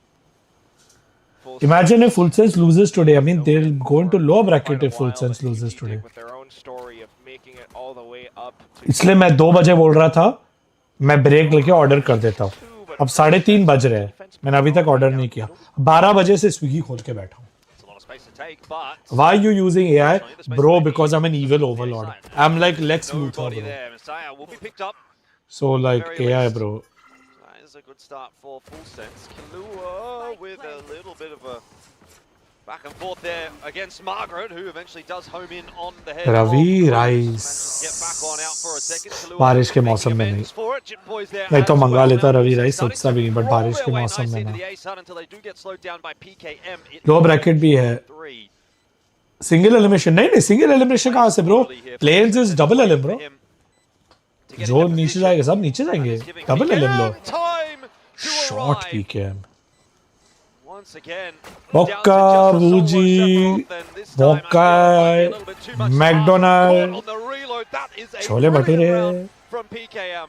Imagine if Full Sense loses today. I mean, they'll go into low bracket if Full Sense loses today. With their own story of making it all the way up to इसलिए मैं 2 बजे बोल रहा था, मैं break लेके order कर देता हूँ. अब 3:30 बज रहे हैं. मैंने अभी तक ऑर्डर नहीं किया. 12 बजे से स्विगी खोल के बैठा हूँ. It's a lot of space to take, but Why are you using AI? Bro, because I'm an evil overlord. I'm like Lex Luthor, nobody bro. there. Messiah will be picked up. So like AI, bro. That is a good start for Full Sense. Kalua with a little bit of a back and forth there against Margaret, who eventually does home in on the head. Ravi of Rice. Get back on out for a second. Kalua बारिश के making मौसम में amends नहीं. for it. Jip Boys there नहीं तो as मंगा well. लेता Now Ravi starting rice to सोचता भी नहीं, बट roll बारिश their के way मौसम nicely में into ना. the ace hunt until they do get slowed down by PKM. It low bracket भी है. 3. सिंगल एलिमिनेशन नहीं, सिंगल एलिमिनेशन कहाँ से bro? Players is double एलिम bro. जो नीचे जाएगा सब नीचे जाएंगे. Double एलिम low. Shot PKM. Once again, Bocca, Buji, Bocca, McDonald, chole bhature. from PKM.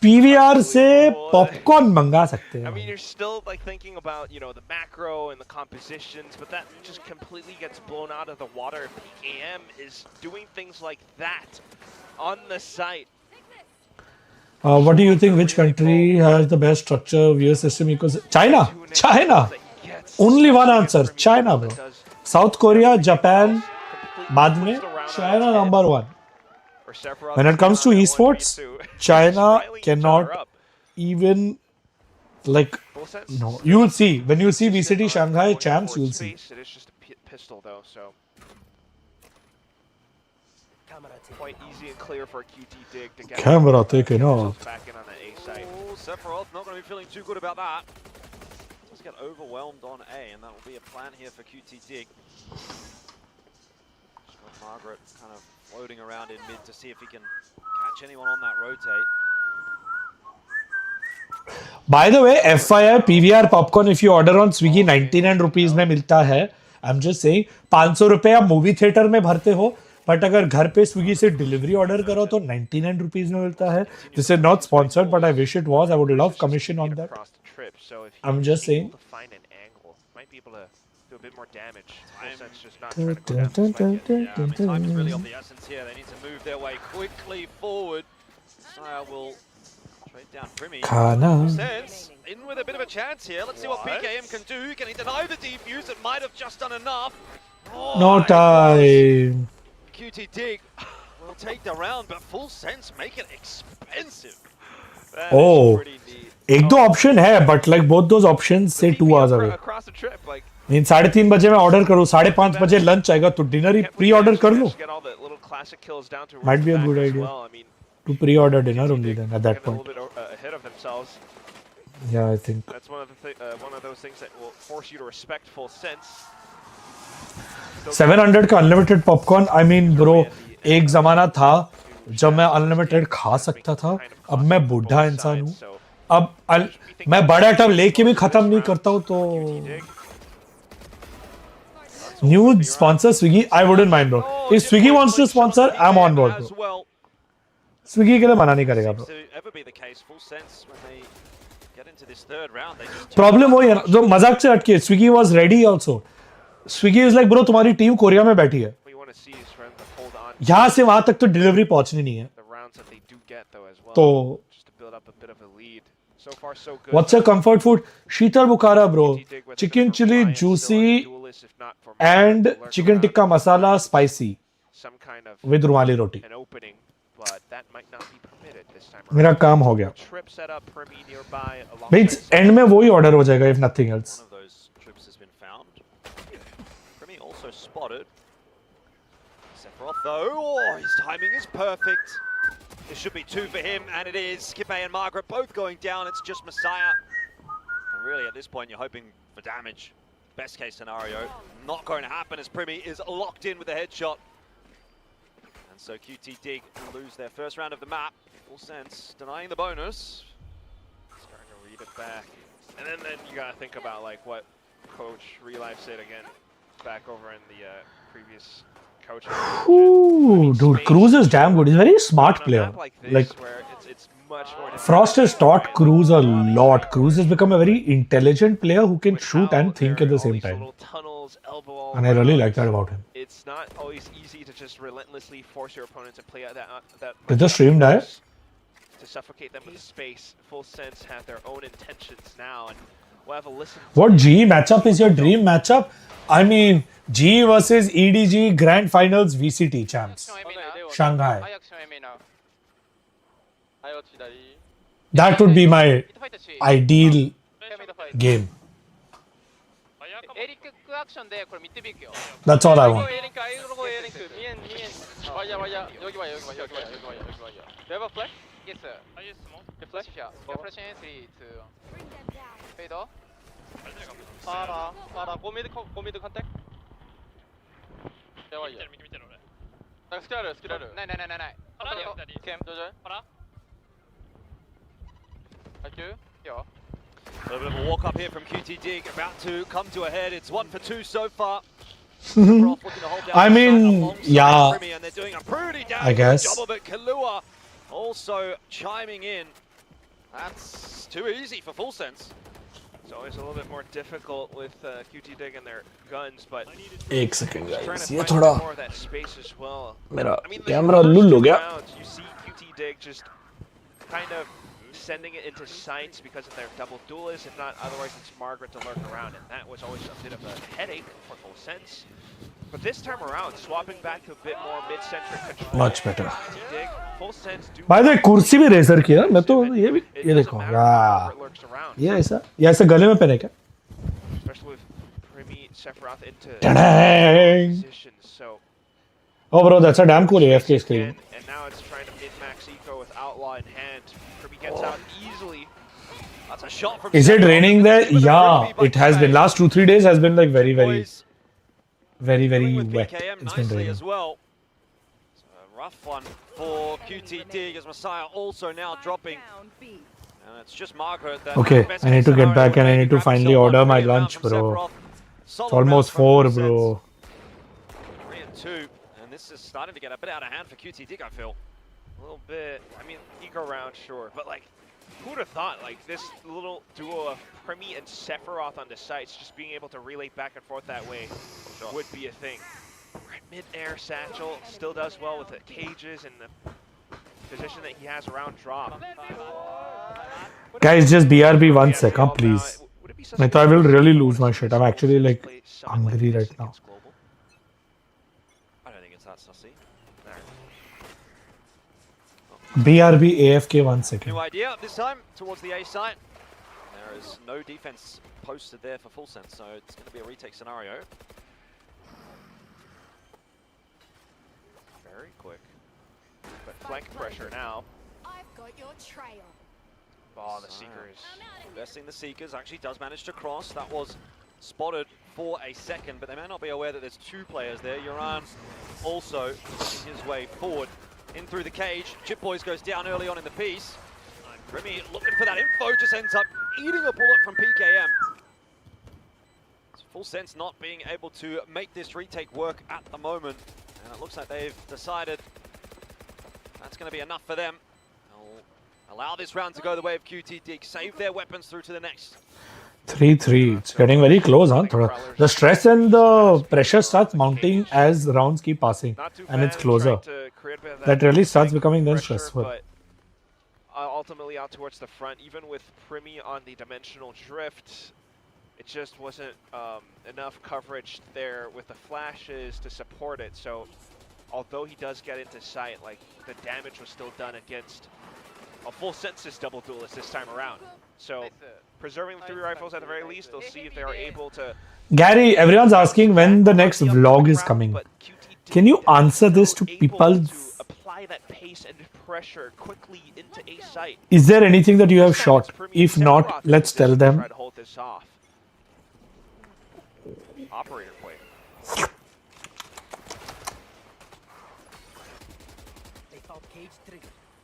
PVR से पॉपकॉर्न मंगा सकते I mean, हैं. you're still like thinking about, you know, the macro and the compositions, but that just completely gets blown out of the water. PKM is doing things like that on the site. What do you think? Which country has the best structure viewer system? Because China. Only one answer. China, bro. South Korea, Japan, बाद में China number 1. When it comes to esports, China cannot even like no. You will see when you see VCT Shanghai champs. You will see. It is just a pistol though, so quite easy and clear for a QT dig to get Camera taken himself out. back in on the A side. Oh, Sephiroth not going to be feeling too good about that. Just get overwhelmed on A, and that will be a plan here for QT Dig. Just got Margaret kind of floating around in mid to see if he can catch anyone on that rotate. By the way, FYI, PVR popcorn if you order on Swiggy 99 rupees में मिलता है. I'm just saying 500 रुपए आप movie theatre में भरते हो, but अगर घर पे स्विगी से डिलीवरी ऑर्डर करो तो 99 रुपीस में मिलता है. This is not sponsored but I wish it was. I would love commission on that. I'm just saying. Might be able to do a bit more damage. Time is really of the essence here. They need to move their way quickly forward. Saya will trade down Primi. Khana. In with a bit of a chance here. Let's see what PKM can do. Can he deny the defuse? It might have just done enough. No time. QT Dig will take the round, but Full Sense make it expensive. Oh, एक दो option है, but like both those options say 2 hours away. Mean 3:30 बजे मैं order करूँ, 5:30 बजे lunch आएगा तो dinner ही pre order कर लूँ. Might be a good idea to pre-order dinner only then at that point. Yeah, I think. That's one of those things that will force you to respect full sense. 700 का unlimited popcorn. I mean bro, एक जमाना था जब मैं unlimited खा सकता था. अब मैं बूढ़ा इंसान हूँ. अब मैं बड़ा टब लेके भी खत्म नहीं करता हूँ. तो new sponsor Swiggy, I wouldn't mind bro. If Swiggy wants to sponsor, I am on board bro. Swiggy के लिए मना नहीं करेगा ब्रो. प्रॉब्लम वही है ना, जो मजाक से हटके Swiggy was ready also. Swiggy is like bro, तुम्हारी टीम कोरिया में बैठी है, यहाँ से वहां तक तो डिलीवरी पहुंचनी नहीं है. तो what's your comfort food? Sheetal Bukhara bro. Chicken chilli juicy and chicken tikka masala spicy with rumali roti. मेरा काम हो गया भाई. एंड में वही ऑर्डर हो जाएगा if nothing else. His timing is perfect. It should be 2 for him, and it is. Skippe and Margaret both going down. It's just Messiah. And really, at this point, you're hoping for damage. Best case scenario, not going to happen as Primi is locked in with a headshot. And so QT Dig lose their first round of the map. Full sense, denying the bonus. Starting to read it back. And then you gotta think about like what Coach Relife said again back over in the previous coaching. Ooh, dude, Cruz is damn good. He's a very smart player. Like, Frost has taught Cruz a lot. Cruz has become a very intelligent player who can shoot and think at the same time. And I really like that about him. It's not always easy to just relentlessly force your opponent to play at that. Did the stream die? To suffocate them with space. Full sense have their own intentions now, and we'll have a listen. What GE matchup is your dream matchup? I mean, GE versus EDG Grand Finals VCT champs. Shanghai. That would be my ideal game. That's all I want. Go mid contact. A little bit of a walk up here from QT Dig, about to come to a head. It's 1 for 2 so far. I mean, yeah, and they're doing a pretty I guess. job of it. Kalua also chiming in. That's too easy for Full Sense. It's always a little bit more difficult with QT Dig and their guns, but एक second guys, ये more थोड़ा of that space as well. मेरा I mean, camera लुल हो गया. You see QT Dig just kind of sending it into sights because of their double duelists. If not, otherwise it's Margaret to lurk around, and that was always a bit of a headache for Full Sense. But this time around, swapping back to a bit more mid-centric control. Much better. Dig, Full Sense do. By the way, कुर्सी भी razor किया. मैं तो ये भी ये देखो यार. ये ऐसा गले में पहने क्या? Especially with Primi Sephiroth into Ta-dang! positions, so. Oh bro, that's a damn cool AFK screen. And now it's trying to mid-max eco with Outlaw in hand. Primi gets out easily. That's a shot from. Is it raining there? Yeah, it has been. Last 2-3 days has been like very wet. It's been raining. As well. So a rough one for QT Dig as Messiah also now dropping. And it's just Margaret that. Okay, I need to get back and I need to finally order my lunch, bro. It's almost 4, bro. 3 and 2, and this is starting to get a bit out of hand for QT Dig, I feel. A little bit. I mean, eco round, sure, but like, who would have thought like this little duo of Primi and Sephiroth on the sites, just being able to relay back and forth that way, would be a thing. Right, mid-air satchel still does well with the cages and the position that he has around drop. Guys, just BRB 1 second, please. I thought I will really lose my shit. I'm actually like hungry right now. I don't think it's that sussy. BRB AFK 1 second. New idea this time towards the A site. There is no defense posted there for full sense, so it's going to be a retake scenario. Very quick. But flank pressure now. I've got your trail. Oh, the Seekers. Investing the Seekers actually does manage to cross. That was spotted for a second, but they may not be aware that there's two players there. Yoran also making his way forward in through the cage. Chip Boys goes down early on in the piece. Remy looking for that info, just ends up eating a bullet from PKM. It's full sense not being able to make this retake work at the moment. And it looks like they've decided that's going to be enough for them. They'll allow this round to go the way of QT Dig, save their weapons through to the next. 3-3. It's getting very close, huh? The stress and the pressure starts mounting as rounds keep passing and it's closer. That really starts becoming then stressful. But ultimately out towards the front, even with Primi on the dimensional drift, it just wasn't enough coverage there with the flashes to support it. So although he does get into sight, like the damage was still done against a full census double duelist this time around. So preserving the 3 rifles at the very least, they'll see if they are able to... Gary, everyone's asking when the next vlog is coming. Can you answer this to people? Apply that pace and pressure quickly into a site. Is there anything that you have shot? If not, let's tell them. Try to hold this off. Operator play.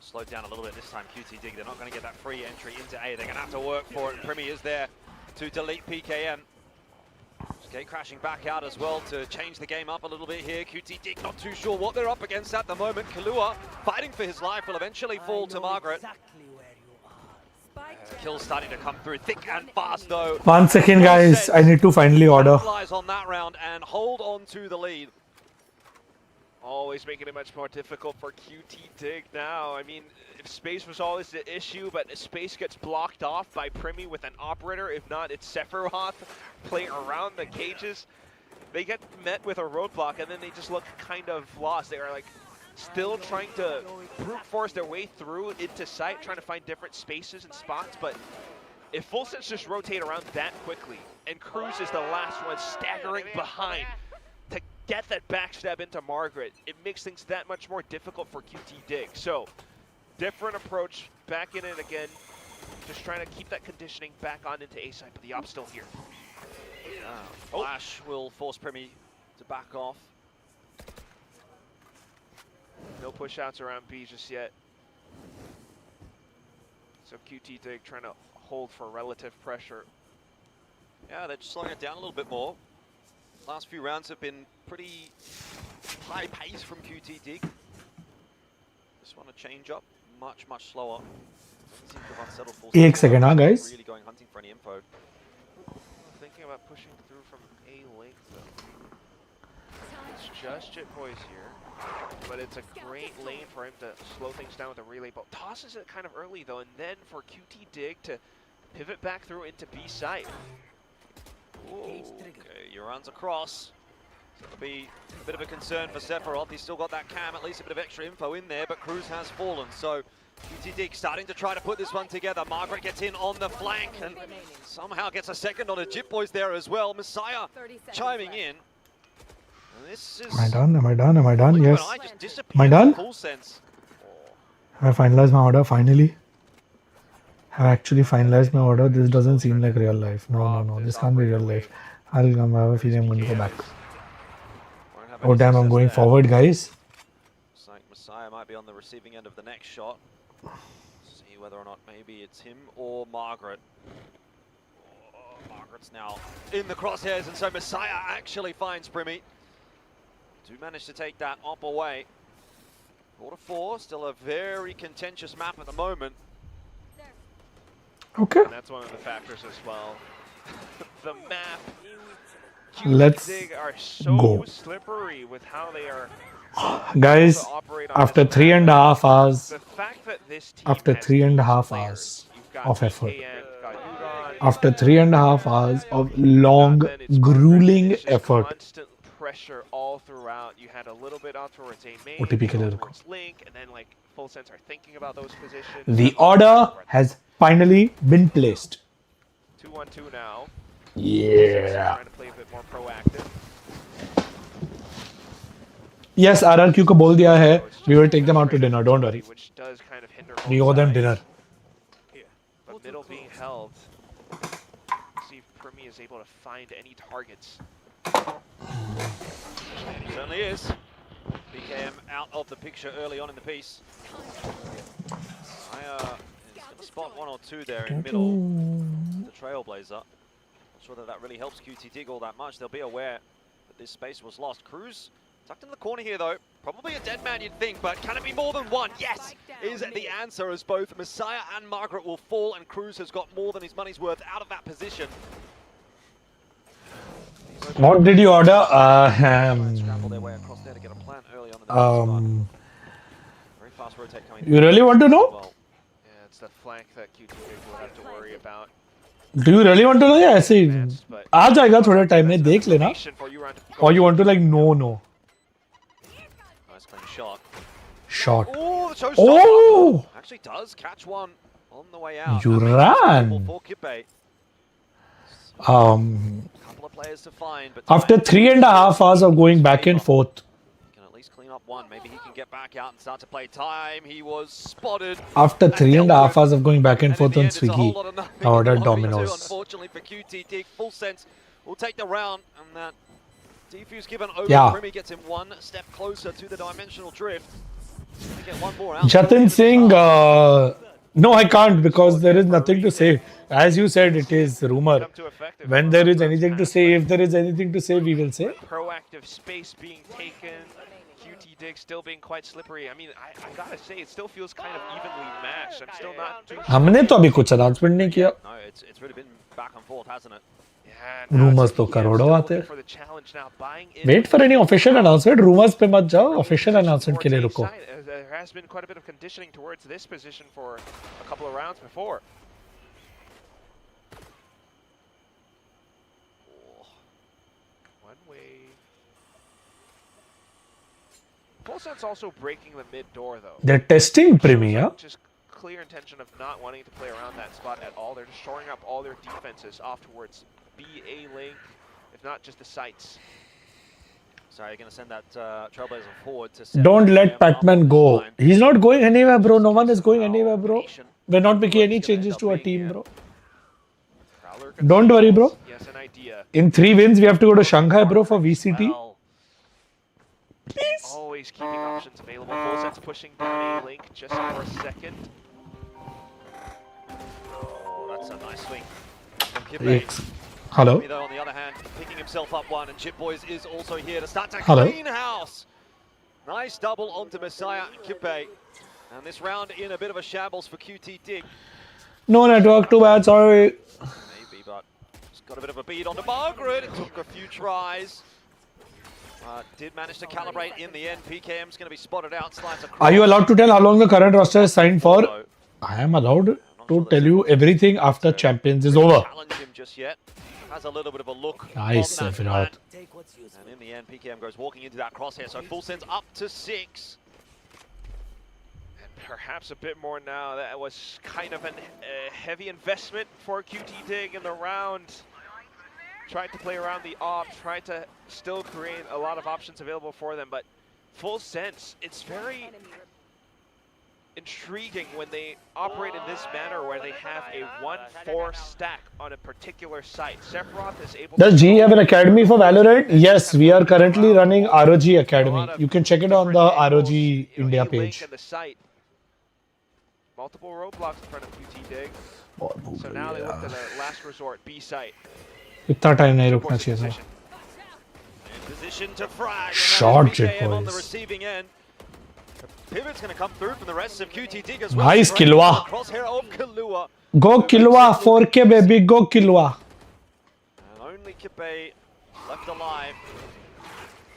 Slowed down a little bit this time, QT Dig. They're not going to get that free entry into A. They're going to have to work for it. Primi is there to delete PKM. Skate crashing back out as well to change the game up a little bit here. QT Dig not too sure what they're up against at the moment. Kalua fighting for his life will eventually fall to Margaret. Kills starting to come through thick and fast though. 1 second guys, I need to finally order. Capitalize on that round and hold on to the lead. Always making it much more difficult for QT Dig now. I mean, if space was always the issue, but space gets blocked off by Primi with an operator. If not, it's Sephiroth playing around the cages. They get met with a roadblock and then they just look kind of lost. They are like still trying to brute force their way through into sight, trying to find different spaces and spots. But if full sets just rotate around that quickly and Cruz is the last one staggering behind to get that backstab into Margaret, it makes things that much more difficult for QT Dig. So, different approach, back in it again, just trying to keep that conditioning back on into A side, but the op's still here. Flash will force Primi to back off. No push outs around B just yet. So QT Dig trying to hold for relative pressure. Yeah, they're just slowing it down a little bit more. Last few rounds have been pretty high pace from QT Dig. Just want to change up much slower. एक second, huh, guys? Really going hunting for any info. Thinking about pushing through from A link though. It's just Jit Boys here, but it's a great lane for him to slow things down with a relay. But tosses it kind of early though, and then for QT Dig to pivot back through into B side. Okay, Yoran's across. So it'll be a bit of a concern for Sephiroth. He's still got that cam, at least a bit of extra info in there, but Cruz has fallen. So QT Dig starting to try to put this one together. Margaret gets in on the flank and somehow gets a second on a Jit Boys there as well. Messiah chiming in. And this is... Am I done? Am I done? Am I done? Yes. Am I done? Have I finalized my order finally? Have actually finalized my order. This doesn't seem like real life. No. This can't be real life. I'll come. I have a feeling I'm going to go back. Oh damn, I'm going forward, guys. Looks like Messiah might be on the receiving end of the next shot. See whether or not maybe it's him or Margaret. Oh, Margaret's now in the crosshairs, and so Messiah actually finds Primi. Do manage to take that up away. Quarter 4, still a very contentious map at the moment. Okay. And that's one of the factors as well. The map. Let's are so go. slippery with how they are. Guys, after 3.5 hours, The fact that this team after has 3.5 players, hours you've got of effort, PKM, you've got Udon, after 3.5 hours of long, grueling it's just effort. constant pressure all throughout. You had a little bit out towards A main, OTP के लिए रुको. towards Link, and then like Full Sense are thinking about those positions. The order has finally been placed. 2-1-2 now. Yeah. Trying to play a bit more proactive. Yes, RRQ को बोल दिया है. We will take them out to dinner. Don't worry. Which does kind of hinder We owe them dinner. But middle being held. See if Primi is able to find any targets. And he certainly is. BKM out of the picture early on in the piece. Sinha is going to spot one or two there in middle. The Trailblazer. Not sure that really helps QT Dig all that much. They'll be aware that this space was lost. Cruz tucked in the corner here though. Probably a dead man you'd think, but can it be more than one? Yes, is the answer, as both Messiah and Margaret will fall, and Cruz has got more than his money's worth out of that position. What did you order? Scramble their way across there to get a plant early on in the very fast rotate coming. You really want to know? Well, yeah, it's the flank that QT Dig will have to worry about. Do you really want to know? Yeah, ऐसे ही आ जाएगा थोड़ा time में देख लेना. Or you want to like no. Nice clean shot. Shot. Oh, the showstopper. Oh! Actually does catch one on the way out. You That ran. makes it for Kippe. Couple of players to find, but After 3.5 hours of going back and forth. Can at least clean up one. Maybe he can get back out and start to play time. He was spotted. After 3.5 hours of going back and And in forth the on end, it's a whole Swiggy, lot of nothing. I ordered 1v2, Domino's. Unfortunately for QT Dig, Full Sense will take the round, and that defuse given over. Yeah. Primi gets him one step closer to the dimensional drift. To get one more out. Jatin Singh, no, I can't because there is nothing to say. As you said, it is rumor. When there is anything to say, if there is anything to say, we will say. Proactive space being taken. QT Dig still being quite slippery. I mean, I gotta say, it still feels kind of evenly matched. I'm still not too हमने तो अभी कुछ announcement नहीं किया. No, it's really been back and forth, hasn't it? Rumors तो करोड़ों आते हैं. Wait for any official announcement. Rumors पे मत जाओ. Official announcement के लिए रुको. There has been quite a bit of conditioning towards this position for a couple of rounds before. One way. Full Sense also breaking the mid door though. They're testing Premier. Just clear intention of not wanting to play around that spot at all. They're just shoring up all their defenses off towards B, A link, if not just the sites. So you're going to send that Trailblazer forward to... Don't let Pac-Man go. He's not going anywhere, bro. No one is going anywhere, bro. We're not making any changes to our team, bro. Don't worry, bro. In 3 wins, we have to go to Shanghai, bro, for VCT. Please. Always keeping options available. Full Sense pushing down A link just for a second. Oh, that's a nice swing from Kippe. Hello. Though, on the other hand, picking himself up one, and Chip Boys is also here to start to Hello. clean house. Nice double onto Messiah and Kippe. And this round in a bit of a shambles for QT Dig. No network, too bad, sorry. Maybe, but just got a bit of a beat onto Margaret. It took a few tries. Did manage to calibrate in the end. PKM's going to be spotted out. Slides across. Are you allowed to tell how long the current roster is signed for? I am allowed to tell you everything after Champions is over. Challenge him just yet. Has a little bit of a look. Nice, on that Virat. plan. And in the end, PKM goes walking into that crosshair. So Full Sense up to 6. And perhaps a bit more now. That was kind of a heavy investment for QT Dig in the round. Tried to play around the op, tried to still create a lot of options available for them, but Full Sense, it's very intriguing when they operate in this manner where they have a 1-4 stack on a particular site. Sephiroth is able Does to... G have an academy for VALORANT? Yes, we are currently running ROG Academy. You can check it on the ROG India page. Multiple roadblocks in front of QT Dig. So now they look to the last resort, B site. इतना time नहीं रुकना चाहिए था. Short Jet Boys. Pivot's going to come through from the rest of QT Dig as well. Nice Killua. Crosshair of Killua. Go Killua, 4K baby, go Killua. And only Kippe left alive.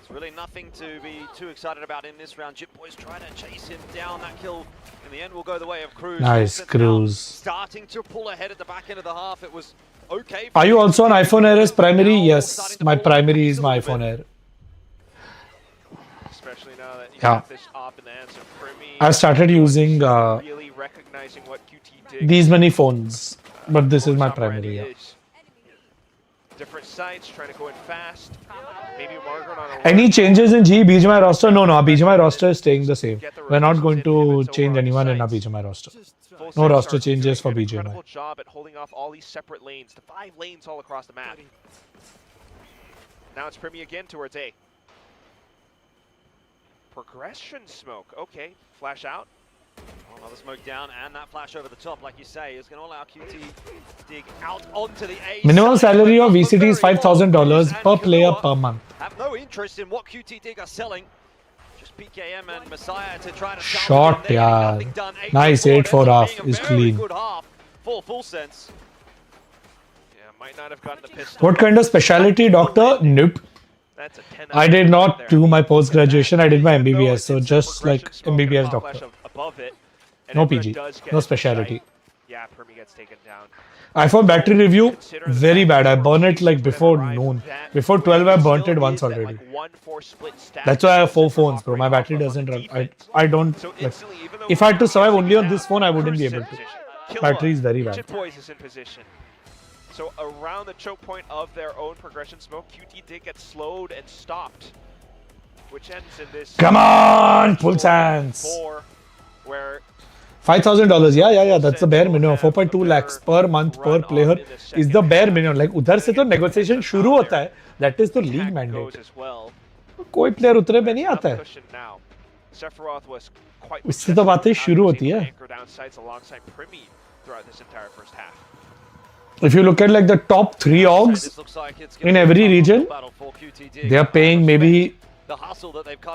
It's really nothing to be too excited about in this round. Jip Boys trying to chase him down. That kill in the end will go the way of Cruz. Nice Cruz. Starting to pull ahead at the back end of the half. It was okay. Are you also on iPhone Air as primary? Yes, my primary is my iPhone Air. Especially now that Yeah. This up in the hands of Primi. I started using Really recognizing what QT did. these many phones, but this is my Modus operandi primary. Yeah. is different sites, trying to go in fast. Maybe Margaret on a Any changes in G BGMI roster? No, our BGMI roster is staying the same. We're not going to change anyone in our BGMI roster. No roster changes for BGMI. Incredible job at holding off all these separate lanes, the 5 lanes all across the map. Now it's Primi again towards A. Progression smoke. Okay, flash out. Another smoke down, and that flash over the top, like you say, is going to allow QT to dig out onto the A. Minimum salary of VCT is $5,000 per player per month. Have no interest in what QT Dig are selling. Just PKM and Messiah to try to Shot, yeah. Nice 8-4 half is clean. Good half for Full Sense. Yeah, might not have gotten the pistol. What kind of specialty, doctor? Nope. That's a 10 I did not do my post graduation. I did my MBBS, so just like MBBS doctor. Above it, No PG, no specialty. Yeah, Primi gets taken down. iPhone battery review, very bad. I burn it like before noon. Before 12, I burnt it once already. That's why I have 4 phones, bro. My battery doesn't run. I don't like. If I had to survive only on this phone, I wouldn't be able to. Battery is very bad. Boys is in position. So around the choke point of their own progression smoke, QT did get slowed and stopped, which ends in this. Come on, full sands. Where $5,000. Yeah. That's the bare minimum. 4.2 lakhs per month per player is the bare minimum. Like उधर से तो negotiation शुरू होता है. That is the league mandate. कोई player उतरे पे नहीं आता है. इससे तो बातें शुरू होती है. If you look at like the top 3 orgs in every region, they are paying maybe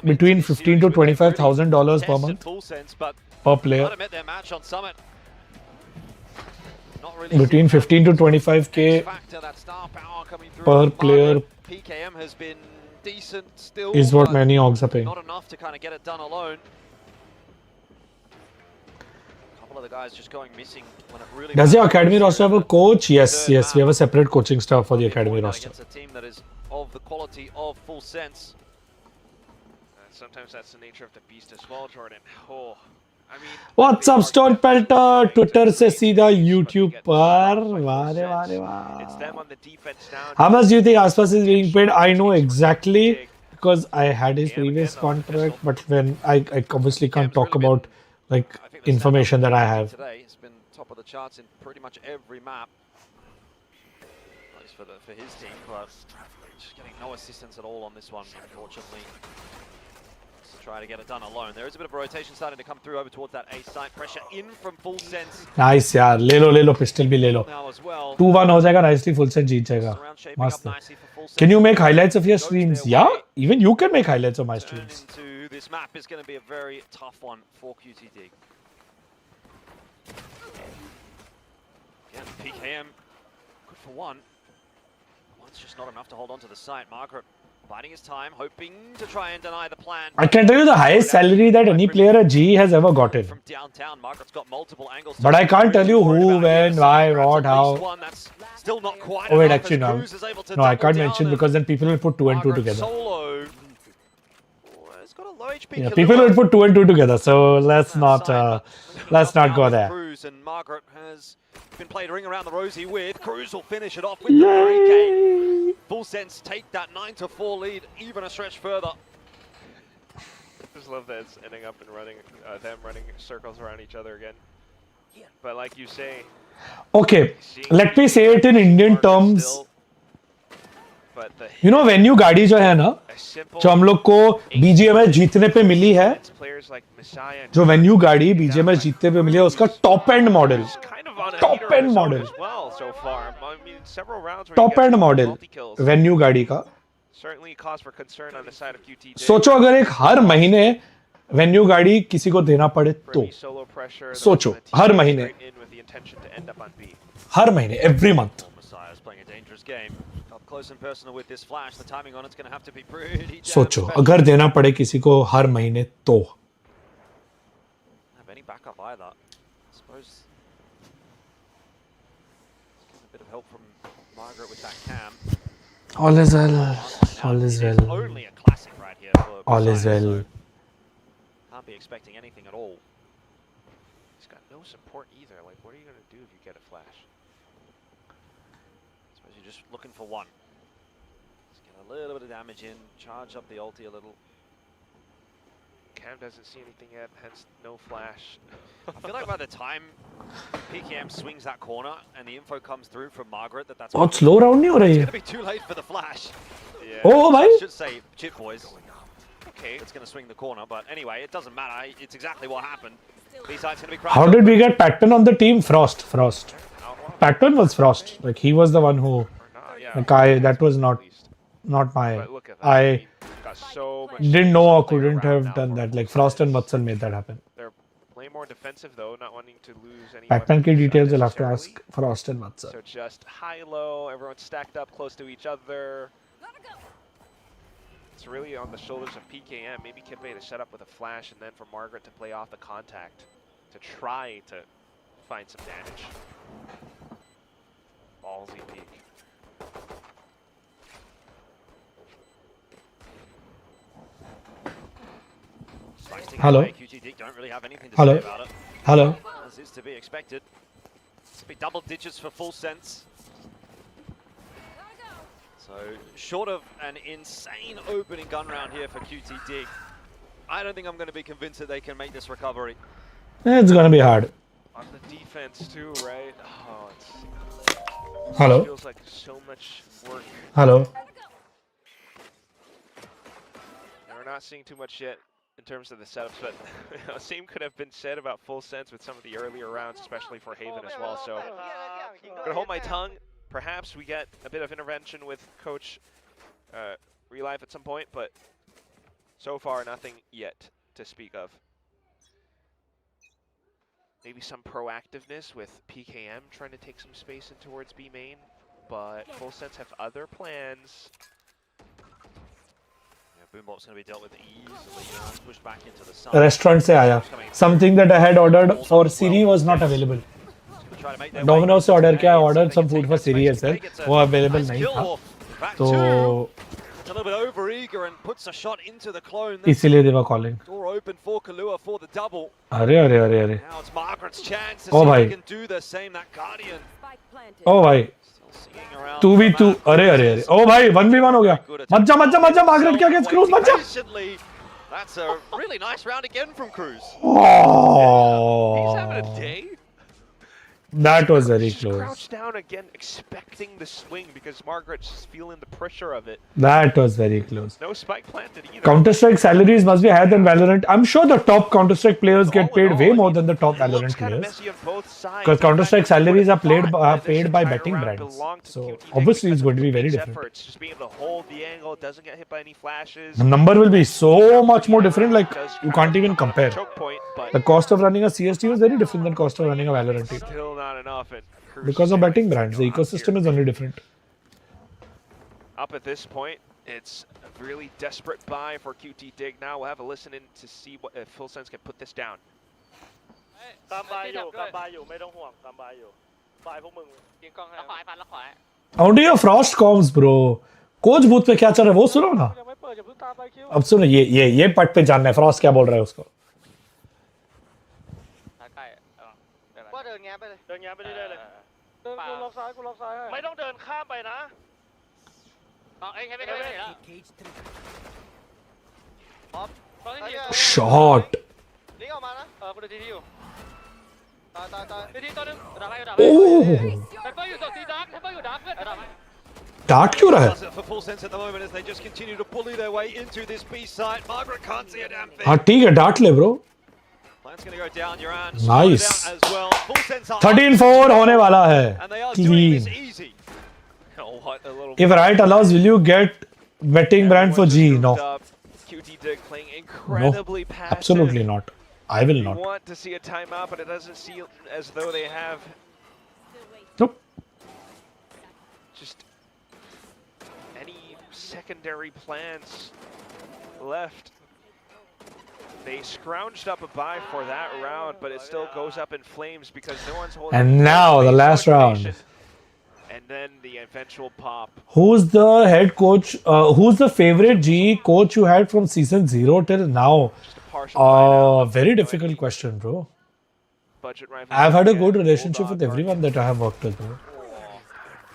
between $15,000 to $25,000 per month per player. Between 15 to 25k per player is what many orgs are paying. Not enough to kind of get it done alone. Of the guys just going missing when it really Does your academy roster have a coach? Yes, we have a separate coaching staff for the academy roster. A team that is of the quality of Full Sense. Sometimes that's the nature of the beast as well, Jordan. Oh, I mean, What's up, Stone Pelter? Twitter से सीधा YouTube पर. वाह. It's them on the defense now. How much do you think Aspas is being paid? I know exactly because I had his previous contract, but when I obviously can't talk about like information that I have. Today it's been top of the charts in pretty much every map. At least for his team, but just getting no assistance at all on this one, unfortunately. Let's try to get it done alone. There is a bit of a rotation starting to come through over towards that A site. Pressure in from Full Sense. Nice यार, ले लो pistol भी ले लो. 2-1 हो जाएगा nicely. Full Sense जीत जाएगा. मस्त. Can you make highlights of your streams? Yeah, even you can make highlights of my streams. This map is going to be a very tough one for QT Dig. Again, PKM, good for one. One's just not enough to hold on to the site. Margaret biding his time, hoping to try and deny the plan. I can tell you the highest salary that any player at GE has ever gotten. From downtown, Margaret's got multiple angles. But I can't tell you who, when, why, what, how. Still not quite oh wait, actually no. No, I can't mention because then people will put 2 and 2 together. Solo. Yeah, people will put 2 and 2 together. So let's not go there. Cruz and Margaret has been played a ring around the rosy with. Cruz will finish it off with the hurricane. Full Sense take that 9-4 lead even a stretch further. Just love that it's ending up and running them running circles around each other again. But like you say. Okay, let me say it in Indian terms. You know venue गाड़ी जो है ना, जो हम लोग को BGMS जीतने पे मिली है, जो venue गाड़ी BGMS जीतने पे मिली है, उसका top end model venue गाड़ी का. सोचो अगर एक हर महीने venue गाड़ी किसी को देना पड़े तो, सोचो हर महीने every month. सोचो अगर देना पड़े किसी को हर महीने तो. All is well. All is well. All is well. can't be expecting anything at all. He's got no support either. Like, what are you gonna do if you get a flash? I suppose you're just looking for one. Let's get a little bit of damage in, charge up the ulti a little. Cam doesn't see anything yet, hence no flash. I feel like by the time PKM swings that corner and the info comes through from Margaret that's बहुत slow round नहीं हो रही it's है. going to be too late for the flash. Yeah. Oh I भाई. should say chip boys. Okay. It's going to swing the corner, but anyway, it doesn't matter. It's exactly what happened. B-side's going to be How did we get Pacton on the team? Frost. Pacton was Frost. Like he was the one who. Yeah. Like that was not my. But look at that. I Got so much didn't know or couldn't have now done for that. Like Frost and Matsal made that happen. They're playing more defensive though, not wanting to lose any. Pacton ki weapons details you'll have to unnecessarily. ask Frost and Matsal. So just high-low, everyone's stacked up close to each other. It's really on the shoulders of PKM. Maybe Kippe to set up with a flash and then for Margaret to play off the contact to try to find some damage. Ballsy peek. Hello. QT don't really have anything to Hello. say about it. Hello. As is to be expected. It's be double digits for full sense. So short of an insane opening gun round here for QT Dig, I don't think I'm going to be convinced that they can make this recovery. It's gonna be hard. On the defense too, right? Oh, Hello. feels like so much work. Hello. And we're not seeing too much yet in terms of the setups, but same could have been said about Full Sense with some of the earlier rounds, especially for Haven as well. So I'm gonna hold my tongue. Perhaps we get a bit of intervention with Coach Relive at some point, but so far nothing yet to speak of. Maybe some proactiveness with PKM trying to take some space in towards B main, but Full Sense have other plans. Boombop's going to be dealt with easily, pushed back into the sun. Restaurant से आया. Something that I had ordered for Siri was not available. Domino's से order किया. I ordered some food for Siri as well. वो available नहीं था. तो It's a little bit over eager and puts a shot into the clone. इसीलिए they were calling. Door open for Kalua for the double. अरे अरे अरे अरे. Now it's Margaret's chance to Oh see भाई. if they can do the same. That Guardian Oh भाई. 2v2. अरे अरे अरे. Oh भाई 1v1 हो गया. मत जा Margaret क्या gets Cruz मत जा. Patiently. That's a really nice round again from Cruz. Oh. He's having a day. That was very Just close. crouched down again, expecting the swing because Margaret's just feeling the pressure of it. That was very close. No spike planted either. Counter-Strike salaries must be higher than Valorant. I'm sure the top Counter-Strike players get paid way more than the top Valorant players. Because Counter-Strike salaries are paid by betting brands. So obviously it's going to be very different. Just being able to hold the angle, doesn't get hit by any flashes. The number will be so much more different, like you can't even compare. Choke point, but The cost of running a CST is very different than cost of running a Valorant team. still not enough. And Cruz Because of is betting brands, the ecosystem is only different. up at this point. It's a really desperate buy for QT Dig. Now we'll have a listen in to see what if Full Sense can put this down. ตามบายอยู่ไม่ต้องห่วงตามบายอยู่บายพวกมึงยิงกล้องให้แล้วขวา How do you frost comms, bro? Coach booth पे क्या चल रहा है वो सुनो ना. ยังไม่เปิดอย่าเพิ่งตามไปคิว अब सुनो ये पट पे जानना है फ्रॉस्ट क्या बोल रहा है उसको. ใกล้ว่าเดินแง้ไปเลยเดินแง้ไปเรื่อยๆเลยเดินกูล็อกซ้ายให้ไม่ต้องเดินข้ามไปนะเอ้ยแค่ไม่ได้แล้วพร้อมตอนนี้ Shot. ลิงออกมานะกูเดินที่อยู่ตายที่ตัวนึงดับไป Oh. ไทเปอร์อยู่ตัวตีดักไทเปอร์อยู่ดักเพื่อนดับไป डार्ट क्यों रहा है? Does it for Full Sense at the moment as they just continue to bully their way into this B site. Margaret can't see a damn thing. हाँ ठीक है डार्ट ले bro. Plan's going to go down. Duran Nice. as well. Full Sense are 13-4 होने वाला है. and they are doing this Clean. easy. Oh, what a little. If Riot allows, will you get betting brand for G? No. QT Dig playing incredibly passive. Absolutely not. I will You not. want to see a timeout, but it doesn't seem as though they have Nope. just any secondary plans left. They scrounged up a buy for that round, but it still goes up in flames because no one's holding. And now the last round. And then the eventual pop. Who's the head coach? Who's the favorite GE coach you had from season 0 till now? partial buyout. Very difficult question, bro. Budget rifle. I've had a good relationship with everyone that I have worked with, bro.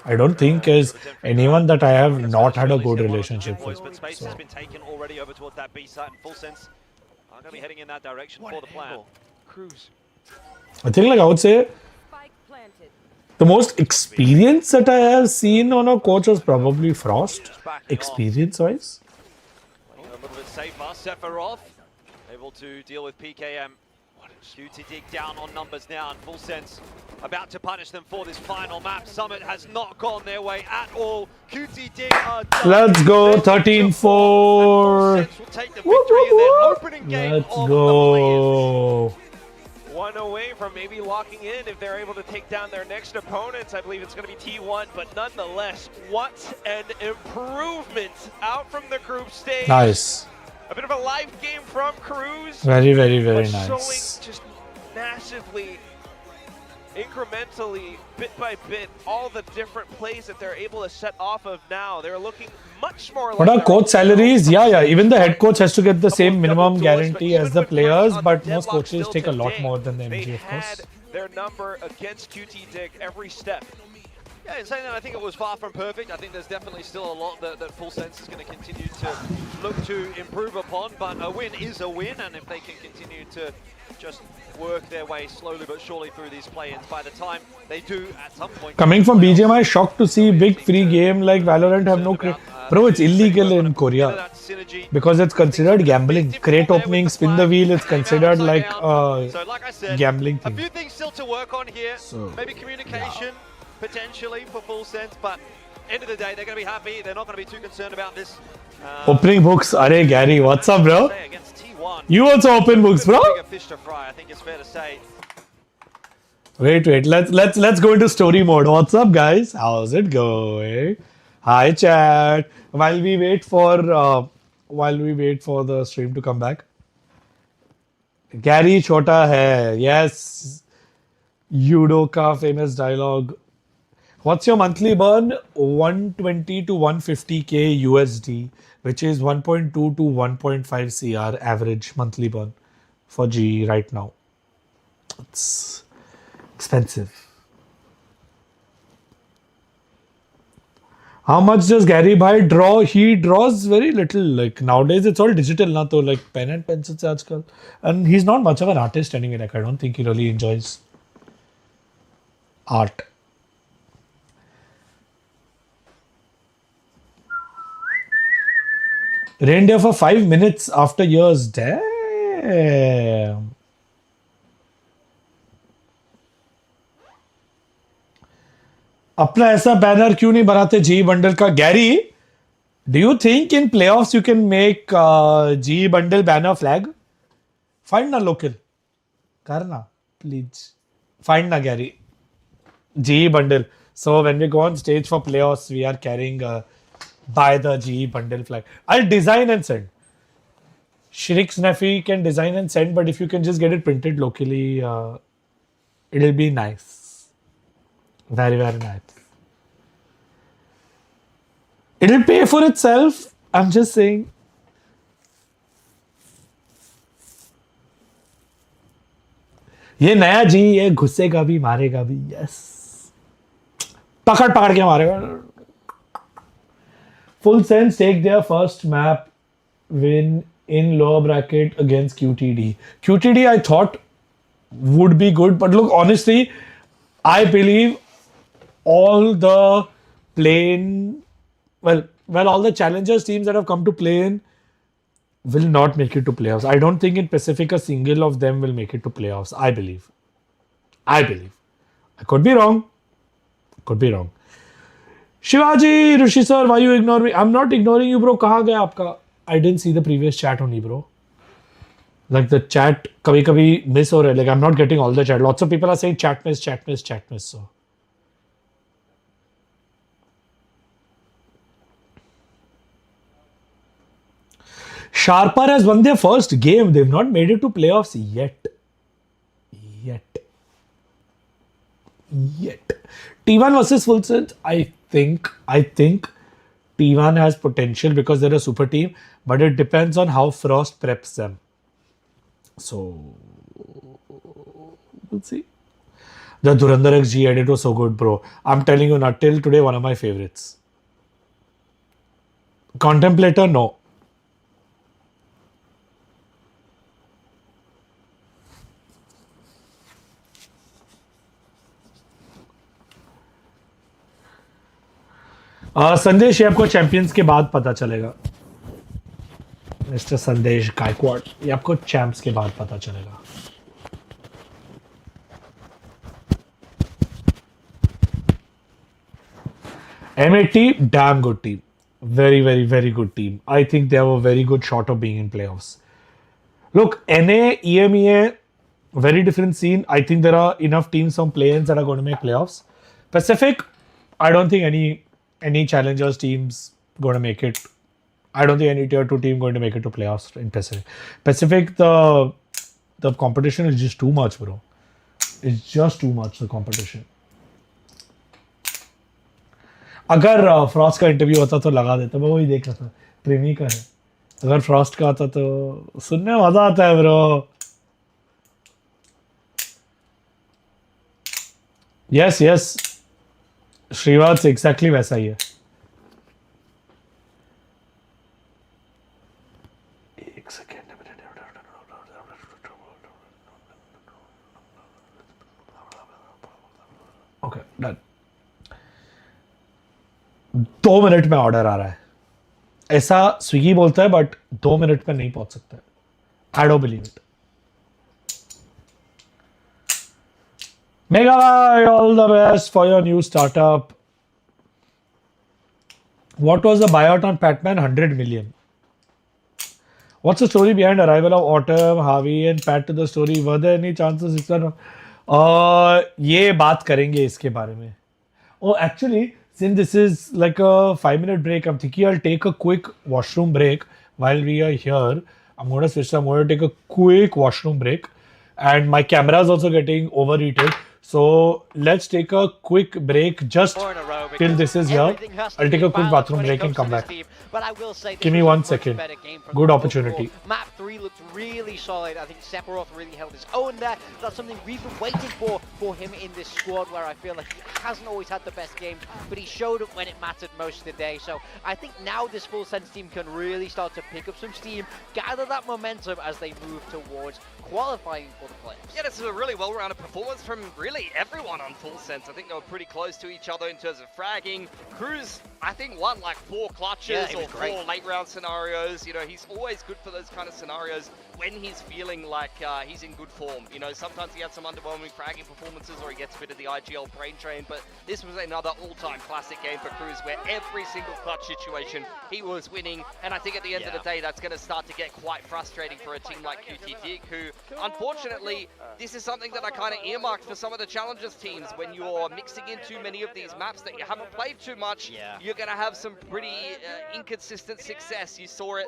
I don't think there's anyone that I have not had a good relationship with. Space has been taken already over towards that B site in full sense. I'm going to be heading in that direction for the plan. Cruz. I think, like, I would say the most experience that I have seen on a coach was probably Frost, experience-wise. Playing a little bit safer. Sephiroth able to deal with PKM. QT Dig down on numbers now in full sense. About to punish them for this final map. Summit has not gone their way at all. QT Dig are done. Let's go, 13-4. Let's go. One away from maybe locking in if they're able to take down their next opponents. I believe it's going to be T1, but nonetheless, what an improvement out from the group stage. Nice. A bit of a life game from Cruz. Very, very, very nice. Showing just massively, incrementally, bit by bit, all the different plays that they're able to set off of now. They're looking much more like... What are coach salaries? Yeah. Even the head coach has to get the same minimum guarantee as the players, but most coaches take a lot more than the MG, of course. They had their number against QT Dig every step. Yeah, in saying that, I think it was far from perfect. I think there's definitely still a lot that Full Sense is going to continue to look to improve upon, but a win is a win, and if they can continue to just work their way slowly but surely through these play-ins, by the time they do at some point... Coming from BGMI, shocked to see big free game like Valorant have no... Bro, it's illegal in Korea because it's considered gambling. Crate opening, spin the wheel, it's considered like a gambling thing. A few things still to work on here, maybe communication. Potentially for Full Sense, but end of the day, they're going to be happy. They're not going to be too concerned about this. Opening books. Arey, Gary, what's up, bro? You also open books, bro? Fish to fry, I think it's fair to say. Wait. Let's go into story mode. What's up, guys? How's it going? Hi, chat. While we wait for the stream to come back. Gary chota hai. Yes. Yudoka famous dialogue. What's your monthly burn? 120 to 150k USD, which is 1.2 to 1.5 CR average monthly burn for G right now. It's expensive. How much does Gary Bhai draw? He draws very little. Like nowadays, it's all digital now. So like pen and pencils aajkal. And he's not much of an artist anyway. Like I don't think he really enjoys art. Reindeer for 5 minutes after years. Damn. अपना ऐसा banner क्यों नहीं बनाते जी bundle का? Gary, do you think in playoffs you can make G bundle banner flag? Find na local. Karna, please. Find na Gary. G bundle. So when we go on stage for playoffs, we are carrying by the G bundle flag. I'll design and send. Shrik's Nephi can design and send, but if you can just get it printed locally, it'll be nice. Very, very nice. It'll pay for itself. I'm just saying. ये नया जी ये घुसेगा भी मारेगा भी. Yes. पकड़ के मारेगा. Full Sense take their first map win in lower bracket against QTD. QTD I thought would be good, but look, honestly, I believe all the all the challengers teams that have come to play-in will not make it to playoffs. I don't think in Pacific a single of them will make it to playoffs. I believe. I could be wrong. Shivaji, Rishi sir, why you ignore me? I'm not ignoring you, bro. Kaha gaya aapka? I didn't see the previous chat only, bro. Like the chat, kabhi miss ho raha hai. Like I'm not getting all the chat. Lots of people are saying chat miss. So. Sharper has won their first game. They've not made it to playoffs yet. T1 versus Full Sense. I think T1 has potential because they're a super team, but it depends on how Frost preps them. So we'll see. The Dhurandhar XG edit was so good, bro. I'm telling you, not till today, one of my favorites. Contemplator, no. संदेश, ये आपको champions के बाद पता चलेगा. Mister संदेश गायकवाड, ये आपको चैंप्स के बाद पता चलेगा. M80, damn good team. Very, very, very good team. I think they have a very good shot of being in playoffs. Look, NA, EMEA, very different scene. I think there are enough teams from Playins that are going to make playoffs. Pacific, I don't think any challengers teams going to make it. I don't think any tier 2 team going to make it to playoffs in Pacific. Pacific, the competition is just too much, bro. It's just too much, the competition. अगर Frost का interview होता तो लगा देता. मैं वही देख रहा था, प्रेमी का है. अगर फ्रॉस्ट का आता तो सुनने में मजा आता है, bro. Yes yes, Shrivas exactly वैसा ही है. एक सेकेंड. Okay, done. 2 मिनट में ऑर्डर आ रहा है. ऐसा स्विगी बोलता है, बट 2 मिनट में नहीं पहुंच सकता है. I don't believe it. Mega bhai, all the best for your new startup. What was the buyout on Patman? 100 million. What's the story behind arrival of Autumn, Harvey and Pat to the story? Were there any chances it's ये बात करेंगे इसके बारे में. Oh, actually, since this is like a 5-minute break, I'm thinking I'll take a quick washroom break while we are here. I'm going to switch. I'm going to take a quick washroom break. And my camera is also getting overheated. So let's take a quick break just till this is here. I'll take a quick bathroom break and come back. But I will say, give me 1 second. Good opportunity. Map 3 looked really solid. I think Sephiroth really held his own there. That's something we've been waiting for him in this squad, where I feel like he hasn't always had the best games, but he showed up when it mattered most today. So I think now this Full Sense team can really start to pick up some steam, gather that momentum as they move towards qualifying for the playoffs. Yeah, this is a really well-rounded performance from really everyone on Full Sense. I think they were pretty close to each other in terms of fragging. Cruz, I think, won like 4 clutches or 4 late-round scenarios. You know, he's always good for those kind of scenarios when he's feeling like he's in good form. You know, sometimes he had some underwhelming fragging performances or he gets a bit of the IGL brain drain, but this was another all-time classic game for Cruz where every single clutch situation he was winning, and I think at the end of the day that's going to start to get quite frustrating for a team like QT Dig, who unfortunately, this is something that I kind of earmarked for some of the Challengers teams. When you're mixing in too many of these maps that you haven't played too much, you're going to have some pretty inconsistent success. You saw it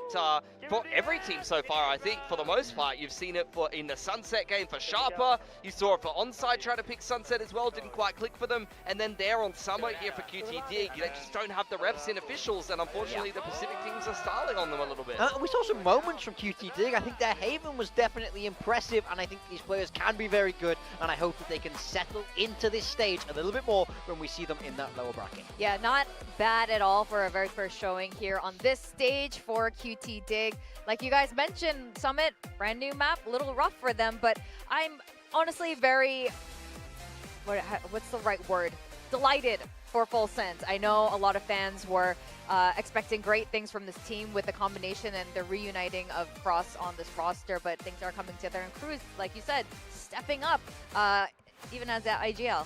for every team so far, I think, for the most part. You've seen it in the Sunset game for Sharper. You saw it for Onside trying to pick Sunset as well. Didn't quite click for them. And then there on Summer here for QT Dig, they just don't have the reps in officials. And unfortunately, the Pacific teams are styling on them a little bit. We saw some moments from QT Dig. I think their Haven was definitely impressive, and I think these players can be very good, and I hope that they can settle into this stage a little bit more when we see them in that lower bracket. Yeah, not bad at all for a very first showing here on this stage for QT Dig. Like you guys mentioned, Summit, brand new map, a little rough for them, but I'm honestly very, what's the right word? Delighted for Full Sense. I know a lot of fans were expecting great things from this team with the combination and the reuniting of Frost on this roster, but things are coming together. And Cruz, like you said, stepping up, even as at IGL.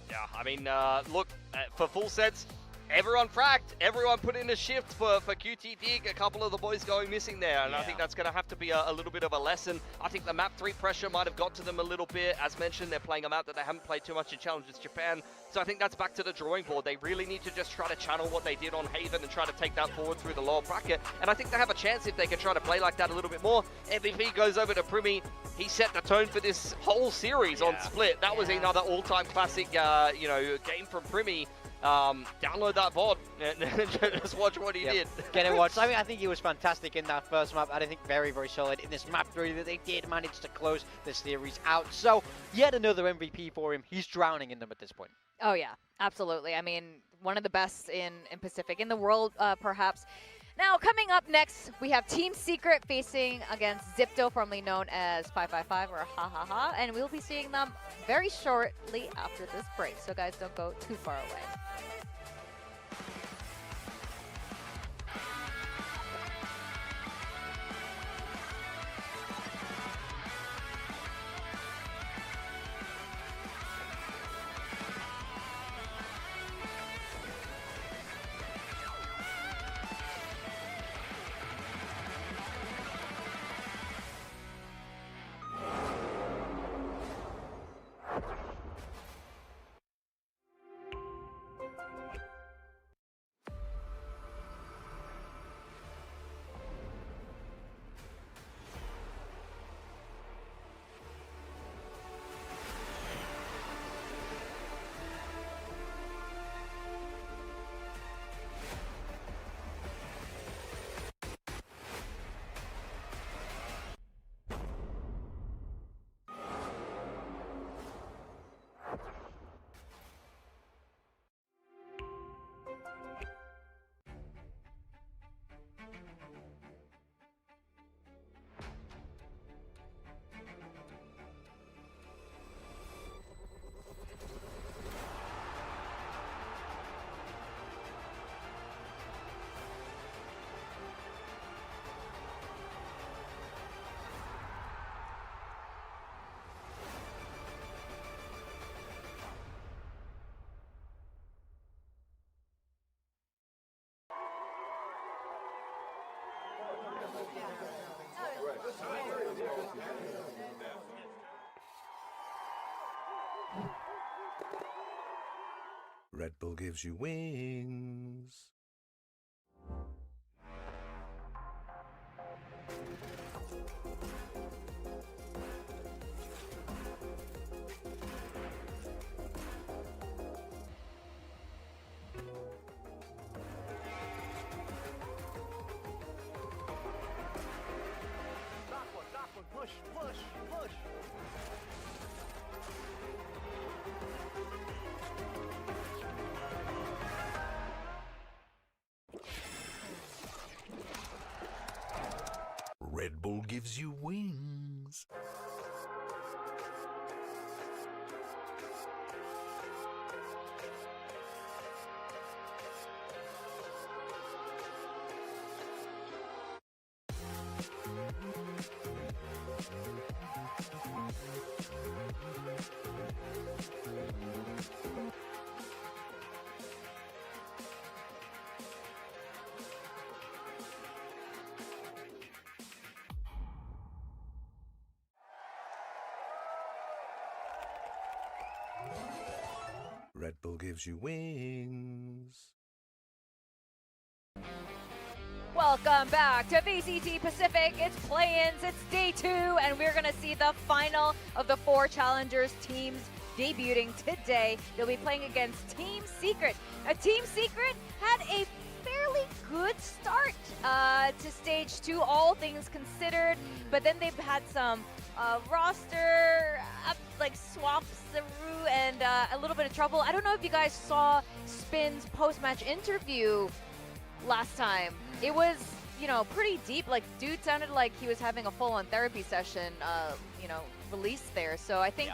Yeah, I mean, look, for Full Sense, everyone fracked, everyone put in a shift for QT Dig, a couple of the boys going missing there, and I think that's going to have to be a little bit of a lesson. I think the map 3 pressure might have got to them a little bit. As mentioned, they're playing a map that they haven't played too much in Challengers Japan, so I think that's back to the drawing board. They really need to just try to channel what they did on Haven and try to take that forward through the lower bracket, and I think they have a chance if they can try to play like that a little bit more. MVP goes over to Primi. He set the tone for this whole series on Split. That was another all-time classic, you know, game from Primi. download that VOD and just watch what he did. Get it watched. I mean, I think he was fantastic in that first map, and I think very, very solid in this map 3 that they did manage to close the series out. So, yet another MVP for him. He's drowning in them at this point. Oh yeah, absolutely. I mean, one of the best in Pacific, in the world, perhaps. Now, coming up next, we have Team Secret facing against Zipto, formerly known as 555 or Ha Ha Ha, and we'll be seeing them very shortly after this break. So guys, don't go too far away. Red Bull gives you wings. Push, push, push. Red Bull gives you wings. Red Bull gives you wings. Welcome back to VCT Pacific. It's Playins, it's day 2, and we're going to see the final of the 4 challengers teams debuting today. They'll be playing against Team Secret. Now, Team Secret had a fairly good start to stage 2, all things considered, but then they've had some roster like swaps through and a little bit of trouble. I don't know if you guys saw Spin's post-match interview last time. It was, you know, pretty deep. Like, dude sounded like he was having a full-on therapy session, you know, released there. So I think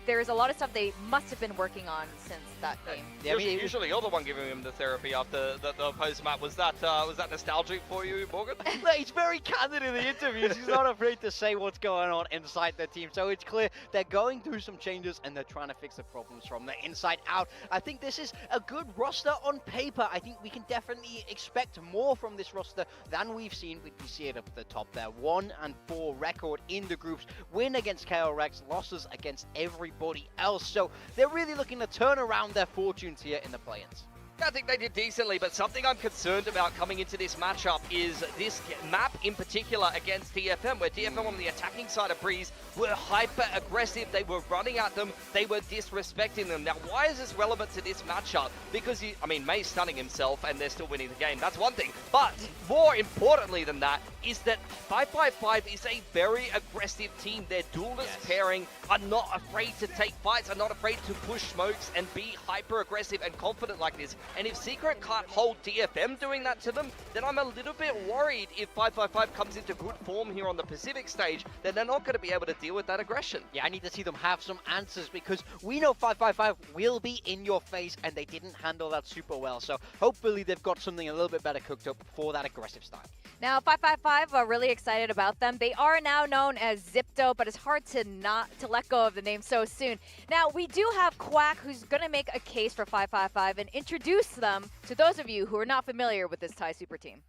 there's a lot of stuff they must have been working on since that game. Yeah, usually you're the one giving him the therapy after the post-match. Was that nostalgic for you, Morgan? Look, he's very candid in the interviews. He's not afraid to say what's going on inside the team. So it's clear they're going through some changes and they're trying to fix the problems from the inside out. I think this is a good roster on paper. I think we can definitely expect more from this roster than we've seen with VCT up at the top there. 1-4 record in the groups. Win against KO Rex, losses against everybody else. So they're really looking to turn around their fortunes here in the play-ins. I think they did decently, but something I'm concerned about coming into this matchup is this map in particular against DFM, where DFM on the attacking side of Breeze were hyper-aggressive, they were running at them, they were disrespecting them. Now, why is this relevant to this matchup? Because, May's stunning himself and they're still winning the game, that's one thing. But more importantly than that is that 555 is a very aggressive team. Their duelist pairing are not afraid to take fights, are not afraid to push smokes and be hyper-aggressive and confident like this. And if Secret can't hold DFM doing that to them, then I'm a little bit worried if 555 comes into good form here on the Pacific stage, then they're not going to be able to deal with that aggression. Yeah, I need to see them have some answers because we know 555 will be in your face and they didn't handle that super well. So hopefully they've got something a little bit better cooked up for that aggressive style. Now, 555 are really excited about them. They are now known as Zipto, but it's hard to not to let go of the name so soon. Now, we do have Quack, who's going to make a case for 555 and introduce them to those of you who are not familiar with this Thai super team.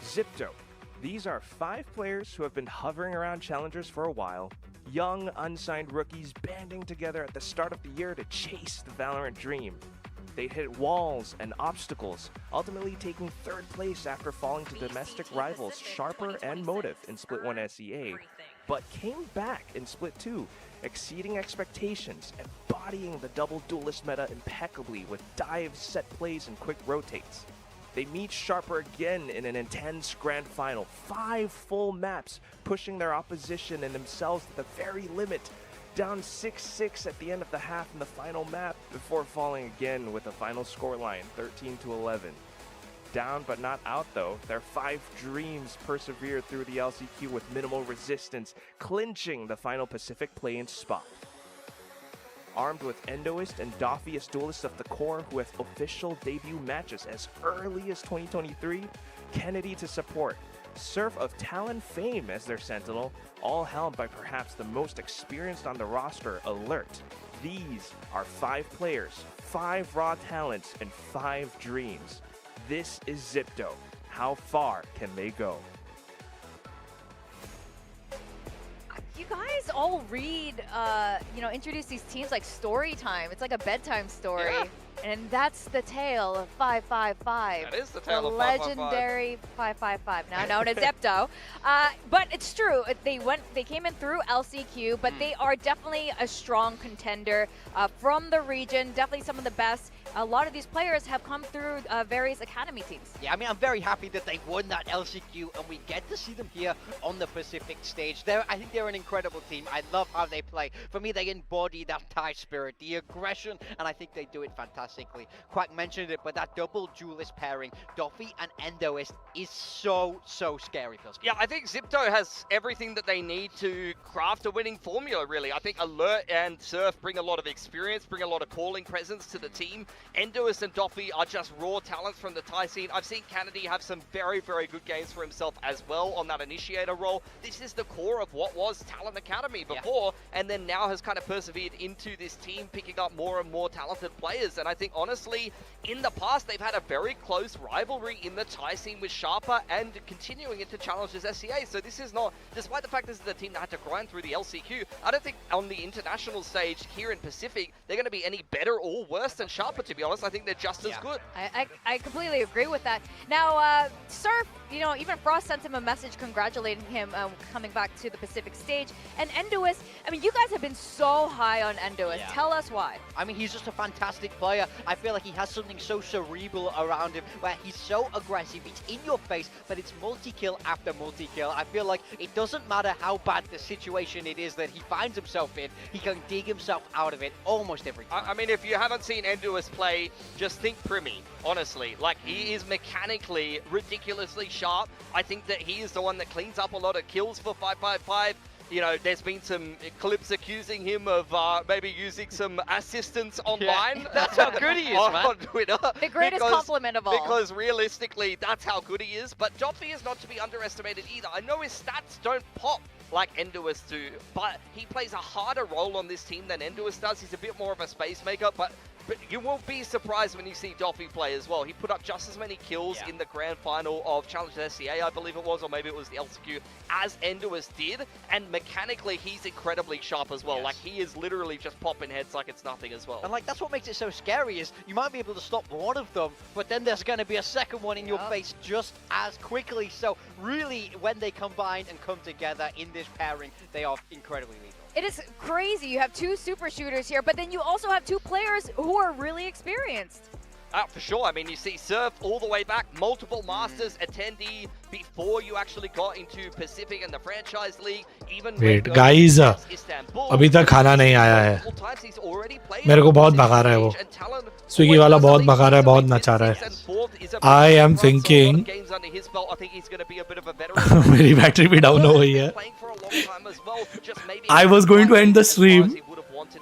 Zipto. These are 5 players who have been hovering around challengers for a while. Young, unsigned rookies banding together at the start of the year to chase the Valorant dream. They hit walls and obstacles, ultimately taking 3rd place after falling to domestic rivals Sharper and Motive in Split 1 SEA, but came back in Split 2, exceeding expectations, embodying the double duelist meta impeccably with dives, set plays, and quick rotates. They meet Sharper again in an intense grand final, 5 full maps, pushing their opposition and themselves to the very limit, down 6-6 at the end of the half in the final map before falling again with a final scoreline 13-11. Down but not out though, their 5 dreams persevered through the LCQ with minimal resistance, clinching the final Pacific Playins spot. Armed with Endoist and Doffy as duelists of the core who have official debut matches as early as 2023, Kennedy to support, Surf of Talon fame as their sentinel, all helmed by perhaps the most experienced on the roster, Alert. These are 5 players, 5 raw talents, and 5 dreams. This is Zipto. How far can they go? You guys all read, introduce these teams like story time. It's like a bedtime story. Yeah. And that's the tale of 555. That is the tale of 555. Legendary 555, now known as Zepto. But it's true. They came in through LCQ, but they are definitely a strong contender from the region. Definitely some of the best. A lot of these players have come through various academy teams. Yeah, I'm very happy that they won that LCQ and we get to see them here on the Pacific stage. I think they're an incredible team. I love how they play. For me, they embody that Thai spirit, the aggression, and I think they do it fantastically. Quack mentioned it, but that double duelist pairing, Doffy and Endoist, is so scary. Yeah, I think Zipto has everything that they need to craft a winning formula, really. I think Alert and Surf bring a lot of experience, bring a lot of calling presence to the team. Endoist and Doffy are just raw talents from the Thai scene. I've seen Kennedy have some very good games for himself as well on that initiator role. This is the core of what was Talent Academy before, and then now has kind of persevered into this team, picking up more and more talented players. And I think, honestly, in the past, they've had a very close rivalry in the Thai scene with Sharper and continuing into Challengers SEA. So this is not, despite the fact this is the team that had to grind through the LCQ, I don't think on the international stage here in Pacific, they're going to be any better or worse than Sharper, to be honest. I think they're just as good. I completely agree with that. Now, Surf, even Frost sent him a message congratulating him coming back to the Pacific stage. And Endoist, you guys have been so high on Endoist. Yeah. Tell us why. He's just a fantastic player. I feel like he has something so cerebral around him where he's so aggressive. It's in your face, but it's multi-kill after multi-kill. I feel like it doesn't matter how bad the situation it is that he finds himself in, he can dig himself out of it almost every time. If you haven't seen Endoist play, just think Primi, honestly. Like, he is mechanically ridiculously sharp. I think that he is the one that cleans up a lot of kills for 555. There's been some clips accusing him of maybe using some assistance online. Yeah, that's how good he is, man. On Twitter. The greatest compliment of all. Because realistically, that's how good he is. But Doffy is not to be underestimated either. I know his stats don't pop like Endoist do, but he plays a harder role on this team than Endoist does. He's a bit more of a space maker, but But you won't be surprised when you see Doffy play as well. He put up just as many kills in the grand final of Challenger SCA, I believe it was, or maybe it was the LCQ, as Enduous did. And mechanically, he's incredibly sharp as well. Like, he is literally just popping heads like it's nothing as well. And like, that's what makes it so scary, is you might be able to stop one of them, but then there's going to be a second one in your face just as quickly. So really, when they combine and come together in this pairing, they are incredibly lethal. It is crazy. You have two super shooters here, but then you also have two players who are really experienced. For sure. I mean, you see Surf all the way back, multiple Masters attendee before you actually got into Pacific and the Franchise League. Even Wait, guys, अभी तक खाना नहीं आया है. मेरे को बहुत भगा रहा है वो. स्विगी वाला बहुत भगा रहा है, बहुत नचा रहा है. I am thinking मेरी बैटरी भी डाउन हो गई है. I was going to end the stream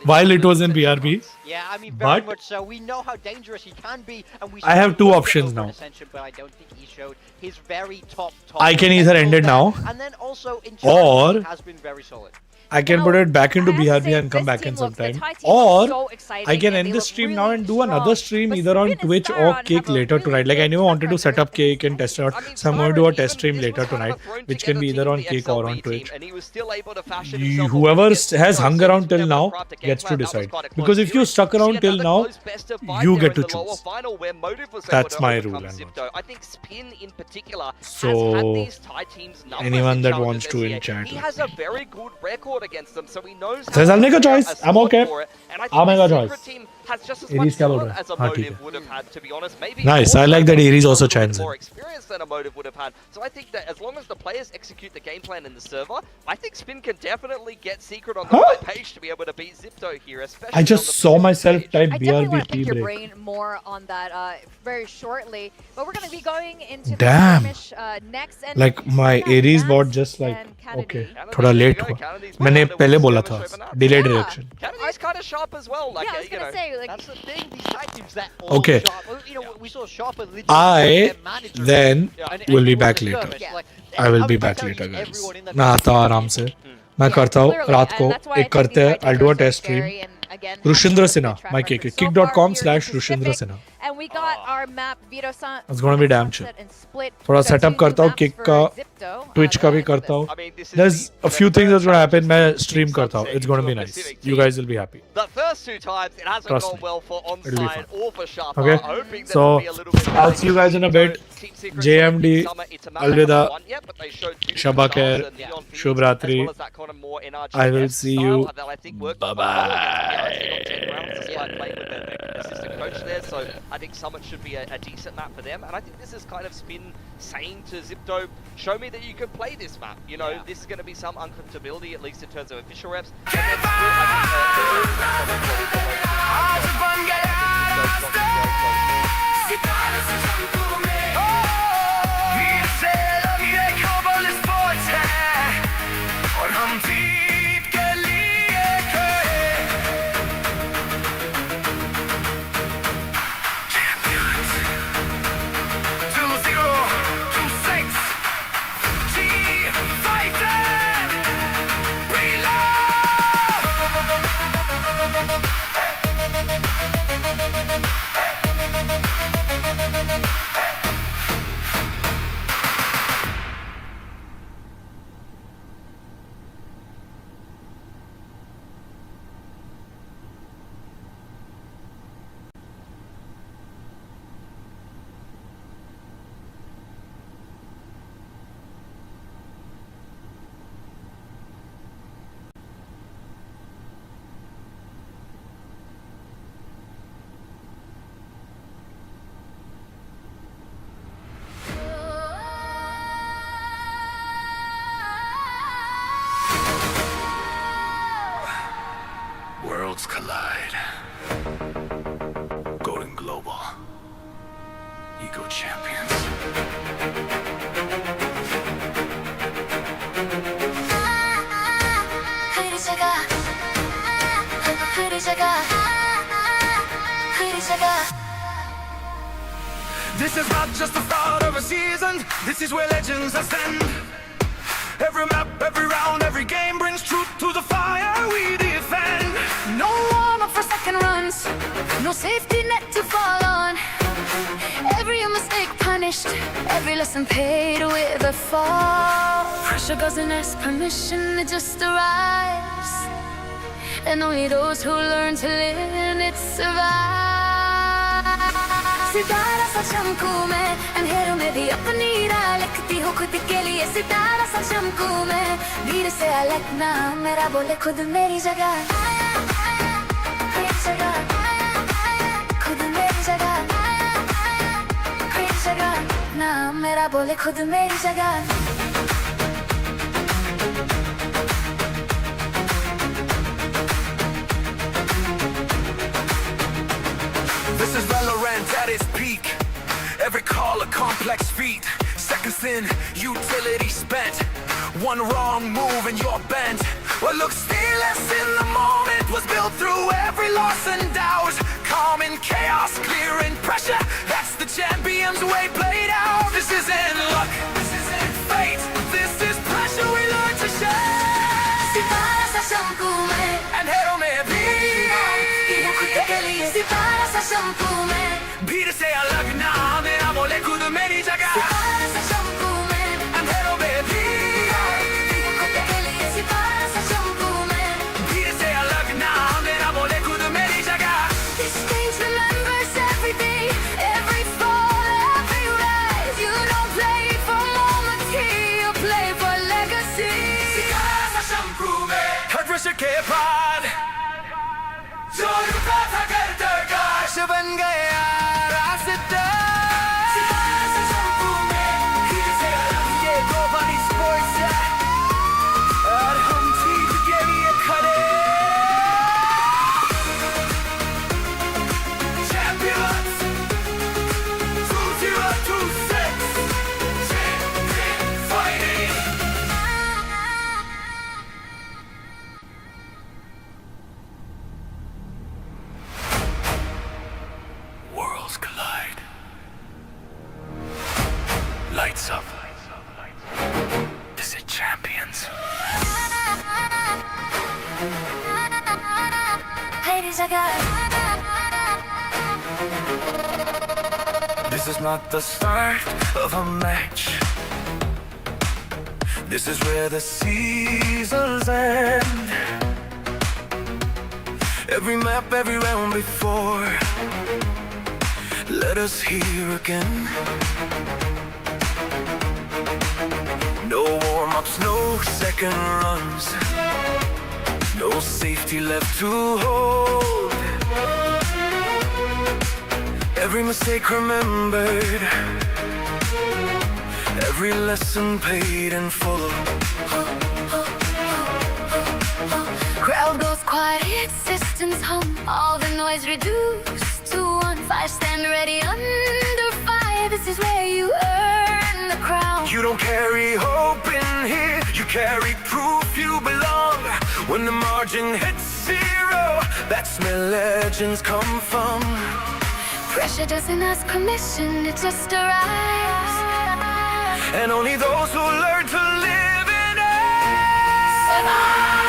while it was in BRB. Yeah, I mean, very much so. We know how dangerous he can be, and we. I have two options now. But I don't think he showed his very top. I can either end it now, and then also in or he has been very solid. I can put it back into BRB and come back in sometime. Or I can end the stream now and do another stream either on Twitch or Cake later tonight. Like, I never wanted to set up Cake and test it out. So I'm going to do a test stream later tonight, which can be either on Cake or on Twitch. Whoever has hung around till now gets to decide. Because if you stuck around till now, you get to choose. That's my rule. So, anyone that wants to in chat. He has a very good record against them, so he knows Says I'll make a choice. I'm okay. I'll make a choice. Has just as much fun as a Motive would have had, to be honest. Maybe nice. I like that Aries also chimes in. More experience than a Motive would have had. So I think that as long as the players execute the game plan in the server, I think Spin can definitely get Secret on the right page to be able to beat Zipto here. Especially I just saw myself type I definitely want BRB to pick your break. brain more on that very shortly. But we're going to be going into Damn. the skirmish next. And Like my Aries bot just like okay, थोड़ा late हुआ. मैंने पहले बोला था delayed reaction. Kennedy's kind of sharp as well. Like, yeah, I was going to say, like, that's the thing. These side teams that Okay. sharp. You know, we saw Sharper literally I manager then and will be it was back a later. skirmish. Like, I will be I'm back telling later, you, guys. everyone in the मैं आता हूँ आराम से. मैं करता हूँ रात को एक करते हैं. I'll do a test stream. Rushindra Sinha, my kick. Kick.com/Rushindra Sinha. And we got our map Vito-san. It's gonna be damn chill. थोड़ा setup करता हूँ kick का, Twitch का भी करता हूँ. There's a few things that's gonna happen. मैं stream करता हूँ. It's gonna be nice. You guys will be happy. The first two times it hasn't Trust gone me. well for It'll be onside or for Sharper. Okay. Hoping that So there'll be a little bit of I'll see you guys in a bit. JMD, Alvida, Shabakir, Shubh Ratri. I will see you. Bye bye. Assistant coach there, so I think Summit should be a decent map for them, and I think this is kind of Spin saying to Zipto, show me that you can play this map. You know, this is going to be some uncomfortability, at least in terms of official reps. Worlds collide. Going global. Ego champions. This is not just the start of a season. This is where legends ascend. Every map, every round, every game brings truth to the fire we defend. No warm up for second runs. No safety net to fall on. Every mistake punished, every lesson paid with a fall. Pressure doesn't ask permission, it just arrives. And only those who learn to live in it survive. सितारा सा चमकूं मैं, अंधेरों में भी अपनी राह लिखती हूँ खुद के लिए. सितारा सा चमकूं मैं, भीड़ से अलग ना, मेरा बोले खुद मेरी जगह. जगह खुद मेरी जगह, जगह ना, मेरा बोले खुद मेरी जगह. This is VALORANT at its peak. Every call a complex feat. Seconds in, utility spent. One wrong move and you're bent. What looks fearless in the moment was built through every loss and doubt. Calm in chaos, clear in pressure. That's the champion's way played out. This isn't luck, this isn't fate. This is pressure we learn to share. सितारा सा चमकूं मैं, अंधेरों में भी खुद के लिए. सितारा सा चमकूं मैं, भीड़ से अलग ना, मेरा बोले खुद मेरी जगह. सितारा सा चमकूं मैं, अंधेरों में भी खुद के लिए. सितारा सा चमकूं मैं, भीड़ से अलग ना, मेरा बोले खुद मेरी जगह. this stage remembers everything, every fall, every rise. You don't play for moments here, you play for legacy. सितारा सा चमकूं मैं, हर प्रश्न के बाद जो रुका था कर दरगाश बन गया रास्ता. सितारा सा चमकूं मैं, भीड़ से अलग ये global sports है, और हम जीत के लिए खड़े. Champions 2026 champion fighting. Worlds collide. Lights up. This is champions. मेरी जगह. This is not the start of a match. This is where the seasons end. Every map, every round before. Let us hear again. No warm-ups, no second runs. No safety left to hold. Every mistake remembered. Every lesson paid in full. Crowd goes quiet, its systems hum. All the noise reduced to one. Five stand ready under fire. This is where you earn the crown. You don't carry hope in here. You carry proof you belong. When the margin hits zero, that's where legends come from. Pressure doesn't ask permission, it just arrives. And only those who learn to live in it survive.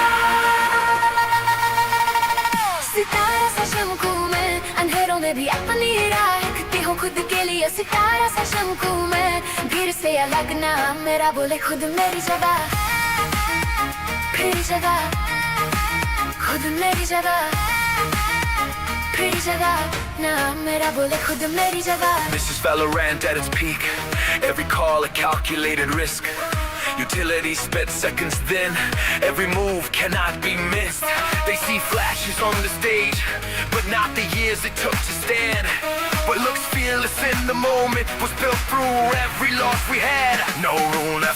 सितारा सा चमकूं मैं, अंधेरों में भी अपनी राह लिखती हूँ खुद के लिए. सितारा सा चमकूं मैं, भीड़ से अलग ना, मेरा बोले खुद मेरी जगह. फिर जगह खुद मेरी जगह, फिर जगह ना, मेरा बोले खुद मेरी जगह. This is VALORANT at its peak. Every call a calculated risk. Utility spent seconds then. Every move cannot be missed. They see flashes on the stage, but not the years it took to stand. What looks fearless in the moment was built through every loss we had. No room left